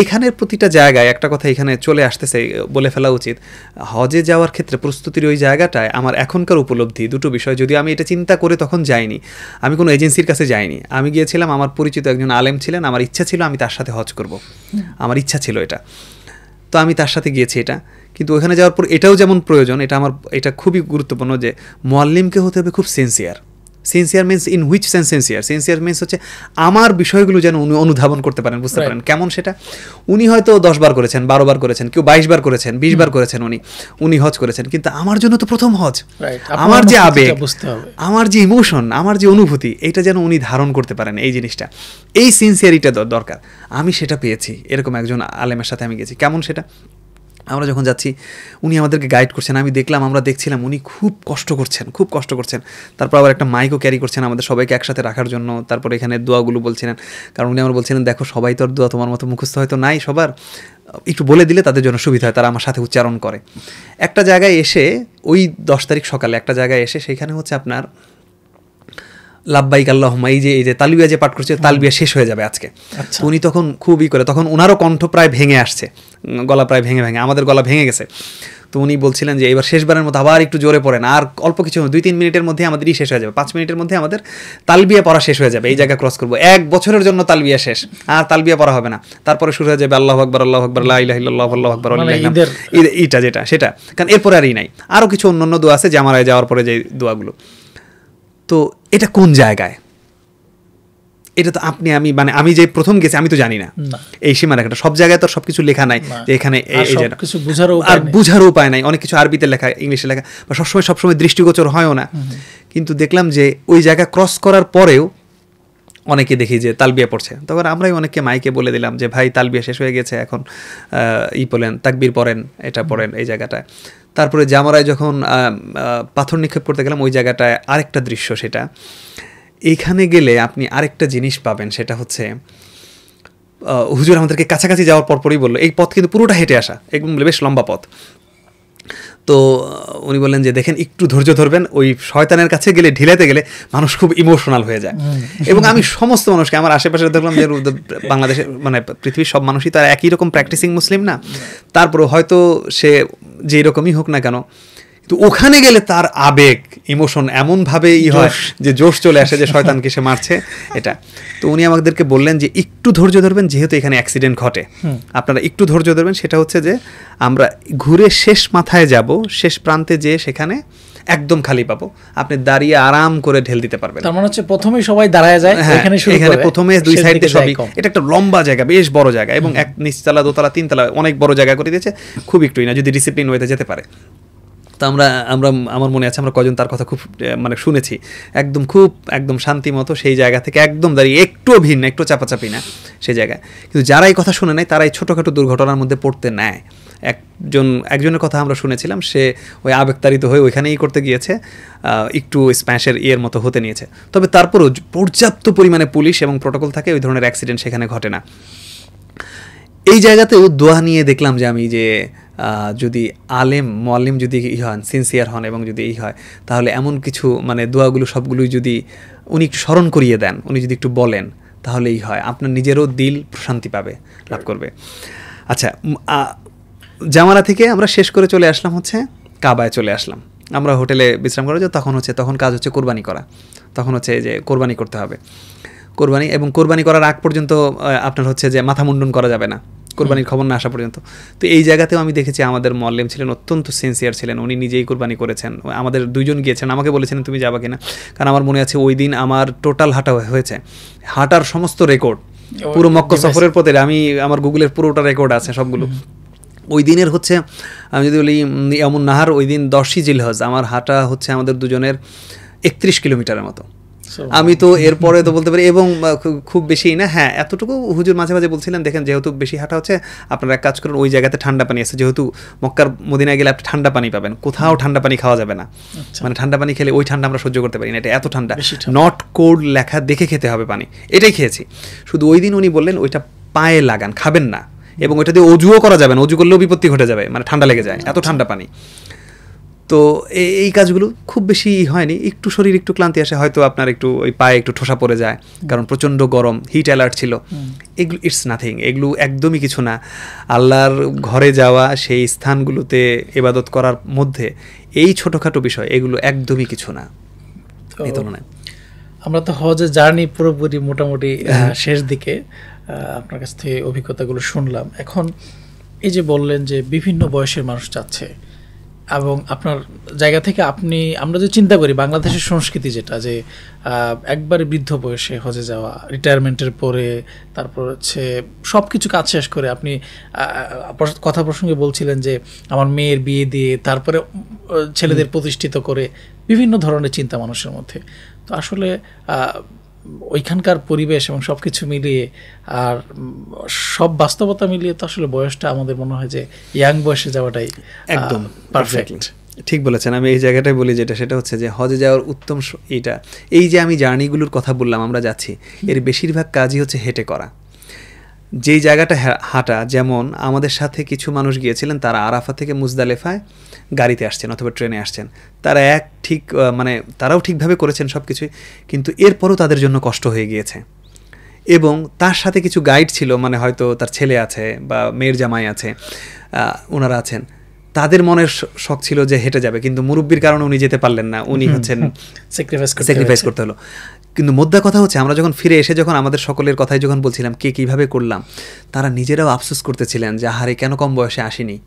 এখানের প্রতিটা জায়গায় একটা কথা এখানে চলে আসতেছে, বলে ফেলা উচিত। হজে যাওয়ার ক্ষেত্রে প্রস্তুতির ওই জায়গাটায় আমার এখনকার উপলব্ধি দুটো বিষয়, যদি আমি এটা চিন্তা করে তখন যাইনি, আমি কোনো এজেন্সির কাছে যাইনি, আমি গিয়েছিলাম, আমার পরিচিত একজন আলেম ছিলেন, আমার ইচ্ছা ছিল আমি তার সাথে হজ করব, আমার ইচ্ছা ছিল এটা, তো আমি তার সাথে গিয়েছি এটা। কিন্তু ওখানে যাওয়ার পর এটাও যেমন প্রয়োজন, এটা খুবই গুরুত্বপূর্ণ যে মুআল্লিমকে হতে হবে খুব sincere means in which sense sincere means হচ্ছে আমার বিষয়গুলো যেন উনি অনুধাবন করতে পারেন, বুঝতে পারেন। কেমন সেটা? উনি হয়তো 10 বার করেছেন, 12 বার করেছেন, কেউ 22 বার করেছেন, 20 বার করেছেন, উনি হজ করেছেন, কিন্তু আমার জন্য তো প্রথম হজ। আমার যে আবেগ, আমার যে ইমোশন, আমার যে অনুভূতি, এটা যেন উনি ধারণ করতে পারেন, এই জিনিসটা, এই সিনসিয়ারিটা দরকার। আমি সেটা পেয়েছি, এরকম একজন আলেমের সাথে আমি গেছি। কেমন সেটা? আমরা যখন যাচ্ছি উনি আমাদেরকে গাইড করছেন, আমরা দেখছিলাম উনি খুব কষ্ট করছেন। তারপর আবার একটা মাইকও ক্যারি করছেন আমাদের সবাইকে একসাথে রাখার জন্য। তারপর এখানে দোয়াগুলো বলছিলেন, কারণ উনি আমার বলছিলেন দেখো সবাই তো আর দোয়া তোমার মতো মুখস্থ হয়তো নাই সবার, একটু বলে দিলে তাদের জন্য সুবিধা হয়, তারা আমার সাথে উচ্চারণ করে। একটা জায়গায় এসে ওই 10 তারিখ সকালে একটা জায়গায় এসে সেখানে হচ্ছে আপনার লাব্বাইক আল্লাহুম্মা, এই যে তালবিয়া যে পাঠ করছে, তালবিয়া শেষ হয়ে যাবে আজকে। উনি তখন খুবই করে, তখন ওনারও কণ্ঠ প্রায় ভেঙে আসছে, গলা প্রায় ভেঙে আমাদের গলা ভেঙে গেছে। তো উনি বলছিলেন যে এবার শেষবারের মতো আবার একটু জোরে পড়েন, আর অল্প কিছু 2-3 মিনিটের মধ্যে আমাদেরই শেষ হয়ে যাবে, 5 মিনিটের মধ্যে আমাদের তালবিয়া পড়া শেষ হয়ে যাবে, এই জায়গা ক্রস করবো, 1 বছরের জন্য তালবিয়া শেষ, আর তালবিয়া পড়া হবে না। তারপরে শুরু হয়ে যাবে আল্লাহু আকবার, আল্লাহু আকবার, লা ইলাহা ইল্লাল্লাহু, আল্লাহু আকবার, এইটা যেটা সেটা, কারণ এরপরে আরই নাই। আরও কিছু অন্যান্য দোয়া আছে জামারায় যাওয়ার পরে যে দোয়াগুলো। তো এটা কোন জায়গায়? এটা তো আমি যে প্রথম গেছি আমি তো জানি না এই সীমারেখাটা, সব জায়গায় তো সবকিছু লেখা নাই যে এখানে আর বুঝারও উপায় নাই, অনেক কিছু আরবিতে লেখা, ইংলিশে লেখা, বা সবসময় দৃষ্টিগোচর হয়ও না। কিন্তু দেখলাম যে ওই জায়গা ক্রস করার পরেও অনেকে দেখি যে তালবিয়া পড়ছে, তখন আমরাই অনেককে মাইকে বলে দিলাম যে ভাই তালবিয়া শেষ হয়ে গেছে, এখন বলেন তাকবীর পড়েন, এটা পড়েন এই জায়গাটায়। তারপরে জামারায় যখন পাথর নিক্ষেপ করতে গেলাম ওই জায়গাটায় আরেকটা দৃশ্য, সেটা এইখানে গেলে আপনি আরেকটা জিনিস পাবেন, সেটা হচ্ছে হুজুর আমাদেরকে কাছাকাছি যাওয়ার পরপরই বললো এই পথ কিন্তু পুরোটা হেঁটে আসা, একদম বেশ লম্বা পথ। তো উনি বললেন যে দেখেন একটু ধৈর্য ধরবেন, ওই শয়তানের কাছে গেলে ঢিলাতে গেলে মানুষ খুব ইমোশনাল হয়ে যায়। এবং আমি সমস্ত মানুষকে আমার আশেপাশে দেখলাম যে বাংলাদেশে মানে পৃথিবীর সব মানুষই তারা একই রকম প্র্যাকটিসিং মুসলিম না, তারপরে হয়তো সে যেই রকমই হোক না কেন, তো ওখানে গেলে তার আবেগ ইমোশন এমনভাবে হয় যে জোশ চলে আসে যে শয়তানকে সে মারছে এটা। তো উনি আমাদেরকে বললেন যে একটু ধৈর্য ধরবেন, যেহেতু এখানে অ্যাক্সিডেন্ট ঘটে, আপনারা একটু ধৈর্য ধরবেন। সেটা হচ্ছে যে আমরা ঘুরে শেষ মাথায় যাব, শেষ প্রান্তে যেয়ে সেখানে একদম খালি পাবো, আপনি দাঁড়িয়ে আরাম করে ঢেল দিতে পারবেন। তার মানে হচ্ছে প্রথমেই সবাই দাঁড়ায় যায়, এখানে প্রথমে 2 সাইডে সবই, এটা একটা লম্বা জায়গা, বেশ বড় জায়গা, এবং এক নিচতলা, দোতলা, 3তলা অনেক বড় জায়গা করে দিয়েছে, খুব একটুই না, যদি ডিসিপ্লিন ওয়েতে যেতে পারে। তো আমার মনে আছে আমরা কজন তার কথা খুব মানে শুনেছি, একদম শান্তি মতো সেই জায়গা থেকে একদম দাঁড়িয়ে, একটুও ভিড় না, একটু চাপাচাপি না সেই জায়গায়। কিন্তু যারা এই কথা শুনে নেয় তারাই ছোটোখাটো দুর্ঘটনার মধ্যে পড়তে নেয়। একজনের কথা আমরা শুনেছিলাম, সে ওই আবেগতাড়িত হয়ে ওইখানেই করতে গিয়েছে, একটু স্প্যাশের মতো হতে নিয়েছে। তবে তারপরেও পর্যাপ্ত পরিমাণে পুলিশ এবং প্রোটোকল থাকে, ওই ধরনের অ্যাক্সিডেন্ট সেখানে ঘটে না। এই জায়গাতেও দোয়া নিয়ে দেখলাম যে আমি যে যদি মুআল্লিম যদি হন, সিনসিয়ার হন, এবং যদি হয়, তাহলে এমন কিছু মানে দোয়াগুলো সবগুলোই যদি উনি একটু স্মরণ করিয়ে দেন, উনি যদি একটু বলেন, তাহলেই হয়, আপনার নিজেরও দিল প্রশান্তি লাভ করবে। আচ্ছা, জামারা থেকে আমরা শেষ করে চলে আসলাম হচ্ছে কাবায় চলে আসলাম। আমরা হোটেলে বিশ্রাম করার জন্য তখন কাজ হচ্ছে কোরবানি করা, তখন হচ্ছে যে কোরবানি করতে হবে, এবং কোরবানি করার আগ পর্যন্ত আপনার হচ্ছে যে মাথা মুন্ডন করা যাবে না কোরবানির খবর না আসা পর্যন্ত। তো এই জায়গাতেও আমি দেখেছি আমাদের মুআল্লিম ছিলেন, অত্যন্ত সিনসিয়ার ছিলেন, উনি নিজেই কোরবানি করেছেন। আমাদের 2জন গিয়েছেন, আমাকে বলেছিলেন তুমি যাবা কিনা, কারণ আমার মনে আছে ওই দিন আমার টোটাল হাঁটার সমস্ত রেকর্ড পুরো মক্কা সফরের পথে, আমার গুগলের পুরোটা রেকর্ড আছে সবগুলো। ওই দিনের হচ্ছে আমি যদি বলি এমন নাহার, ওই দিন 10ই জিলহজ, আমার হাঁটা হচ্ছে আমাদের দুজনের 31 কিলোমিটারের মতো। আমি তো এরপরে তো বলতে পারি, এবং খুব বেশি না, হ্যাঁ এতটুকু হুজুর মাঝে মাঝে বলছিলেন দেখেন যেহেতু বেশি হাঁটা হচ্ছে আপনারা এক কাজ করুন, ওই জায়গাতে ঠান্ডা পানি আছে, যেহেতু মক্কার মদিনায় গেলে আপনি ঠান্ডা পানি পাবেন, কোথাও ঠান্ডা পানি খাওয়া যাবে না, মানে ঠান্ডা পানি খেলে ওই ঠান্ডা আমরা সহ্য করতে পারি না, এটা এত ঠান্ডা, নট কোল্ড লেখা দেখে খেতে হবে পানি, এটাই খেয়েছি। শুধু ওই দিন উনি বললেন ওইটা পায়ে লাগান, খাবেন না, এবং ওইটা দিয়ে অজুও করা যাবে না, অজু করলেও বিপত্তি ঘটে যাবে, মানে ঠান্ডা লেগে যায়, এত ঠান্ডা পানি। তো এই কাজগুলো খুব বেশি হয়নি, একটু শরীর একটু ক্লান্তি আসে, হয়তো আপনার একটু ওই পায়ে একটু ঠোসা পড়ে যায়, কারণ প্রচণ্ড গরম, হিট অ্যালার্ট ছিল, এগুলো ইটস নাথিং, এগুলো একদমই কিছু না। আল্লাহর ঘরে যাওয়া, সেই স্থানগুলোতে ইবাদত করার মধ্যে এই ছোটোখাটো বিষয়, এগুলো একদমই কিছু না এই তুলনায়। আমরা তো হজের জার্নি পুরোপুরি মোটামুটি শেষ দিকে, আপনার কাছ থেকে অভিজ্ঞতাগুলো শুনলাম। এখন এই যে বললেন যে বিভিন্ন বয়সের মানুষ যাচ্ছে, এবং আপনার জায়গা থেকে আমরা যে চিন্তা করি বাংলাদেশের সংস্কৃতি যেটা, যে একবারে বৃদ্ধ বয়সে হজে যাওয়া, রিটায়ারমেন্টের পরে, তারপর হচ্ছে সব কিছু কাজ শেষ করে আপনি কথা প্রসঙ্গে বলছিলেন যে আমার মেয়ের বিয়ে দিয়ে তারপরে ছেলেদের প্রতিষ্ঠিত করে, বিভিন্ন ধরনের চিন্তা মানুষের মধ্যে। তো আসলে ওইখানকার পরিবেশ এবং সব কিছু মিলিয়ে আর সব বাস্তবতা মিলিয়ে তো আসলে বয়সটা আমাদের মনে হয় যে ইয়াং বয়সে যাওয়াটাই একদম পারফেক্ট। ঠিক বলেছেন। আমি এই জায়গাটাই বলি সেটা হচ্ছে যে হজে যাওয়ার উত্তম এইটা, এই যে আমি জার্নিগুলোর কথা বললাম, আমরা যাচ্ছি, এর বেশিরভাগ কাজই হচ্ছে হেঁটে করা। যেই জায়গাটা হাঁটা, যেমন আমাদের সাথে কিছু মানুষ গিয়েছিলেন, তারা আরাফা থেকে মুজদালেফায় গাড়িতে আসছেন অথবা ট্রেনে আসছেন, তারা মানে তারাও ঠিকভাবে করেছেন সব কিছুই, কিন্তু এরপরও তাদের জন্য কষ্ট হয়ে গিয়েছে। এবং তার সাথে কিছু গাইড ছিল, মানে হয়তো তার ছেলে আছে বা মেয়ের জামাই আছে, ওনারা আছেন, তাদের মনের শখ ছিল যে হেঁটে যাবে, কিন্তু মুরব্বির কারণে উনি যেতে পারলেন না, উনি হচ্ছেন স্যাক্রিফাইস করতে হলো। কিন্তু মোদ্দা কথা হচ্ছে, আমরা যখন ফিরে এসে যখন আমাদের সকলের কথাই যখন বলছিলাম কে কীভাবে করলাম, তারা নিজেরাও আফসোস করতেছিলেন যে আহারে কেন কম বয়সে আসিনি।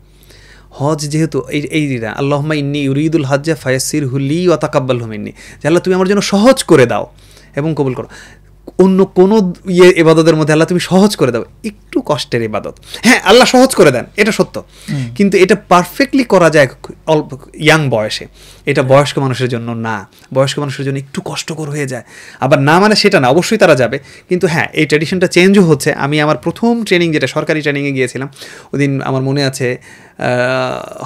হজ যেহেতু এইটা আল্লাহুম্মা ইন্নী ইউরিদুল হজ্জা ফায়াসসিরহু লি ওয়া তাকাব্বালহু মিন্নী, যে আল্লাহ তুমি আমার জন্য সহজ করে দাও এবং কবুল করো। অন্য কোনো ইবাদতের মধ্যে আল্লাহ তুমি সহজ করে দাও, একটু কষ্টের ইবাদত, হ্যাঁ আল্লাহ সহজ করে দেন, এটা সত্য, কিন্তু এটা পারফেক্টলি করা যায় অল্প ইয়াং বয়সে, এটা বয়স্ক মানুষের জন্য না, বয়স্ক মানুষের জন্য একটু কষ্টকর হয়ে যায়। আবার না মানে সেটা না, অবশ্যই তারা যাবে, কিন্তু হ্যাঁ এই ট্র্যাডিশনটা চেঞ্জও হচ্ছে। আমি আমার প্রথম ট্রেনিং, যেটা সরকারি ট্রেনিংয়ে গিয়েছিলাম, ওদিন আমার মনে আছে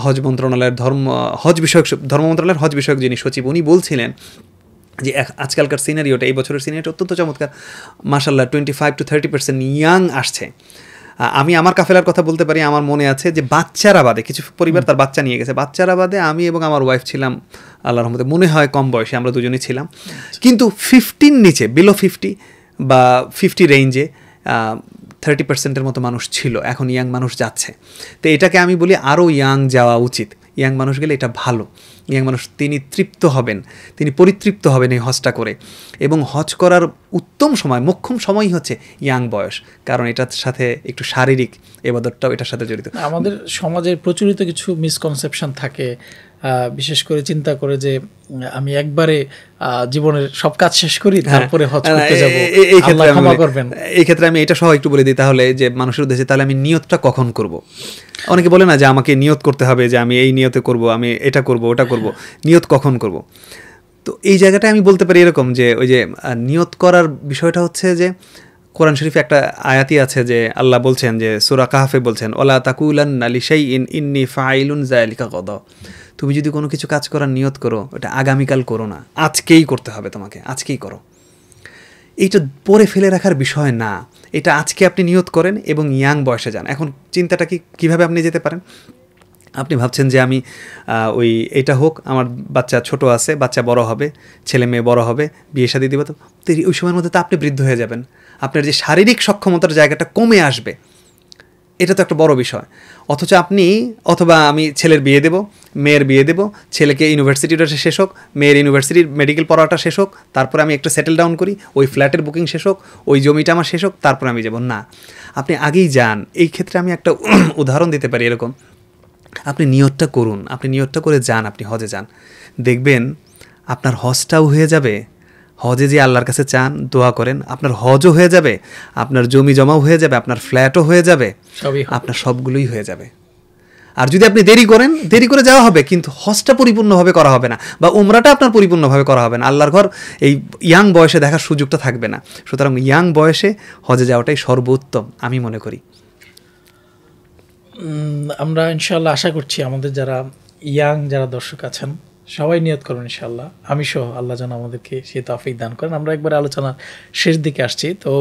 হজ মন্ত্রণালয়ের ধর্ম মন্ত্রণালয়ের হজ বিষয়ক যিনি সচিব, উনি বলছিলেন যে আজকালকার সিনারিওটা, এই বছরের সিনারিওটা অত্যন্ত চমৎকার, মাশাআল্লাহ 25 to 30% ইয়াং আসছে। আমি আমার কাফেলার কথা বলতে পারি, আমার মনে আছে যে বাচ্চারা বাদে, কিছু পরিবার তার বাচ্চা নিয়ে গেছে, বাচ্চারা বাদে আমি এবং আমার ওয়াইফ ছিলাম আল্লাহর রহমতে, মনে হয় কম বয়সে আমরা দুজনেই ছিলাম, কিন্তু 50 নিচে, বিলো 50 বা 50 রেঞ্জে 30%-এর মতো মানুষ ছিল। এখন ইয়াং মানুষ যাচ্ছে, তো এটাকে আমি বলি আরও ইয়াং যাওয়া উচিত। ইয়াং মানুষ গেলে এটা ভালো, ইয়াং মানুষ তিনি তৃপ্ত হবেন, তিনি পরিতৃপ্ত হবেন এই হজটা করে। এবং হজ করার উত্তম সময়, মোক্ষম সময়ই হচ্ছে ইয়াং বয়স, কারণ এটার সাথে একটু শারীরিক ইবাদতটাও এটার সাথে জড়িত। আমাদের সমাজে প্রচলিত কিছু মিসকনসেপশন থাকে, বিশেষ করে চিন্তা করে যে আমি একবারে জীবনের সব কাজ শেষ করি তারপরে হজ করতে যাব, আল্লাহ ক্ষমা করবেন। এই ক্ষেত্রে আমি এটা সহ একটু বলে দিই তাহলে, যে মানুষের উদ্দেশ্যে, তাহলে আমি নিয়তটা কখন করব? অনেকে বলে না যে আমাকে নিয়ত করতে হবে, যে আমি এই নিয়তে করব, আমি এটা করব, ওটা করব, নিয়ত কখন করব? তো এই জায়গাটায় আমি বলতে পারি এরকম যে ওই যে নিয়ত করার বিষয়টা হচ্ছে যে কোরআন শরীফে একটা আয়াতই আছে যে আল্লাহ বলছেন, যে সূরা কাহফে বলছেন, ওয়ালা তাকুলান্না লিশাইইন ইন্নী ফাইলুন যালিকা গাদা, তুমি যদি কোনো কিছু কাজ করার নিয়ত করো, ওটা আগামীকাল করো না, আজকেই করতে হবে, তোমাকে আজকেই করো। এইটা পরে ফেলে রাখার বিষয় না, এটা আজকে আপনি নিয়ত করেন এবং ইয়াং বয়সে যান। এখন চিন্তাটা কীভাবে আপনি যেতে পারেন? আপনি ভাবছেন যে আমি এটা হোক, আমার বাচ্চা ছোট আছে, বাচ্চা বড় হবে, ছেলে মেয়ে বড় হবে, বিয়ে শাদী দিব, তো ওই সময়ের মধ্যে তো আপনি বৃদ্ধ হয়ে যাবেন, আপনার যে শারীরিক সক্ষমতার জায়গাটা কমে আসবে, এটা তো একটা বড় বিষয়। অথচ অথবা আমি ছেলের বিয়ে দেব, মেয়ের বিয়ে দেব, ছেলেকে ইউনিভার্সিটিটা শেষ হোক, মেয়ের ইউনিভার্সিটির মেডিকেল পড়াটা শেষ হোক, তারপরে আমি একটা সেটেল ডাউন করি, ওই ফ্ল্যাটের বুকিং শেষ হোক, ওই জমিটা আমার শেষ হোক, তারপরে আমি যাব না, আপনি আগেই যান। এই ক্ষেত্রে আমি একটা উদাহরণ দিতে পারি এরকম, আপনি নিয়তটা করুন, আপনি নিয়তটা করে যান, আপনি হজে যান, দেখবেন আপনার হজটাও হয়ে যাবে, হজে যে আল্লাহর কাছে চান, দোয়া করেন, আপনার হজও হয়ে যাবে, আপনার জমি জমাও হয়ে যাবে, আপনার ফ্ল্যাটও হয়ে যাবে, আপনার সবগুলোই হয়ে যাবে। আর যদি আপনি দেরি করেন, দেরি করে যাওয়া হবে, কিন্তু হজটা পরিপূর্ণভাবে করা হবে না, বা উমরাটা আপনার পরিপূর্ণভাবে করা হবে না। আল্লাহর ঘর এই ইয়াং বয়সে দেখার সুযোগটা থাকবে না। সুতরাং ইয়াং বয়সে হজে যাওয়াটাই সর্বোত্তম আমি মনে করি। আমরা ইনশাল্লাহ আশা করছি আমাদের যারা ইয়াং যারা দর্শক আছেন সবাই নিয়ত করবেন ইনশাল্লাহ, আমি সহ, আল্লাহ যেন আমাদেরকে সেই তৌফিক দান করেন। আমরা একবার আলোচনার শেষ দিকে আসছি। তো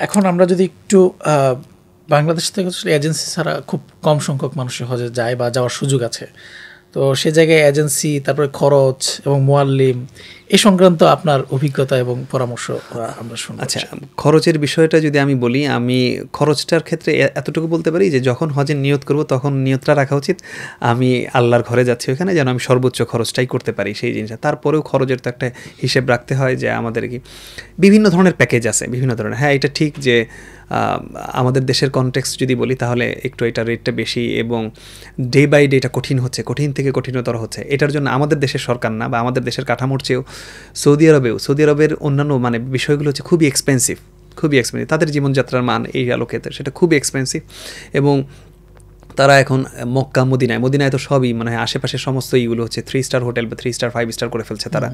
এখন আমরা যদি একটু বাংলাদেশ থেকে এজেন্সি ছাড়া খুব কম সংখ্যক মানুষের হজে যায় বা যাওয়ার সুযোগ আছে, তো সে জায়গায় এজেন্সি, তারপরে খরচ এবং মুয়াল্লিম, এই সংক্রান্ত আপনার অভিজ্ঞতা এবং পরামর্শ আমরা শুনব। আচ্ছা, খরচের বিষয়টা যদি আমি বলি, আমি খরচটার ক্ষেত্রে এতটুকু বলতে পারি যে যখন হজের নিয়ত করব তখন নিয়তটা রাখা উচিত আমি আল্লাহর ঘরে যাচ্ছি ওইখানে যেন আমি সর্বোচ্চ খরচটাই করতে পারি সেই জিনিসটা। তারপরেও খরচের তো একটা হিসেব রাখতে হয় যে আমাদের কি বিভিন্ন ধরনের প্যাকেজ আছে, বিভিন্ন ধরনের। হ্যাঁ, এটা ঠিক যে আমাদের দেশের কনটেক্সট যদি বলি তাহলে একটু এটা রেটটা বেশি এবং ডে বাই ডে এটা কঠিন হচ্ছে, কঠিন থেকে কঠিনতর হচ্ছে। এটার জন্য আমাদের দেশের সরকার না বা আমাদের দেশের কাঠামোর চেয়েও সৌদি আরবের অন্যান্য মানে বিষয়গুলো হচ্ছে খুবই এক্সপেন্সিভ। তাদের জীবনযাত্রার মান এই আলোকে সেটা খুবই এক্সপেন্সিভ। এবং তারা এখন মক্কা মদিনায় তো সবই মানে আশেপাশে সমস্ত এইগুলো হচ্ছে 3 স্টার হোটেল বা 3 স্টার 5 স্টার করে ফেলছে তারা।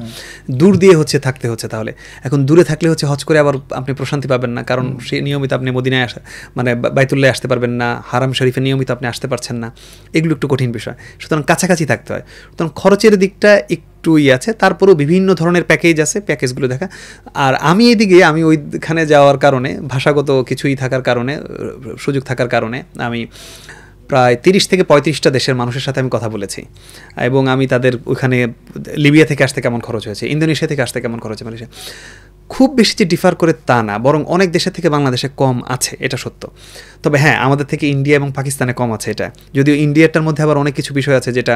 দূর দিয়ে হচ্ছে থাকতে হচ্ছে। তাহলে এখন দূরে থাকলে হচ্ছে হজ করে আবার আপনি প্রশান্তি পাবেন না, কারণ সে নিয়মিত আপনি মদিনায় মানে বাইতুল্লাহ আসতে পারবেন না, হারাম শরীফে নিয়মিত আপনি আসতে পারছেন না, এগুলো একটু কঠিন বিষয়। সুতরাং কাছাকাছি থাকতে হয়। সুতরাং খরচের দিকটা একটুই আছে, তারপরেও বিভিন্ন ধরনের প্যাকেজ আছে, প্যাকেজগুলো দেখা। আর আমি ওইখানে যাওয়ার কারণে, ভাষাগত কিছুই থাকার কারণে, সুযোগ থাকার কারণে আমি প্রায় 30 থেকে 35টা দেশের মানুষের সাথে আমি কথা বলেছি। এবং আমি তাদের ওইখানে লিবিয়া থেকে আসতে কেমন খরচ হয়েছে, ইন্দোনেশিয়া থেকে আসতে কেমন খরচ হয়েছে, খুব বেশি যে ডিফার করে তা না, বরং অনেক দেশের থেকে বাংলাদেশে কম আছে, এটা সত্য। তবে হ্যাঁ, আমাদের থেকে ইন্ডিয়া এবং পাকিস্তানে কম আছে এটা। যদিও ইন্ডিয়াটার মধ্যে আবার অনেক কিছু বিষয় আছে যেটা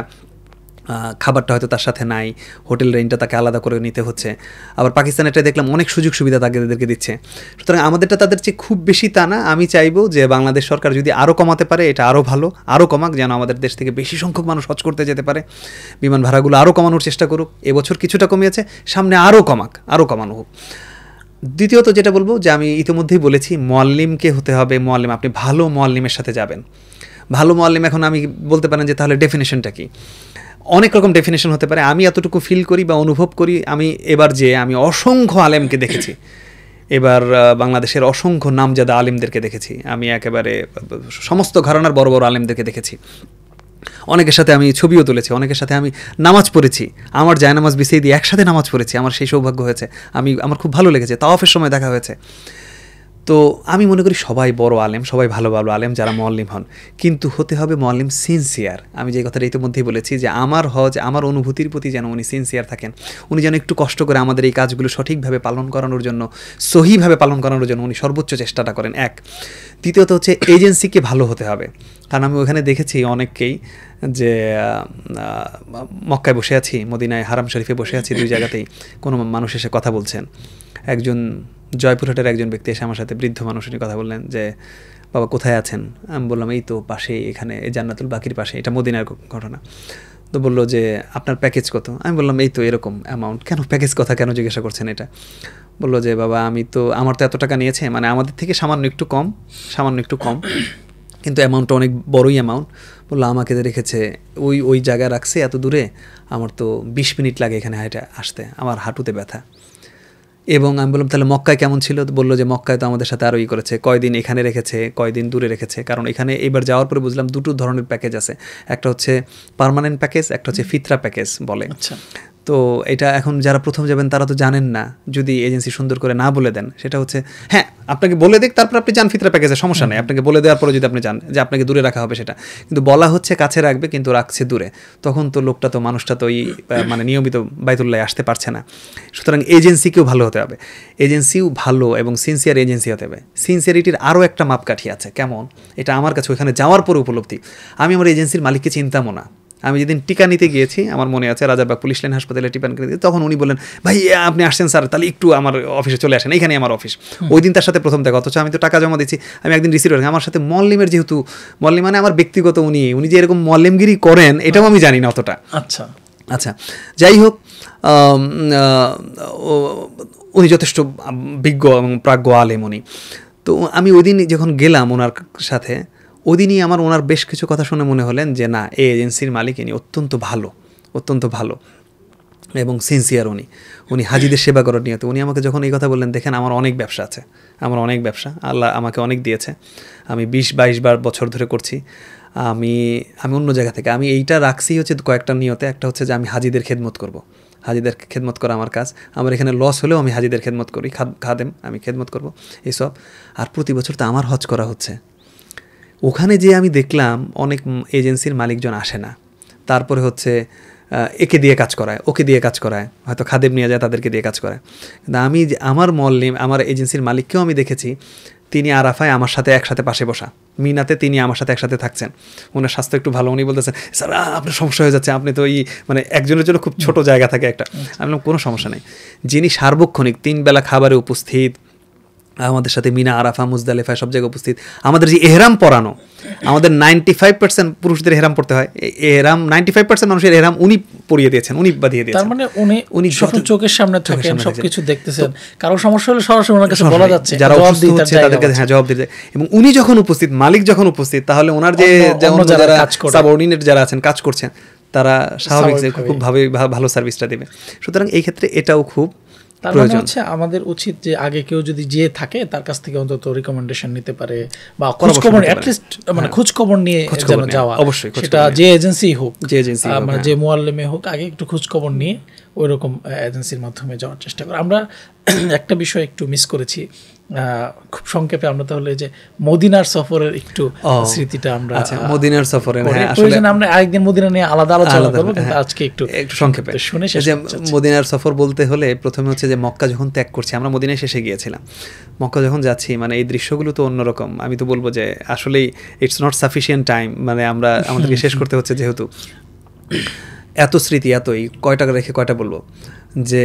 খাবারটা হয়তো তার সাথে নাই, হোটেল রেন্টটা তাকে আলাদা করে নিতে হচ্ছে। আবার পাকিস্তানেরটা দেখলাম অনেক সুযোগ সুবিধা তাদেরকে দিচ্ছে। সুতরাং আমাদেরটা তাদের চেয়ে খুব বেশি তা না। আমি চাইবো যে বাংলাদেশ সরকার যদি আরও কমাতে পারে এটা আরও ভালো, আরও কমাক, যেন আমাদের দেশ থেকে বেশি সংখ্যক মানুষ হজ করতে যেতে পারে। বিমান ভাড়াগুলো আরও কমানোর চেষ্টা করুক। এবছর কিছুটা কমিয়েছে, সামনে আরও কমানো হোক। দ্বিতীয়ত যেটা বলবো, যে আমি ইতিমধ্যেই বলেছি, মুয়াল্লিমকে হতে হবে। আপনি ভালো মুয়াল্লিমের সাথে যাবেন। ভালো মুয়াল্লিম, এখন আমি বলতে পারেন যে তাহলে ডেফিনেশনটা কি? অনেক রকম ডেফিনেশন হতে পারে। আমি এতটুকু ফিল করি বা অনুভব করি, আমি অসংখ্য আলেমকে দেখেছি। এবার বাংলাদেশের অসংখ্য নামজাদা আলেমদেরকে দেখেছি। আমি একেবারে সমস্ত ঘরানার বড় বড় আলেমদেরকে দেখেছি। অনেকের সাথে আমি ছবিও তুলেছি, অনেকের সাথে আমি নামাজ পড়েছি। আমার জায়নামাজ বিছিয়ে দিয়ে একসাথে নামাজ পড়েছি। আমার সেই সৌভাগ্য হয়েছে। আমার খুব ভালো লেগেছে। তাওয়াফের সময় দেখা হয়েছে। তো আমি মনে করি সবাই বড় আলেম, সবাই ভালো আলেম যারা মুয়াল্লিম হন, কিন্তু হতে হবে মুয়াল্লিম সিনসিয়ার। আমি যে কথাটা ইতিমধ্যেই বলেছি যে আমার হজ, আমার অনুভূতির প্রতি যেন উনি সিনসিয়ার থাকেন। উনি যেন একটু কষ্ট করে আমাদের এই কাজগুলো সঠিকভাবে পালন করানোর জন্য, সহিভাবে পালন করানোর জন্য উনি সর্বোচ্চ চেষ্টাটা করেন। এক। দ্বিতীয়ত হচ্ছে এজেন্সিকে ভালো হতে হবে। কারণ আমি ওখানে দেখেছি অনেককেই যে মক্কায় বসে আছি, মদিনায় হারাম শরীফে বসে আছি, দুই জায়গাতেই কোনো মানুষ এসে কথা বলছেন। একজন জয়পুরহাটের একজন ব্যক্তি এসে আমার সাথে, বৃদ্ধ মানুষ, উনি কথা বললেন যে বাবা কোথায় আছেন? আমি বললাম এই তো পাশেই, এখানে জান্নাতুল বাকির পাশে। এটা মদিনার ঘটনা। তো বললো যে আপনার প্যাকেজ কত? আমি বললাম এই তো এরকম অ্যামাউন্ট। কেন প্যাকেজ কথা কেন জিজ্ঞাসা করছেন এটা? বললো যে বাবা আমার তো এত টাকা নিয়েছে, মানে আমাদের থেকে সামান্য একটু কম, কিন্তু অ্যামাউন্টটা অনেক বড়ই অ্যামাউন্ট। বললো আমাকে রেখেছে ওই জায়গায় রাখছে এত দূরে, আমার তো 20 মিনিট লাগে এখানে হাঁটে আসতে, আমার হাঁটুতে ব্যথা। এবং আমি বললাম তাহলে মক্কায় কেমন ছিল? বললো যে মক্কায় তো আমাদের সাথে আরোই করেছে, কয়দিন এখানে রেখেছে, কয়দিন দূরে রেখেছে। কারণ এখানে এবার যাওয়ার পরে বুঝলাম দুটো ধরনের প্যাকেজ আছে, একটা হচ্ছে পার্মানেন্ট প্যাকেজ, একটা হচ্ছে ফিতরা প্যাকেজ বলে। আচ্ছা। তো এটা এখন যারা প্রথম যাবেন তারা তো জানেন না, যদি এজেন্সি সুন্দর করে না বলে দেন, সেটা হচ্ছে হ্যাঁ আপনাকে বলে দেখ, তারপর আপনি যান ফিতরা প্যাকেজে, সমস্যা নেই। আপনাকে বলে দেওয়ার পরে যদি আপনি জান যে আপনাকে দূরে রাখা হবে, সেটা কিন্তু বলা হচ্ছে কাছে রাখবে, কিন্তু রাখছে দূরে, তখন তো মানুষটা তো মানে নিয়মিত বাইতুল্লাহ আসতে পারছে না। সুতরাং এজেন্সিকেও ভালো হতে হবে, এজেন্সিও ভালো এবং সিনসিয়ার এজেন্সি হতে হবে। সিনসিয়ারিটির আরও একটা মাপকাঠি আছে। কেমন? এটা আমার কাছে ওখানে যাওয়ার পরে উপলব্ধি। আমি আমার এজেন্সির মালিককে চিনতামও না। আমি যেদিন টিকা নিতে গিয়েছি, আমার মনে আছে রাজারবাগ পুলিশ লাইন হাসপাতালে টিকা নিতে গিয়ে, তখন উনি বললেন ভাই আপনি আসছেন স্যার, তাহলে একটু আমার অফিসে চলে আসেন, এইখানে আমার অফিস। ওই দিন তার সাথে প্রথম দেখা, অথচ আমি তো টাকা জমা দিচ্ছি। আমি একদিন রিসিভ করি, আমার সাথে মুয়াল্লিমের, যেহেতু মুয়াল্লিম মানে আমার ব্যক্তিগত, উনি যে এরকম মুয়াল্লিমগিরি করেন এটাও আমি জানি না অতটা। আচ্ছা, যাই হোক, উনি যথেষ্ট বিজ্ঞ এবং প্রাজ্ঞ আলেম উনি। তো আমি ওই দিন যখন গেলাম ওনার সাথে, ওদিনই আমার ওনার বেশ কিছু কথা শুনে মনে হলেন যে না, এই এজেন্সির মালিক ইনি অত্যন্ত ভালো, অত্যন্ত ভালো এবং সিনসিয়ার। উনি হাজিদের সেবা করার নিয়ত। উনি আমাকে যখন এই কথা বললেন, দেখেন আমার অনেক ব্যবসা আছে, আমার অনেক ব্যবসা, আল্লাহ আমাকে অনেক দিয়েছে, আমি 20-22 বছর ধরে করছি। আমি অন্য জায়গা থেকে আমি এইটা রাখছি হচ্ছে কয়েকটা নিয়তে। একটা হচ্ছে যে আমি হাজিদের খেদমত করব, হাজিদের খেদমত করা আমার কাজ। আমার এখানে লস হলেও আমি হাজিদের খেদমত করি, খাদেম, আমি খেদমত করব এইসব। আর প্রতি বছর তো আমার হজ করা হচ্ছে। ওখানে যে আমি দেখলাম অনেক এজেন্সির মালিকজন আসে না, তারপরে হচ্ছে একে দিয়ে কাজ করায়, ওকে দিয়ে কাজ করায়, হয়তো খাদেম নিয়ে যায়, তাদেরকে দিয়ে কাজ করায়। কিন্তু আমি আমার মল্লিম, আমার এজেন্সির মালিককেও আমি দেখেছি, তিনি আরাফায় আমার সাথে একসাথে পাশে বসা, মিনাতে তিনি আমার সাথে একসাথে থাকছেন। ওনার স্বাস্থ্য একটু ভালো, উনি বলতেছেন স্যার আপনার সমস্যা হয়ে যাচ্ছে, আপনি তো মানে একজনের জন্য খুব ছোট জায়গা থাকে একটা। আমি বললাম কোনো সমস্যা নেই। যিনি সার্বক্ষণিক 3 বেলা খাবারে উপস্থিত, আমাদের সাথে মিনা, আরাফা, মুজদালিফা সব জায়গায় উপস্থিত, আমাদের যে এহরাম পরানো, আমাদের 95% পুরুষদের এহরাম পড়তে হয়, এহরাম 95% মানুষের এহরাম উনি পরিয়ে দিয়েছেন, উনি বাঁধিয়ে দিয়েছেন। তার মানে উনি চোখের সামনে থাকেন, সবকিছু দেখতেছেন, কারো সমস্যা হলে সরাসরি ওনার কাছে বলা যাচ্ছে, যারা অসুস্থ হচ্ছে তাদেরকে হ্যাঁ জবাব দিতে। এবং উনি যখন উপস্থিত, মালিক যখন উপস্থিত, তাহলে ওনার যে যারা সাবঅর্ডিনেট যারা আছেন, কাজ করছেন, তারা স্বাভাবিক খুব ভালো সার্ভিসটা দেবে। সুতরাং এই ক্ষেত্রে এটাও খুব তার মানে হচ্ছে আমাদের উচিত যে আগে কেউ যদি যে থাকে তার কাছ থেকে অন্তত রিকমেন্ডেশন নিতে পারে, বা খোঁজখবর অ্যাটলিস্ট মানে খোঁজখবর নিয়ে যেন যাওয়া, অবশ্যই সেটা যে এজেন্সি হোক, মানে যে মুআল্লিমে হোক, আগে একটু খোঁজখবর নিয়ে ওই রকম এজেন্সির মাধ্যমে যাওয়ার চেষ্টা করে। আমরা একটা বিষয় একটু মিস করেছি, খুব সংক্ষেপে আমরা তাহলে যে মদিনার সফরের একটু স্মৃতিটা আমরা, মদিনার সফরে প্রয়োজন আমরা আরেকদিন মদিনা নিয়ে আলাদা আলোচনা করব, কিন্তু আজকে একটু সংক্ষেপে শুনে যে মদিনার সফর বলতে হলে প্রথমে হচ্ছে যে মক্কা যখন ত্যাগ করছি, আমরা মদিনায় শেষে গিয়েছিলাম, মক্কা যখন যাচ্ছি, মানে এই দৃশ্যগুলো তো অন্যরকম। আমি তো বলবো যে আসলেই ইটস নট সাফিসিয়েন্ট টাইম, মানে আমাদেরকে শেষ করতে হচ্ছে, যেহেতু এত স্মৃতি, এতই কয়টা রেখে কয়টা বলবো, যে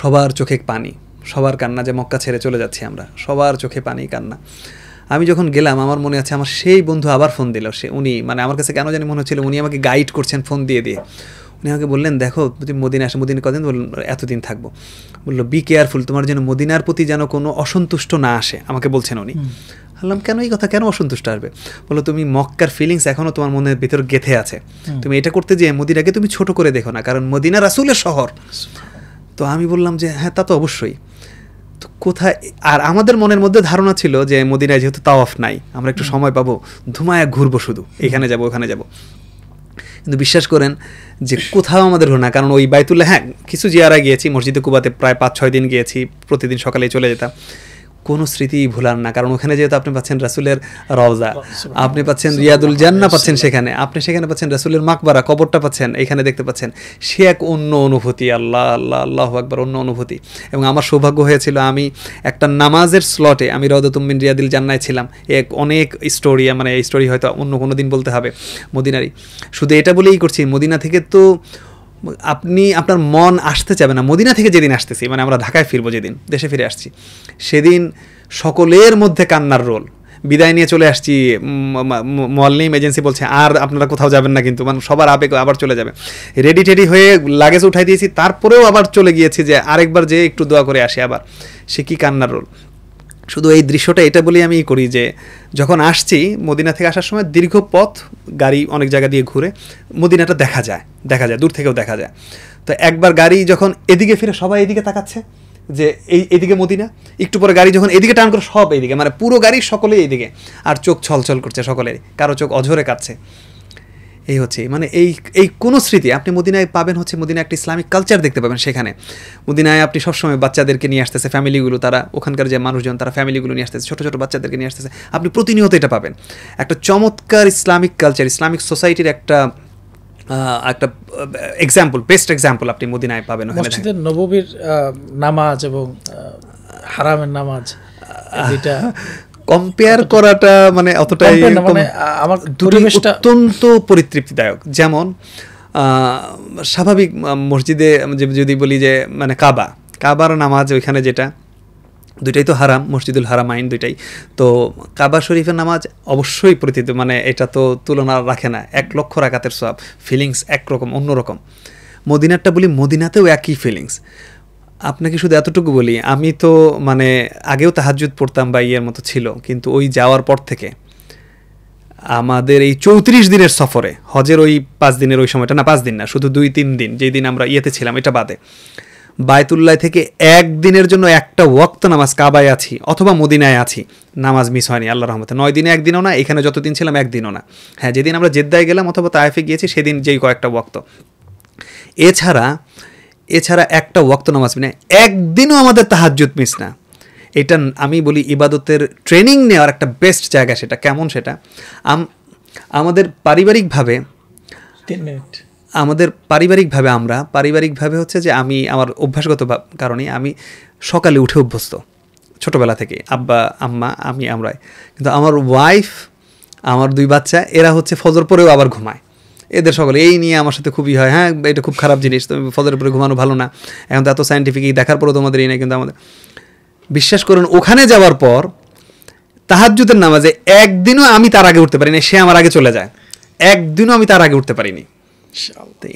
সবার চোখে পানি, সবার কান্না, যে মক্কা ছেড়ে চলে যাচ্ছি আমরা, সবার চোখে পানি, কান্না। আমি যখন গেলাম, আমার মনে আছে আমার সেই বন্ধু আবার ফোন দিল, উনি মানে আমার কাছে কেন জানি মনে হচ্ছিল উনি আমাকে গাইড করছেন ফোন দিয়ে। উনি আমাকে বললেন, দেখো তুমি মদিনা আসো, মদিনা কদিন? বললেন এতদিন থাকবো। বললো বি কেয়ারফুল, তোমার যেন মদিনার প্রতি যেন কোনো অসন্তুষ্ট না আসে, আমাকে বলছেন উনি। বললাম কেন এই কথা, কেন অসন্তুষ্ট আসবে? বললো তুমি মক্কার ফিলিংস এখনও তোমার মনের ভিতর গেঁথে আছে, তুমি এটা করতে যেয়ে মদিনাকে তুমি ছোট করে দেখো না, কারণ মদিনা রাসূলের শহর। তো আমি বললাম যে হ্যাঁ তা তো অবশ্যই। তো কোথায়, আর আমাদের মনের মধ্যে ধারণা ছিল যে মদিনায় যেহেতু তাওয়াফ নাই, আমরা একটু সময় পাবো, ধুমায়া ঘুরবো, শুধু এখানে যাবো ওখানে যাবো। কিন্তু বিশ্বাস করেন যে কোথাও আমাদের হলো না, কারণ ওই বাইতুল্লাহ, হ্যাঁ কিছু জিয়ারা গিয়েছি, মসজিদে কুবাতে প্রায় 5-6 দিন গিয়েছি, প্রতিদিন সকালে চলে যেতাম, কোনো স্মৃতি ভুলার না। কারণ ওখানে যেহেতু আপনি পাচ্ছেন রাসূলের রওজা, আপনি পাচ্ছেন রিয়াদুল জান্নাহ পাচ্ছেন সেখানে, আপনি সেখানে পাচ্ছেন রাসূলের মাকবারা, কবরটা পাচ্ছেন, এখানে দেখতে পাচ্ছেন, সে এক অন্য অনুভূতি। আল্লাহ আল্লাহ আল্লাহু আকবার, অন্য অনুভূতি। এবং আমার সৌভাগ্য হয়েছিল, আমি একটা নামাজের স্লটে আমি রাউদাতুম মিন রিয়াদিল জান্নাহ ছিলাম। অনেক স্টোরি, মানে এই স্টোরি হয়তো অন্য কোনো দিন বলতে হবে মদিনারই। শুধু এটা বলেই করছি, মদিনা থেকে তো আপনার মন আসতে চাবে না। মদিনা থেকে যেদিন আসতেছি, মানে আমরা ঢাকায় ফিরবো, যেদিন দেশে ফিরে আসছি, সেদিন সকলের মধ্যে কান্নার রোল। বিদায় নিয়ে চলে আসছি, মুআল্লিম এজেন্সি বলছে আর আপনারা কোথাও যাবেন না, কিন্তু মানে সবার আবেগ আবার চলে যাবে। রেডি টেডি হয়ে লাগেজ উঠাই দিয়েছি, তারপরেও আবার চলে গিয়েছি যে আরেকবার যে একটু দোয়া করে আসি আবার। সে কি কান্নার রোল! শুধু এই দৃশ্যটা এটা বলেই আমি করি যে যখন আসছি, মদিনা থেকে আসার সময় দীর্ঘ পথ, গাড়ি অনেক জায়গা দিয়ে ঘুরে মদিনাটা দেখা যায়, দূর থেকেও দেখা যায়। তো একবার গাড়ি যখন এদিকে ফিরে, সবাই এদিকে তাকাচ্ছে যে এইদিকে মদিনা, একটু পরে গাড়ি যখন এদিকে টার্ন করে, সব এইদিকে, মানে পুরো গাড়ি সকলেই এইদিকে, আর চোখ ছলছল করছে সকলের, কারো চোখ অঝরে কাটছে। এই হচ্ছে মানে এই কোনো স্মৃতি আপনি মদিনায় পাবেন, হচ্ছে মদিনায় একটা ইসলামিক কালচার দেখতে পাবেন। সেখানে মদিনায় আপনি সবসময় বাচ্চাদেরকে নিয়ে আসতেছে, ফ্যামিলিগুলো, তারা ওখানকার যে মানুষজন, তারা ফ্যামিলিগুলো নিয়ে আসতেছে, ছোটো ছোটো বাচ্চাদেরকে নিয়ে আসতেছে, আপনি প্রতিনিয়ত এটা পাবেন। একটা চমৎকার ইসলামিক কালচার, ইসলামিক সোসাইটির একটা এক্সাম্পল, বেস্ট এক্সাম্পল আপনি মদিনায় পাবেন। মসজিদে নববীর নামাজ এবং হারামের নামাজ, এটা কম্পেয়ার করাটা মানে অতটাই, মানে আমার পরিবেশটা অত্যন্ত পরিতৃপ্তিদায়ক। যেমন স্বাভাবিক মসজিদে যদি বলি যে মানে কাবার নামাজ, ওইখানে যেটা, দুইটাই তো হারাম, মসজিদুল হারামাইন দুইটাই তো। কাবা শরীফের নামাজ অবশ্যই মানে এটা তো তুলনা রাখে না, 1,00,000 রাকাতের সওয়াব, ফিলিংস একরকম, অন্যরকম। মদিনারটা বলি, মদিনাতেও একই ফিলিংস। আপনাকে শুধু এতটুকু বলি, আমি তো মানে আগেও তাহাজ্জুদ পড়তাম বা ইয়ের মতো ছিল, কিন্তু ওই যাওয়ার পর থেকে আমাদের এই 34 দিনের সফরে, হজের ওই 5 দিনের ওই সময়টা না, 5 দিন না, শুধু 2-3 দিন, যেই দিন আমরা ইয়েতে ছিলাম এটা বাদে, বায়তুল্লাহ থেকে একদিনের জন্য একটা ওয়াক্ত নামাজ কাবায় আছি অথবা মদিনায় আছি, নামাজ মিস হয়নি আল্লাহর রহমতে। 9 দিনে একদিনও না, এখানে যতদিন ছিলাম একদিনও না। হ্যাঁ, যেদিন আমরা জেদ্দায় গেলাম অথবা তায়েফে গিয়েছি সেদিন যেই কয়েকটা ওয়াক্ত, এছাড়া একটা ওয়াক্ত নামাজ মিস না, একদিনও আমাদের তাহাজ্জুদ মিস না। এটা আমি বলি ইবাদতের ট্রেনিং নেওয়ার একটা বেস্ট জায়গা। সেটা কেমন? সেটা আমাদের পারিবারিকভাবে আমরা পারিবারিকভাবে হচ্ছে যে আমি আমার অভ্যাসগত কারণে আমি সকালে উঠে অভ্যস্ত ছোটোবেলা থেকে, আব্বা আম্মা আমি আমরাই। কিন্তু আমার ওয়াইফ, আমার 2 বাচ্চা, এরা হচ্ছে ফজর পরেও আবার ঘুমায়। এদের সকলে এই নিয়ে আমার সাথে খুবই হয়, হ্যাঁ এটা খুব খারাপ জিনিস, তুমি ফজরের পরে ঘুমানো ভালো না। এখন তো এত সায়েন্টিফিক দেখার পরেও তোমাদের এই নেই। কিন্তু আমাদের, বিশ্বাস করুন, ওখানে যাওয়ার পর তাহাজ্জুদের নামাজে একদিনও আমি তার আগে উঠতে পারিনি, সে আমার আগে চলে যায়। একদিনও আমি তার আগে উঠতে পারিনি।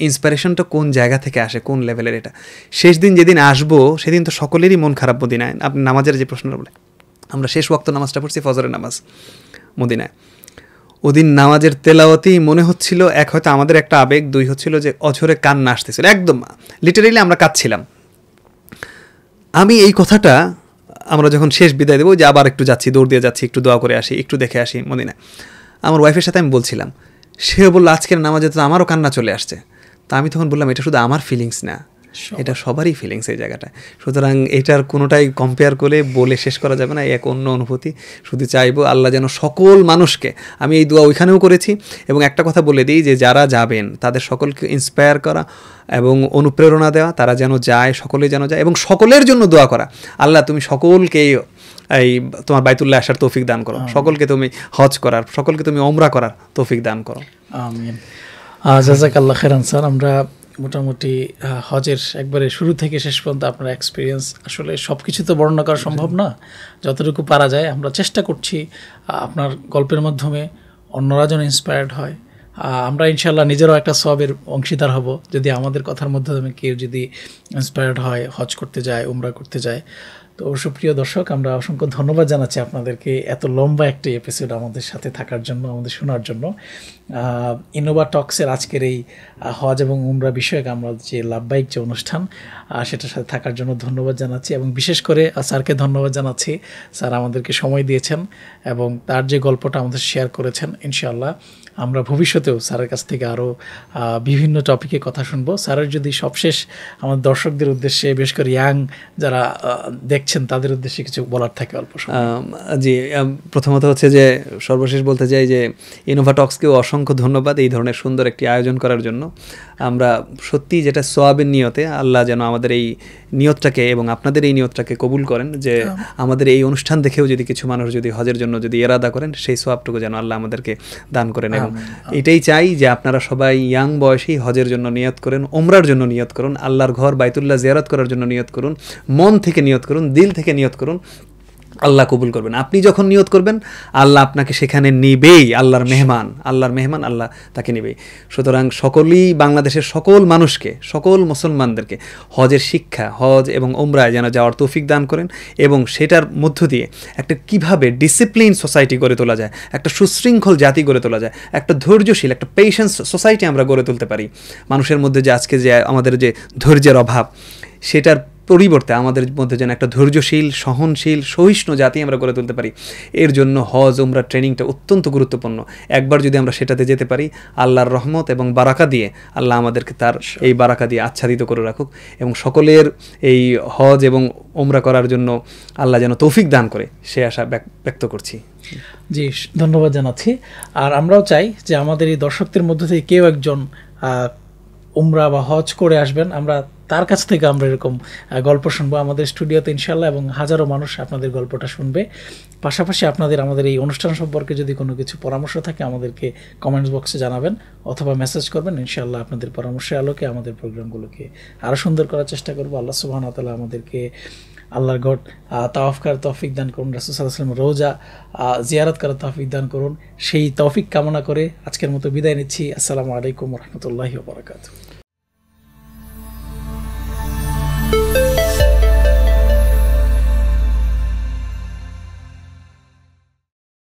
ইন্সপিরেশনটা কোন জায়গা থেকে আসে, কোন লেভেলের এটা। শেষ দিন যেদিন আসবো সেদিন তো সকলেরই মন খারাপ মদিনায়। আপনি নামাজের যে প্রশ্নটা বলে, আমরা শেষ ওয়াক্ত নামাজটা পড়ছি, ফজরের নামাজ মদিনায়। ওদিন নামাজের তেলাওয়াতেই মনে হচ্ছিল, এক হয়তো আমাদের একটা আবেগ, 2 হচ্ছিল যে অঝরে কান্না আসতেছিল, একদম লিটারেলি আমরা কাঁদছিলাম। আমি এই কথাটা আমরা যখন শেষ বিদায় দেবো, যে আবার একটু যাচ্ছি, দৌড় দিয়ে যাচ্ছি, একটু দোয়া করে আসি, একটু দেখে আসি মদিনায়, আমার ওয়াইফের সাথে আমি বলছিলাম। সেও বললো আজকের নামাজে তো আমারও কান্না চলে আসছে। তা আমি তখন বললাম এটা শুধু আমার ফিলিংস না, এটা সবারই ফিলিংস এই জায়গাটায়। সুতরাং এটার কোনোটাই কম্পেয়ার করে বলে শেষ করা যাবে না, এক অন্য অনুভূতি। শুধু চাইবো আল্লাহ যেন সকল মানুষকে, আমি এই দোয়া ওইখানেও করেছি, এবং একটা কথা বলে দিই যে যারা যাবেন তাদের সকলকে ইন্সপায়ার করা এবং অনুপ্রেরণা দেওয়া, তারা যেন যায়, সকলে যেন যায়, এবং সকলের জন্য দোয়া করা, আল্লাহ তুমি সকলকে এই তোমার বাইতুল্লাহ আসার তৌফিক দান করো, সকলকে তুমি হজ করার, সকলকে তুমি ওমরা করার তৌফিক দান করো। আমিন। জাযাকাল্লাহ খাইরান স্যার। আমরা মোটামুটি হজের একবারে শুরু থেকে শেষ পর্যন্ত আপনার এক্সপিরিয়েন্স, আসলে সব কিছু তো বর্ণনা করা সম্ভব না, যতটুকু পারা যায় আমরা চেষ্টা করছি আপনার গল্পের মাধ্যমে অন্যরা যেন ইন্সপায়ার্ড হয়। আমরা ইনশাল্লাহ নিজেরাও একটা সওয়াবের অংশীদার হব যদি আমাদের কথার মাধ্যমে কেউ যদি ইন্সপায়ার্ড হয়, হজ করতে যায়, উমরা করতে যায়। তো সুপ্রিয় দর্শক, আমরা অসংখ্য ধন্যবাদ জানাচ্ছি আপনাদেরকে এত লম্বা একটি এপিসোড আমাদের সাথে থাকার জন্য, আমাদের শোনার জন্য। ইনোভা টক্সের আজকের এই হজ এবং উমরা বিষয়ক আমরা যে লাভবাহিক যে অনুষ্ঠান, সেটার সাথে থাকার জন্য ধন্যবাদ জানাচ্ছি, এবং বিশেষ করে স্যারকে ধন্যবাদ জানাচ্ছি। স্যার আমাদেরকে সময় দিয়েছেন এবং তার যে গল্পটা আমাদের শেয়ার করেছেন। ইনশাআল্লাহ আমরা ভবিষ্যতেও স্যারের কাছ থেকে আরও বিভিন্ন টপিকে কথা শুনবো। স্যারের যদি সবশেষ আমার দর্শকদের উদ্দেশ্যে, বিশেষ করে ইয়াং যারা দেখছেন তাদের উদ্দেশ্যে কিছু বলার থাকে অল্প সময়। জি, প্রথমত হচ্ছে যে সর্বশেষ বলতে চাই যে ইনোভা টক্সকেও অসংখ্য ধন্যবাদ এই ধরনের সুন্দর একটি আয়োজন করার জন্য। আমরা সত্যি যেটা সোয়াবের নিয়তে, আল্লাহ যেন আমাদের এই নিয়তটাকে এবং আপনাদের এই নিয়তটাকে কবুল করেন, যে আমাদের এই অনুষ্ঠান দেখেও যদি কিছু মানুষ যদি হজের জন্য যদি এরাদা করেন, সেই সোয়াবটুকু যেন আল্লাহ আমাদেরকে দান করেন। এবং এটাই চাই যে আপনারা সবাই ইয়াং বয়সেই হজের জন্য নিয়ত করেন, ওমরার জন্য নিয়ত করুন, আল্লাহর ঘর বাইতুল্লাহ জিয়ারত করার জন্য নিয়ত করুন, মন থেকে নিয়ত করুন, দিল থেকে নিয়ত করুন, আল্লাহ কবুল করবেন। আপনি যখন নিয়ত করবেন আল্লাহ আপনাকে সেখানে নিবেই, আল্লাহর মেহমান আল্লাহ তাকে নিবেই। সুতরাং সকলেই, বাংলাদেশের সকল মানুষকে, সকল মুসলমানদেরকে হজের শিক্ষা, হজ এবং ওমরায় যেন যাওয়ার তৌফিক দান করেন, এবং সেটার মধ্য দিয়ে একটা কিভাবে ডিসিপ্লিন সোসাইটি গড়ে তোলা যায়, একটা সুশৃঙ্খল জাতি গড়ে তোলা যায়, একটা ধৈর্যশীল, একটা পেশেন্স সোসাইটি আমরা গড়ে তুলতে পারি। মানুষের মধ্যে যে আজকে যে আমাদের যে ধৈর্যের অভাব, সেটার পরিবর্তে আমাদের মধ্যে যেন একটা ধৈর্যশীল, সহনশীল, সহিষ্ণু জাতি আমরা গড়ে তুলতে পারি। এর জন্য হজ ওমরা ট্রেনিংটা অত্যন্ত গুরুত্বপূর্ণ। একবার যদি আমরা সেটাতে যেতে পারি, আল্লাহর রহমত এবং বারাকা দিয়ে আল্লাহ আমাদেরকে তার এই বারাকা দিয়ে আচ্ছাদিত করে রাখুক, এবং সকলের এই হজ এবং ওমরা করার জন্য আল্লাহ যেন তৌফিক দান করে, সে আশা ব্যক্ত করছি। জি, ধন্যবাদ জানাচ্ছি। আর আমরাও চাই যে আমাদের এই দর্শকদের মধ্যে থেকে কেউ একজন উমরা বা হজ করে আসবেন, আমরা তার কাছ থেকে আমরা এরকম গল্প শুনবো আমাদের স্টুডিওতে ইনশাল্লাহ, এবং হাজারো মানুষ আপনাদের গল্পটা শুনবে। পাশাপাশি আমাদের এই অনুষ্ঠান সম্পর্কে যদি কোনো কিছু পরামর্শ থাকে আমাদেরকে কমেন্টস বক্সে জানাবেন অথবা মেসেজ করবেন। ইনশাল্লাহ আপনাদের পরামর্শের আলোকে আমাদের প্রোগ্রামগুলোকে আরও সুন্দর করার চেষ্টা করবো। আল্লাহ সুবহানাহু ওয়া তাআলা আমাদেরকে আল্লাহর ঘর তাওয়াফ করার তৌফিক দান করুন, রাসূল সাল্লাল্লাহু আলাইহি ওয়াসাল্লাম রোজা জিয়ারত করার তৌফিক দান করুন। সেই তৌফিক কামনা করে আজকের মতো বিদায় নিচ্ছি। আসসালামু আলাইকুম ওয়া রাহমাতুল্লাহি ওয়া বারাকাতুহু।